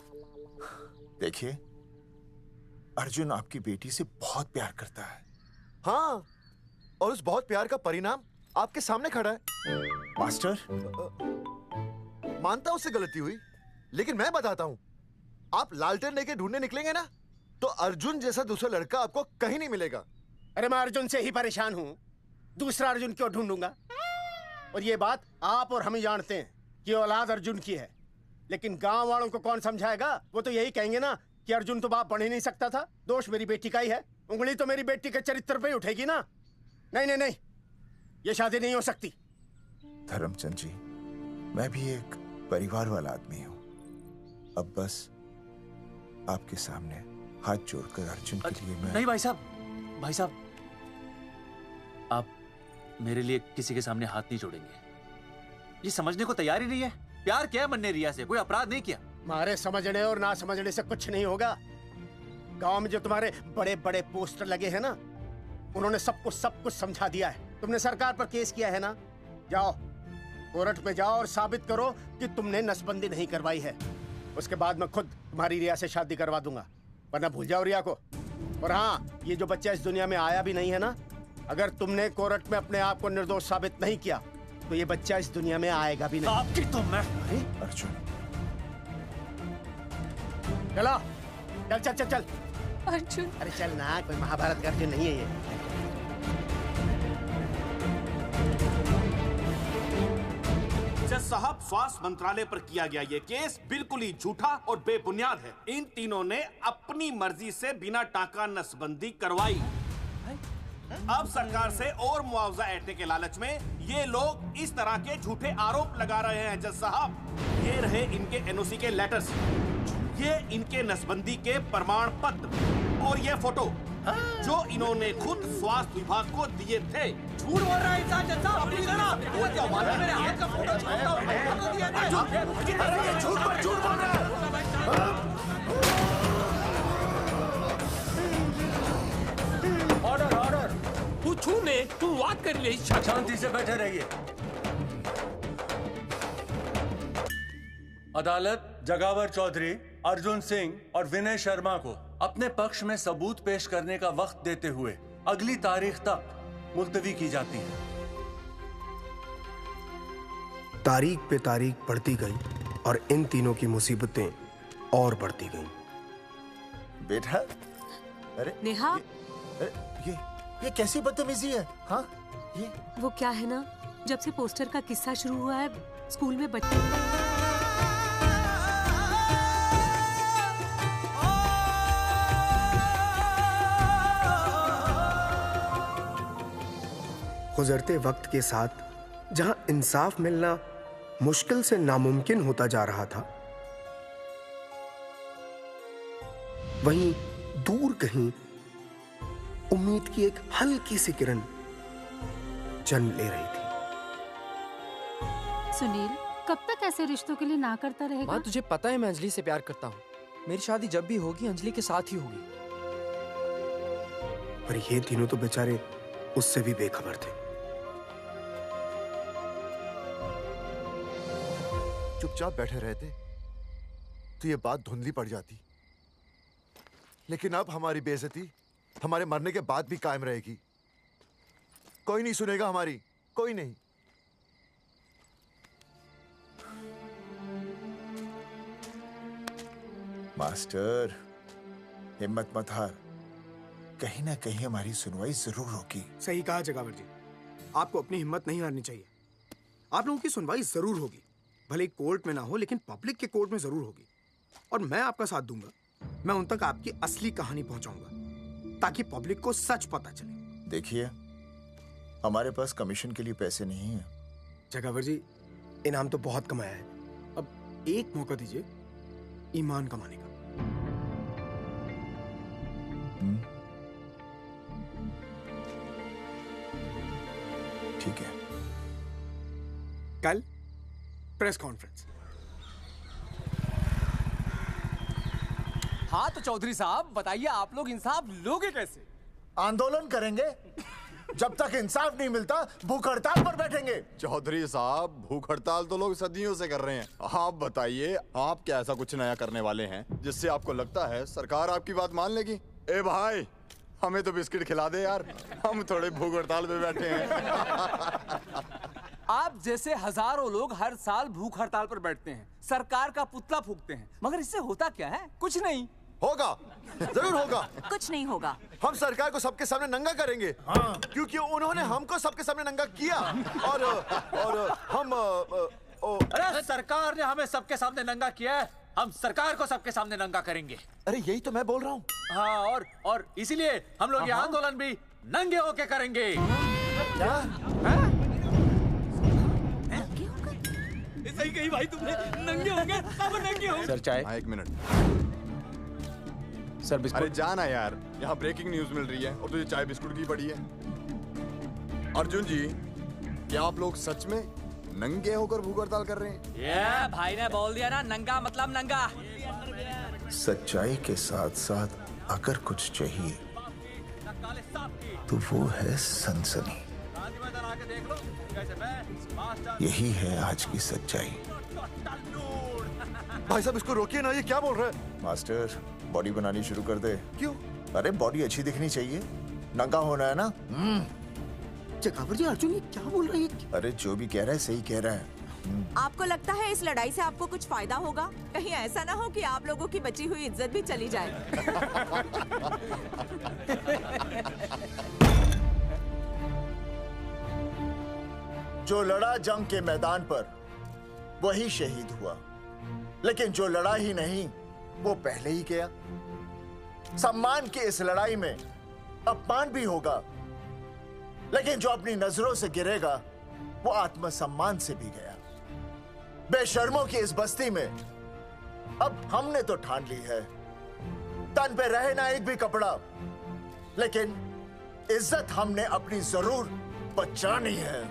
देखिए, अर्जुन आपकी बेटी से बहुत प्यार करता है। हाँ, और उस बहुत प्यार का परिणाम आपके सामने खड़ा है। मास्टर, मानता हूं उससे गलती हुई, लेकिन मैं बताता हूं, आप लालटेन लेके ढूंढने निकलेंगे ना, तो अर्जुन जैसा दूसरा लड़का आपको कहीं नहीं मिलेगा। अरे मैं अर्जुन से ही परेशान हूँ, दूसरा अर्जुन क्यों ढूंढूंगा? और ये बात आप और हम ही जानते हैं कि औलाद अर्जुन की है, लेकिन गांव वालों को कौन समझाएगा? वो तो यही कहेंगे ना कि अर्जुन तो बाप बन ही नहीं सकता था, दोष मेरी बेटी का ही है। उंगली तो मेरी बेटी के चरित्र पे ही उठेगी ना। नहीं नहीं नहीं, ये शादी नहीं हो सकती। धर्मचंद जी, मैं भी एक परिवार वाला आदमी हूँ। अब बस आपके सामने हाथ जोड़कर अर्जुन के लिए मैं... नहीं भाई साहब, आप मेरे लिए किसी के सामने हाथ नहीं जोड़ेंगे। ये समझने को तैयार ही नहीं है। प्यार किया है मन्ने रिया से, कोई अपराध नहीं किया। तुम्हारे समझने और ना समझने से कुछ नहीं होगा। गांव में जो तुम्हारे बड़े बड़े पोस्टर लगे हैं ना, उन्होंने सब कुछ समझा दिया है। तुमने सरकार पर केस किया है ना, जाओ कोर्ट में जाओ और साबित करो कि तुमने नसबंदी नहीं करवाई है। उसके बाद मैं खुद तुम्हारी रिया से शादी करवा दूंगा, वरना भूल जाओ रिया को। और हाँ, ये जो बच्चा इस दुनिया में आया भी नहीं है ना, अगर तुमने कोर्ट में अपने आप को निर्दोष साबित नहीं किया तो ये बच्चा इस दुनिया में आएगा भी नहीं। आपकी तो मैं... अर्जुन, चलो चल चल चल चल। अर्जुन, अरे चल ना, कोई महाभारत का अर्जुन नहीं है ये। जज साहब, स्वास्थ्य मंत्रालय पर किया गया ये केस बिल्कुल ही झूठा और बेबुनियाद है। इन तीनों ने अपनी मर्जी से बिना टाका नसबंदी करवाई। अब सरकार से और मुआवजा ऐंठने के लालच में ये लोग इस तरह के झूठे आरोप लगा रहे हैं। जज साहब, ये रहे इनके एनओसी के लेटर्स, ये इनके नसबंदी के प्रमाण पत्र और ये फोटो जो इन्होंने खुद स्वास्थ्य विभाग को दिए थे। झूठ बोल रहा है इंसान। जज साहब, अपनी करना। वो क्या मालूम है, मेरे हाथ का फोटो छोड़ता हूं, फोटो दिया था। अरे ये झूठ बोल रहा है। ऑर्डर। तू छूने, तू बात कर ले। शांति से बैठे रहिए। अदालत जगावर चौधरी, अर्जुन सिंह और विनय शर्मा को अपने पक्ष में सबूत पेश करने का वक्त देते हुए अगली तारीख तक मुलतवी की जाती है। तारीख पे तारीख बढ़ती गई और इन तीनों की मुसीबतें और बढ़ती गईं। बेटा, अरे नेहा, ये कैसी बदतमीजी है? हाँ, ये वो क्या है ना, जब से पोस्टर का किस्सा शुरू हुआ है स्कूल में बच्चे गुजरते वक्त के साथ जहां इंसाफ मिलना मुश्किल से नामुमकिन होता जा रहा था, वहीं दूर कहीं उम्मीद की एक हल्की सी किरण जन्म ले रही थी। सुनील, कब तक ऐसे रिश्तों के लिए ना करता रहेगा? माँ, तुझे पता है मैं अंजलि से प्यार करता हूँ। मेरी शादी जब भी होगी अंजलि के साथ ही होगी। पर ये तीनों तो बेचारे उससे भी बेखबर थे। चुपचाप बैठे रहते तो ये बात धुंधली पड़ जाती, लेकिन अब हमारी बेइज्जती हमारे मरने के बाद भी कायम रहेगी। कोई नहीं सुनेगा हमारी, कोई नहीं। मास्टर, हिम्मत मत हार, कहीं ना कहीं हमारी सुनवाई जरूर होगी। सही कहा जगावर जी, आपको अपनी हिम्मत नहीं हारनी चाहिए। आप लोगों की सुनवाई जरूर होगी, भले कोर्ट में ना हो लेकिन पब्लिक के कोर्ट में जरूर होगी। और मैं आपका साथ दूंगा मैं उन तक आपकी असली कहानी पहुंचाऊंगा ताकि पब्लिक को सच पता चले। देखिए, हमारे पास कमीशन के लिए पैसे नहीं है। जगावर जी, इनाम तो बहुत कमाया है, अब एक मौका दीजिए ईमान कमाने का। ठीक है, कल प्रेस कॉन्फ्रेंस। हाँ तो चौधरी साहब बताइए, आप लोग इंसाफ लोगे कैसे? आंदोलन करेंगे। जब तक इंसाफ नहीं मिलता भूख हड़ताल पर बैठेंगे। चौधरी साहब, भूख हड़ताल तो लोग सदियों से कर रहे हैं। आप बताइए, आप क्या ऐसा कुछ नया करने वाले हैं जिससे आपको लगता है सरकार आपकी बात मान लेगी? ए भाई, हमें तो बिस्किट खिला दे यार, हम थोड़े भूख हड़ताल पे बैठे हैं। आप जैसे हजारों लोग हर साल भूख हड़ताल पर बैठते हैं, सरकार का पुतला फूंकते हैं, मगर इससे होता क्या है? कुछ नहीं होगा, जरूर होगा। कुछ नहीं होगा। हम सरकार को सबके सामने नंगा करेंगे। हाँ। क्योंकि उन्होंने हमको सबके सामने नंगा किया और हम अरे सरकार ने हमें सबके सामने नंगा किया है, हम सरकार को सबके सामने नंगा करेंगे। अरे यही तो मैं बोल रहा हूँ। हाँ, और इसीलिए हम लोग ये आंदोलन भी नंगे होके करेंगे। क्या? सही कही भाई तुमने, नंगे होंगे, अब नंगे होंगे। सर चाय। हाँ, 1 मिनट सर। बिस्कुट। अरे जाना यार, यहाँ ब्रेकिंग न्यूज मिल रही है और तुझे चाय बिस्कुट की पड़ी है। अर्जुन जी, क्या आप लोग सच में नंगे होकर भूख हड़ताल कर रहे हैं? ये भाई ने बोल दिया ना, नंगा मतलब नंगा। सच्चाई के साथ साथ अगर कुछ चाहिए तो वो है सनसनी। यही है आज की सच्चाई। भाई साहब, इसको रोकिए ना, ये क्या बोल रहा है? मास्टर, बॉडी बनानी शुरू कर दे। क्यों? अरे बॉडी अच्छी दिखनी चाहिए, नंगा होना है ना। जगावर जी, अर्जुन ये क्या बोल रही है? अरे जो भी कह रहा है सही कह रहा है। आपको लगता है इस लड़ाई से आपको कुछ फायदा होगा? कहीं ऐसा ना हो कि आप लोगों की बची हुई इज्जत भी चली जाए। जो लड़ा जंग के मैदान पर वही शहीद हुआ, लेकिन जो लड़ा ही नहीं वो पहले ही गया। सम्मान की इस लड़ाई में अपमान भी होगा, लेकिन जो अपनी नजरों से गिरेगा वो आत्मसम्मान से भी गया। बेशर्मों की इस बस्ती में अब हमने तो ठान ली है, तन पे रहे ना एक भी कपड़ा, लेकिन इज्जत हमने अपनी जरूर बचानी है।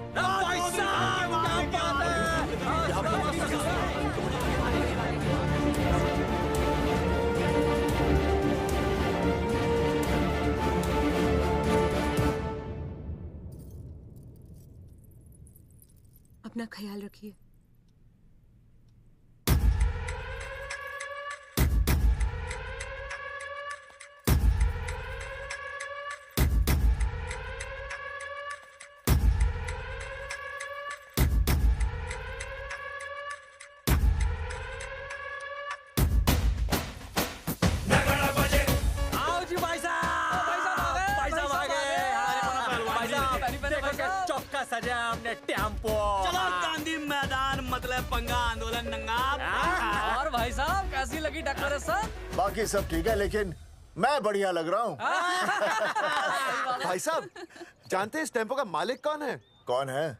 अपना ख्याल रखिए। सजा हमने टेम्पो। चलो गांधी मैदान, मतलब पंगा आंदोलन नंगा। और भाई साहब कैसी लगी टक्कर है सर? बाकी सब ठीक है, लेकिन मैं बढ़िया लग रहा हूँ। भाई साहब, जानते हैं इस टेम्पो का मालिक कौन है? कौन है?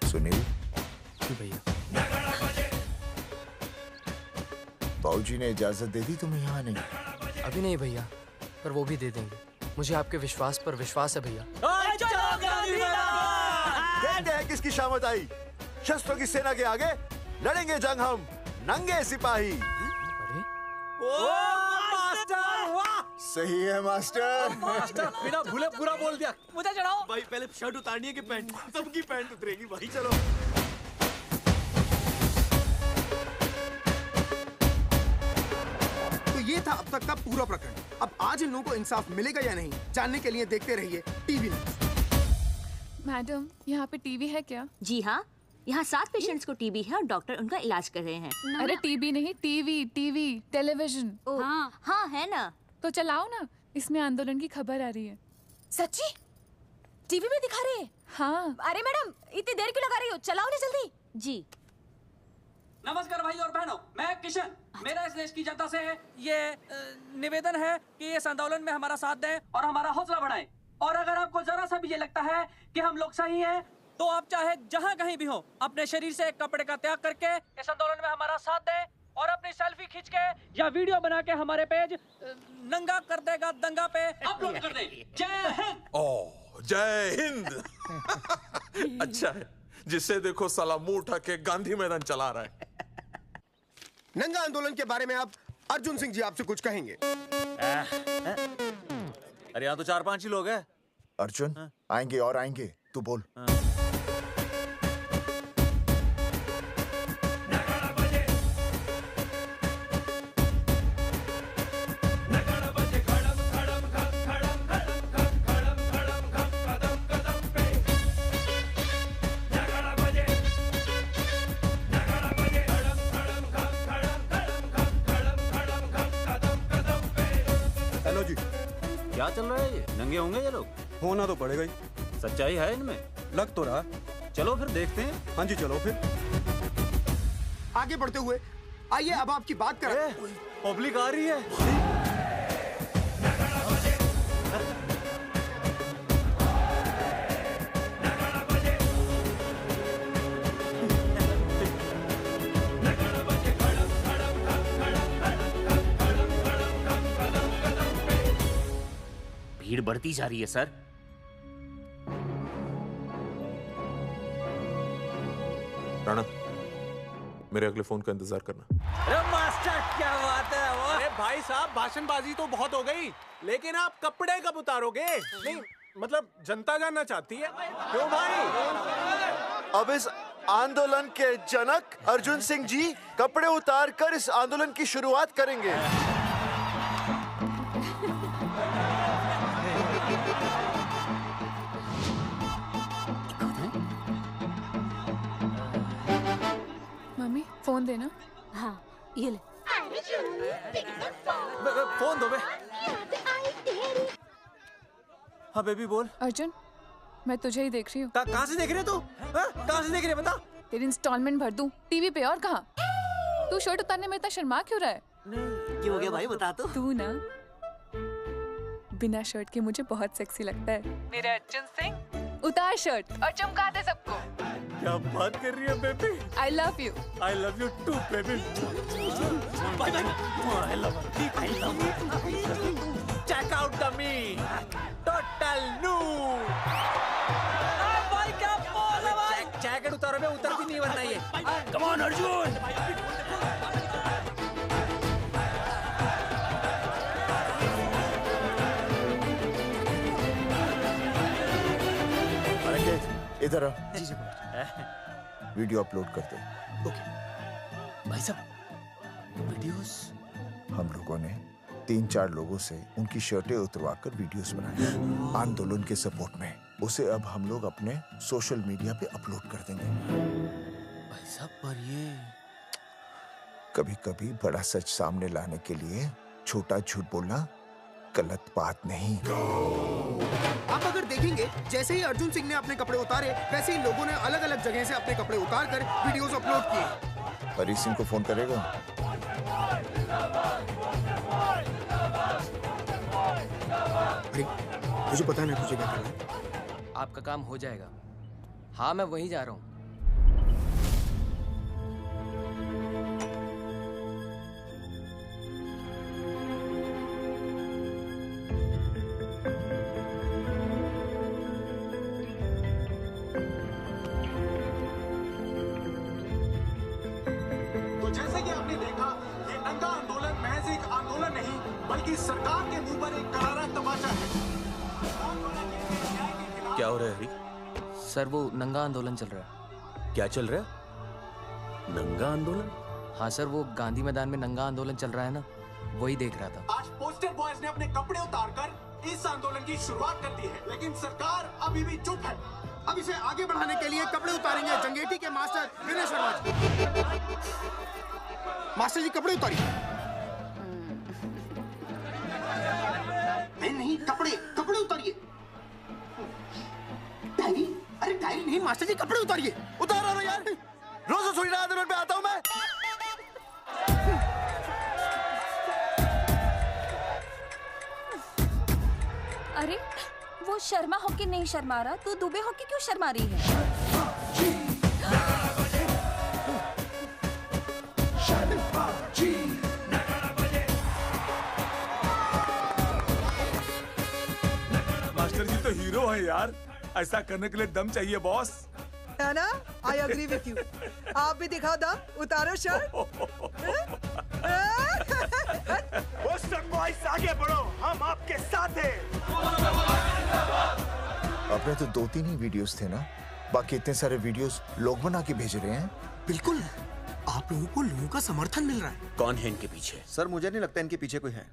सुनील। भैया। बाबूजी ने इजाजत दे दी तुम्हें यहाँ आने? अभी नहीं भैया, पर वो भी दे देंगे। मुझे आपके विश्वास पर विश्वास है भैया। कहते हैं किसकी शामत आई, शस्त्रों की सेना के आगे लड़ेंगे जंग हम नंगे सिपाही। सही है मास्टर। मास्टर बिना भूले पूरा बोल दिया। मुझे चढ़ाओ भाई, पहले शर्ट उतारनी है कि पैंट? सबकी पैंट उतरेगी भाई। चलो ये था अब तक का पूरा प्रकरण। अब आज इन लोगों को इंसाफ मिलेगा या नहीं, जानने के लिए देखते रहिए टीवी न्यूज़। मैडम, यहाँ पे टीवी है क्या? जी हाँ, यहाँ 7 पेशेंट्स को टीबी है और डॉक्टर उनका इलाज कर रहे हैं। अरे टीबी नहीं, टीवी टेलीविजन। हाँ हाँ है ना। तो चलाओ ना, इसमें आंदोलन की खबर आ रही है। सच्ची? टीवी में दिखा रहे हैं। हाँ। अरे मैडम इतनी देर क्यों लगा रही हो, चलाओ ना जल्दी। जी। नमस्कार भाई और बहनों, मैं किशन। मेरा इस देश की जनता से ये निवेदन है कि इस आंदोलन में हमारा साथ दें और हमारा हौसला बढ़ाएं। और अगर आपको जरा सा भी ये लगता है कि हम लोग सही हैं, तो आप चाहे जहाँ कहीं भी हो अपने शरीर से एक कपड़े का त्याग करके इस आंदोलन में हमारा साथ दें और अपनी सेल्फी खींच के या वीडियो बना के हमारे पेज नंगा कर देगा दंगा पे अपलोड कर दें। जय हिंद। ओह जय हिंद। अच्छा है, जिससे देखो साला मुंह उठा के गांधी मैदान चला रहा है। नंगा आंदोलन के बारे में आप अर्जुन सिंह जी आपसे कुछ कहेंगे। अरे यहाँ तो 4-5 ही लोग हैं। अर्जुन आएंगे और आएंगे, तू बोल। हेलो जी, क्या चल रहा है ये? नंगे होंगे ये लोग? होना तो पड़ेगा ही। सच्चाई है इनमें? लग तो रहा। चलो फिर देखते हैं। हाँ जी चलो फिर। आगे बढ़ते हुए आइए अब आपकी बात करें। पब्लिक आ रही है। भीड़ बढ़ती जा रही है सर। राणा, मेरे अगले फोन का इंतजार करना। अरे मास्टर क्या बात है वो? अरे भाई साहब भाषणबाजी तो बहुत हो गई, लेकिन आप कपड़े कब उतारोगे? नहीं मतलब जनता जानना चाहती है। क्यों भाई? अब इस आंदोलन के जनक अर्जुन सिंह जी कपड़े उतार कर इस आंदोलन की शुरुआत करेंगे। मम्मी फोन देना। हाँ ये ले। फोन दो बे। हाँ बेबी बोल। अर्जुन मैं तुझे ही देख रही हूँ। कहाँ से देख रही है तू? कहाँ से देख रही है बता? तेरी इंस्टॉलमेंट भर दूं टीवी पे और कहाँ? तू शर्ट उतारने में इतना शर्मा क्यों रहा है? क्या हो गया भाई बता तो। तू ना बिना शर्ट के मुझे बहुत सेक्सी लगता है। मेरे अर्जुन सिंह उतार शर्ट और चमका दे सबको। क्या बात कर रही है baby? I love you. I love you too baby. Bye bye. I love you. Check out the me. Total new. भाई क्या बोल है भाई? जैकेट उतारो बे, उतर भी नहीं वरना ये। Come on Arjun. इधर आ। वीडियो अपलोड करते। भाई साहब वीडियोस? हम लोगों ने 3-4 लोगों से उनकी शर्टें उतरवाकर वीडियोस बनाए आंदोलन के सपोर्ट में। उसे अब हम लोग अपने सोशल मीडिया पे अपलोड कर देंगे। भाई साहब पर ये कभी-कभी बड़ा सच सामने लाने के लिए छोटा झूठ बोलना गलत बात नहीं। आप अगर देखेंगे जैसे ही अर्जुन सिंह ने अपने कपड़े उतारे, वैसे ही लोगों ने अलग अलग जगह से अपने कपड़े उतार कर वीडियोस अपलोड किए। हरी सिंह को फोन करेगा? अरे मुझे पता है ना तुझे क्या करना है। आपका काम हो जाएगा। हाँ मैं वहीं जा रहा हूँ। तो जैसे कि आपने देखा, ये नंगा आंदोलन महज एक आंदोलन नहीं बल्कि सरकार के मुंह पर एक करारा तमाचा है। क्या हो रहा है हरी? सर वो नंगा आंदोलन चल रहा है। क्या चल रहा है? नंगा आंदोलन? हाँ सर वो गांधी मैदान में नंगा आंदोलन चल रहा है ना, वही देख रहा था। आज पोस्टर बॉयज ने अपने कपड़े उतारकर इस आंदोलन की शुरुआत कर दी है, लेकिन सरकार अभी भी चुप है। अब इसे आगे बढ़ाने के लिए कपड़े उतारेंगे जंगेटी के मास्टर विनय शर्मा जी। मास्टर जी कपड़े उतारिए। नहीं कपड़े उतारिए। नहीं मास्टर जी कपड़े उतारिए। उतारो ना यार, रोज थोड़ी ना आंदोलन पे आता हूँ मैं। अरे वो शर्मा होके नहीं शर्मा रहा, तू दुबे होके क्यों शर्मा रही है? मास्टर जी तो हीरो है यार, ऐसा करने के लिए दम चाहिए बॉस। है ना? I agree with you. आप भी दिखाओ दम, उतारो शर्ट। बॉयज आगे बढ़ो, हम आपके साथ हैं। अपने तो 2-3 ही वीडियोस थे ना, बाकी इतने सारे वीडियोस लोग बना के भेज रहे हैं। बिल्कुल, आप लोगों को लोगों का समर्थन मिल रहा है। कौन है इनके पीछे? सर मुझे नहीं लगता इनके पीछे कोई है,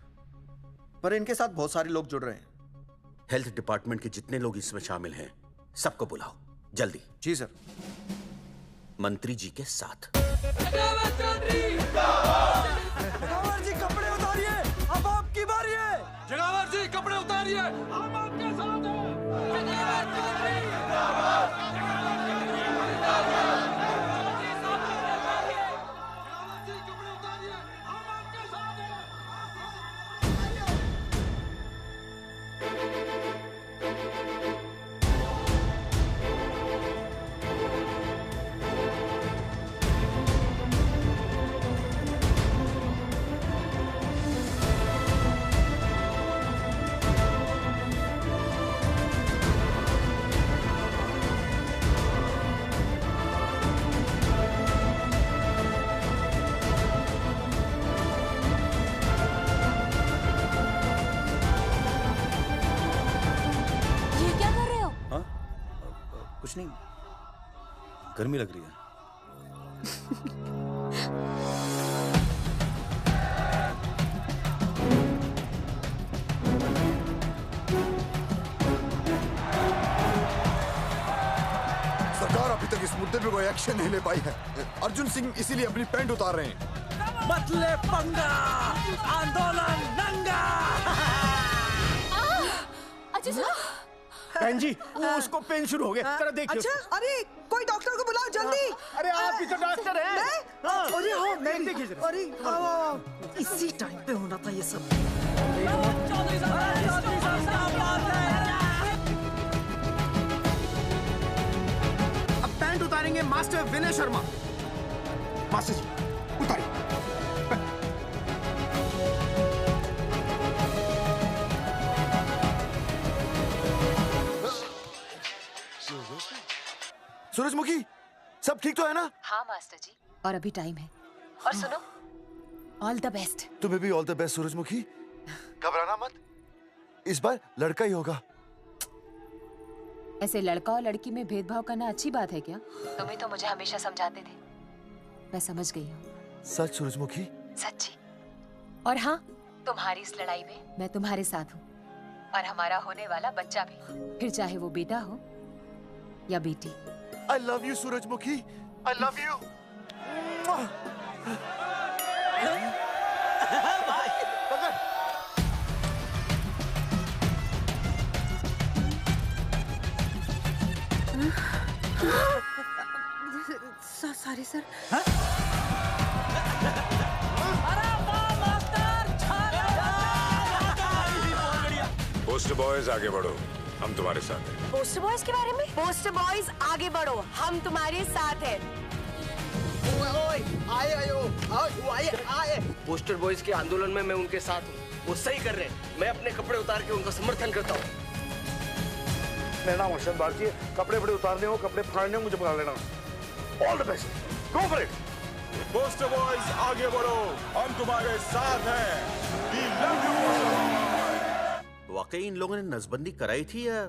पर इनके साथ बहुत सारे लोग जुड़ रहे हैं। हेल्थ डिपार्टमेंट के जितने लोग इसमें शामिल हैं, सबको बुलाओ जल्दी। जी सर। मंत्री जी के साथ। जगावर जी कपड़े उतारिए, अब आपकी बारी है। जगावर जी कपड़े उतारिए, हम आपके साथ हैं। जगावर चौधरी कुछ नहीं, गर्मी लग रही है। सरकार अभी तक इस मुद्दे पे कोई एक्शन नहीं ले पाई है। अर्जुन सिंह इसीलिए अपनी पैंट उतार रहे हैं। मतले पंगा, आंदोलन नंगा। बहन जी, वो उसको पेन शुरू हो गया, जरा देखिए। अच्छा, अरे कोई डॉक्टर को बुलाओ जल्दी। अरे आप भी तो डॉक्टर हैं। अरे हाँ, मैं देखिए जरा। अरे इसी टाइम पे होना था ये सब। अब पैंट उतारेंगे मास्टर विनय शर्मा। मास्टर जी उतारिए। सूरजमुखी, सब ठीक तो है ना? हाँ मास्टर जी, और अभी टाइम है। और सुनो, ऑल द बेस्ट। तुम्हें भी ऑल द बेस्ट सूरजमुखी। घबराना मत, इस बार लड़का ही होगा। ऐसे लड़का और लड़की में भेदभाव करना अच्छी बात है क्या? तुम ही तो मुझे हमेशा समझाते थे। मैं समझ गई हूँ। सच सूरजमुखी? सच्ची। और हाँ, तुम्हारी इस लड़ाई में मैं तुम्हारे साथ हूँ, और हमारा होने वाला बच्चा भी, फिर चाहे वो बेटा हो या बेटी। I love you, सूरजमुखी। I love you. Sorry sir. Poster boys आगे बढ़ो, हम तुम्हारे साथ हैं। पोस्टर बॉयज के बारे में? पोस्टर बॉयज आगे बढ़ो, हम तुम्हारे साथ हैं। आए। पोस्टर बॉयज के आंदोलन में मैं उनके साथ हूँ, वो सही कर रहे हैं। मैं अपने कपड़े उतार के उनका समर्थन करता हूँ। मेरा नाम अर्शद बागची है। कपड़े बड़े उतारने हो, कपड़े फाड़ने हो, मुझे पकड़ लेना। All the best, go for it. Poster boys आगे बढ़ो, हम तुम्हारे साथ हैं। We love you, poster boys. वाकई इन लोगों ने नसबंदी कराई थी या?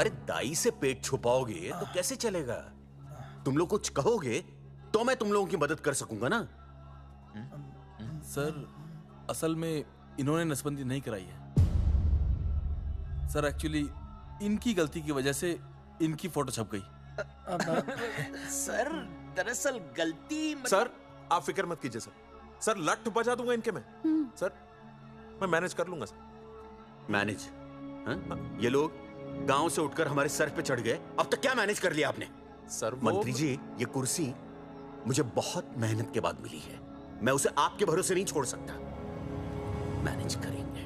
अरे दाई से पेट छुपाओगे तो कैसे चलेगा? तुम लोग कुछ कहोगे तो मैं तुम लोगों की मदद कर सकूंगा ना। सर, असल में इन्होंने नसबंदी नहीं कराई है सर। एक्चुअली इनकी गलती की वजह से इनकी फोटो छप गई। सर दरअसल गलती सर आप फिक्र मत कीजिए सर। सर लट बजा दूंगा इनके मैं। सर मैं मैनेज कर लूंगा सर। मैनेज? हाँ? ये लोग गांव से उठकर हमारे सर पे चढ़ गए। अब तक क्या मैनेज कर लिया आपने? सर मंत्री जी, ये कुर्सी मुझे बहुत मेहनत के बाद मिली है। मैं उसे आपके भरोसे नहीं छोड़ सकता। मैनेज करेंगे,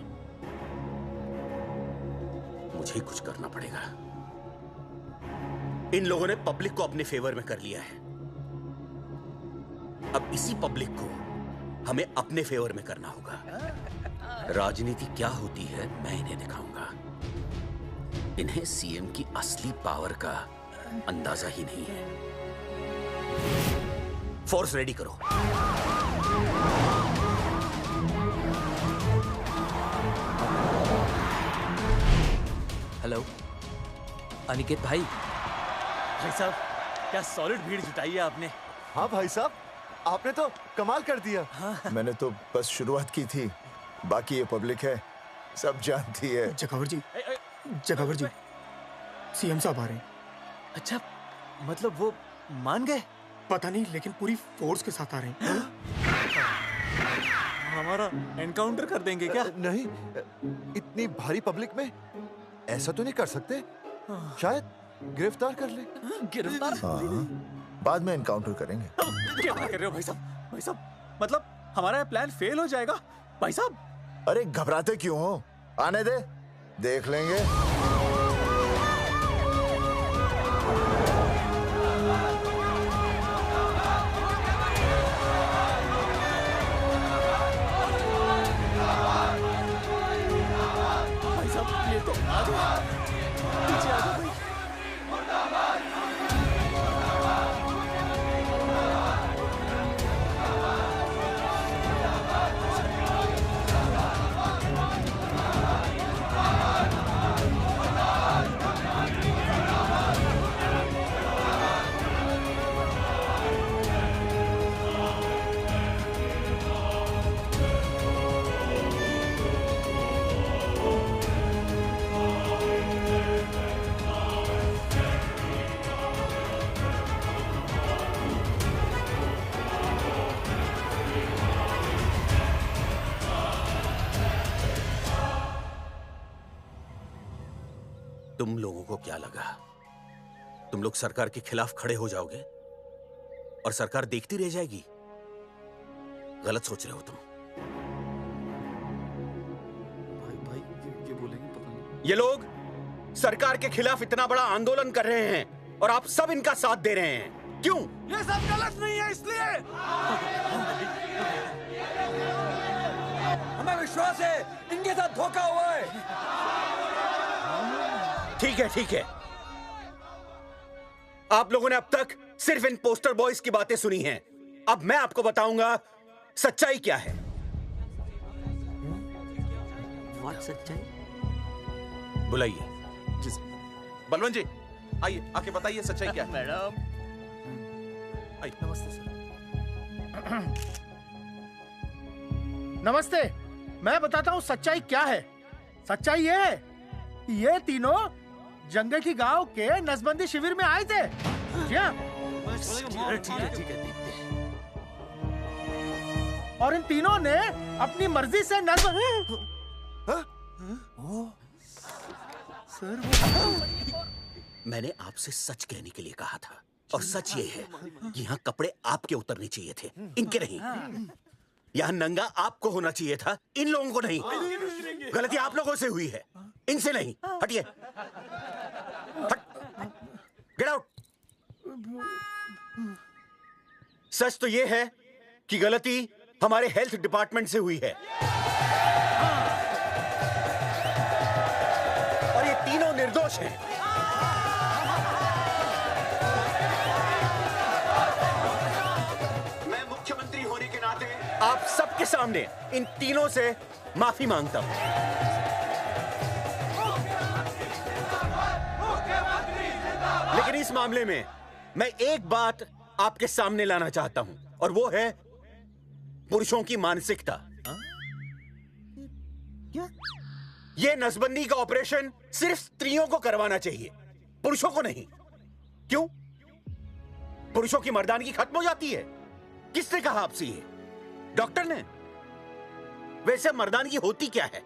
मुझे ही कुछ करना पड़ेगा। इन लोगों ने पब्लिक को अपने फेवर में कर लिया है। अब इसी पब्लिक को हमें अपने फेवर में करना होगा। राजनीति क्या होती है मैं इन्हें दिखाऊंगा। इन्हें सीएम की असली पावर का अंदाजा ही नहीं है। फोर्स रेडी करो। हेलो अनिकेत भाई। भाई साहब, क्या सॉलिड भीड़ जुटाई है आपने। हाँ भाई साहब, आपने तो कमाल कर दिया। हाँ। मैंने तो बस शुरुआत की थी, बाकी ये पब्लिक है, सब जानती है। जगावर जी, जगावर जी, सीएम साहब आ रहे हैं। अच्छा, मतलब वो मान गए? पता नहीं, लेकिन पूरी फोर्स के साथ आ रहे हैं। हमारा एनकाउंटर कर देंगे क्या? नहीं, इतनी भारी पब्लिक में ऐसा तो नहीं कर सकते। शायद गिरफ्तार कर ले। गिरफ्तार? हाँ, बाद में एनकाउंटर करेंगे। क्या कर रहे हो भाई साहब? भाई साहब, मतलब हमारा प्लान फेल हो जाएगा भाई साहब? अरे घबराते क्यों हो? आने दे, देख लेंगे। भाई साहब, ये तो आ गया। पीछे आ जाओ भाई। तुम लोगों को क्या लगा तुम लोग सरकार के खिलाफ खड़े हो जाओगे और सरकार देखती रह जाएगी? गलत सोच रहे हो तुम। भाई ये बोलेंगे पता नहीं। ये लोग सरकार के खिलाफ इतना बड़ा आंदोलन कर रहे हैं और आप सब इनका साथ दे रहे हैं। क्यों? ये सब गलत नहीं है, इसलिए हमें विश्वास है इनके साथ धोखा हुआ है। ठीक है, ठीक है। आप लोगों ने अब तक सिर्फ इन पोस्टर बॉयज की बातें सुनी हैं। अब मैं आपको बताऊंगा सच्चाई क्या है। सच्चाई? बुलाइए। बलवंत जी, आइए, आके बताइए सच्चाई क्या है। मैडम, नमस्ते सर। नमस्ते, मैं बताता हूँ सच्चाई क्या है। सच्चाई ये है, ये तीनों जंगेठी गांव के नसबंदी शिविर में आए थे। जी हाँ। ठीक है। और इन तीनों ने अपनी मर्जी से मैंने आपसे सच कहने के लिए कहा था और सच ये है कि यहाँ कपड़े आपके उतरने चाहिए थे, इनके नहीं। यहाँ नंगा आपको होना चाहिए था, इन लोगों को नहीं। गलती आप लोगों से हुई है, इनसे नहीं। हटिए, गेट आउट। सच तो ये है कि गलती हमारे हेल्थ डिपार्टमेंट से हुई है और ये तीनों निर्दोष हैं। मैं मुख्यमंत्री होने के नाते आप सबके सामने इन तीनों से माफी मांगता हूं। लेकिन इस मामले में मैं एक बात आपके सामने लाना चाहता हूं और वो है पुरुषों की मानसिकता। क्या? ये नसबंदी का ऑपरेशन सिर्फ स्त्रियों को करवाना चाहिए, पुरुषों को नहीं। क्यों? पुरुषों की मर्दानगी खत्म हो जाती है? किसने कहा आपसे ये? डॉक्टर ने? वैसे मर्दानगी होती क्या है?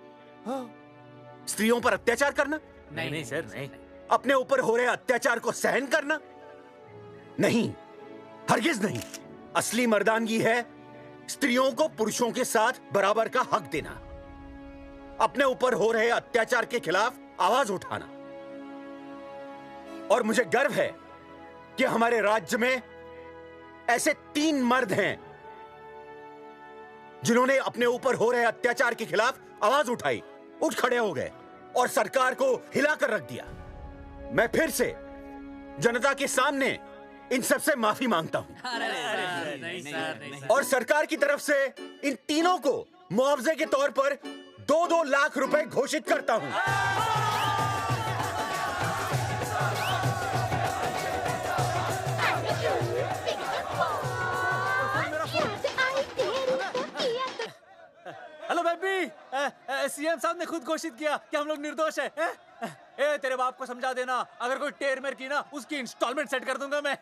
स्त्रियों पर अत्याचार करना, नहीं सर नहीं। अपने ऊपर हो रहे अत्याचार को सहन करना? नहीं, हरगिज नहीं। असली मर्दानगी है स्त्रियों को पुरुषों के साथ बराबर का हक देना, अपने ऊपर हो रहे अत्याचार के खिलाफ आवाज उठाना। और मुझे गर्व है कि हमारे राज्य में ऐसे 3 मर्द हैं जिन्होंने अपने ऊपर हो रहे अत्याचार के खिलाफ आवाज उठाई, उठ खड़े हो गए और सरकार को हिलाकर रख दिया। मैं फिर से जनता के सामने इन सबसे माफी मांगता हूं और सरकार की तरफ से इन तीनों को मुआवजे के तौर पर 2-2 लाख रुपए घोषित करता हूं। हेलो बेबी, सीएम साहब ने खुद घोषित किया कि हम लोग निर्दोष हैं। ए, तेरे बाप को समझा देना, अगर कोई टेर मेर की ना उसकी इंस्टॉलमेंट सेट कर दूंगा मैं।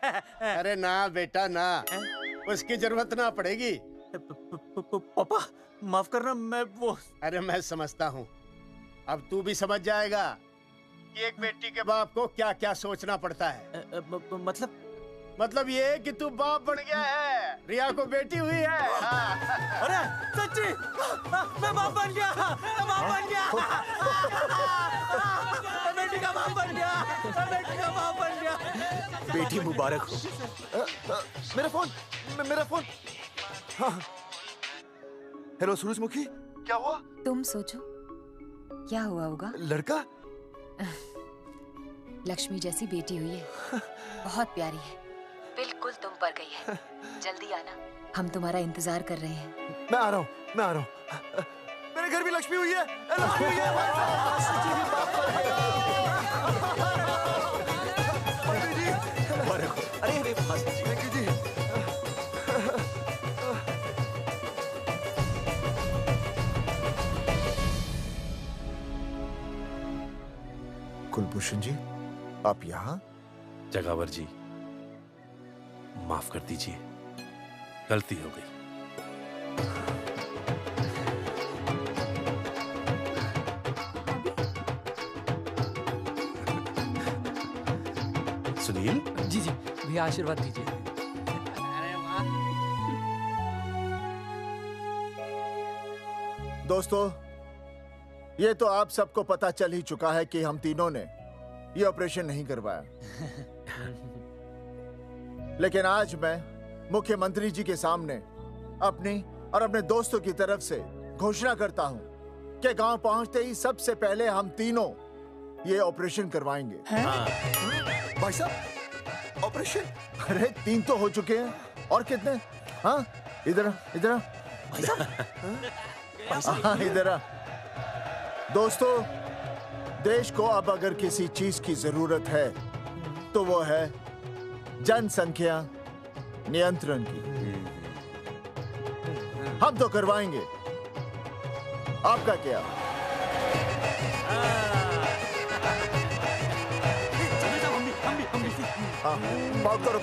अरे ना बेटा ना, उसकी जरूरत ना पड़ेगी। पापा माफ करना, मैं वो। अरे मैं समझता हूँ, अब तू भी समझ जाएगा कि एक बेटी के बाप को क्या क्या सोचना पड़ता है। मतलब ये कि तू बाप बन गया है, रिया को बेटी हुई है। अरे सच्ची, मैं बाप बन गया, मैं बाप बन गया, बेटी का बाप बन गया, बेटी का बाप बन गया। बेटी मुबारक हो। मेरा फोन। हाँ। हेलो सूरजमुखी, क्या हुआ? तुम सोचो क्या हुआ होगा। लड़का? लक्ष्मी जैसी बेटी हुई है, बहुत प्यारी है, बिल्कुल तुम पर गई है। जल्दी आना, हम तुम्हारा इंतजार कर रहे हैं। मैं आ रहा हूँ। मेरे घर भी लक्ष्मी हुई है। अरे कुलभूषण जी, आप यहाँ? जगावर जी, माफ कर दीजिए, गलती हो गई। सुनील जी भैया आशीर्वाद दीजिए। दोस्तों, ये तो आप सबको पता चल ही चुका है कि हम तीनों ने ये ऑपरेशन नहीं करवाया। लेकिन आज मैं मुख्यमंत्री जी के सामने अपनी और अपने दोस्तों की तरफ से घोषणा करता हूं कि गांव पहुंचते ही सबसे पहले हम तीनों ये ऑपरेशन करवाएंगे। भाई साहब, ऑपरेशन? अरे 3 तो हो चुके हैं, और कितने? हाँ, इधर हाँ, इधर। दोस्तों, देश को अब अगर किसी चीज की जरूरत है तो वो है जनसंख्या नियंत्रण की। हम तो करवाएंगे, आपका क्या? पाव करो।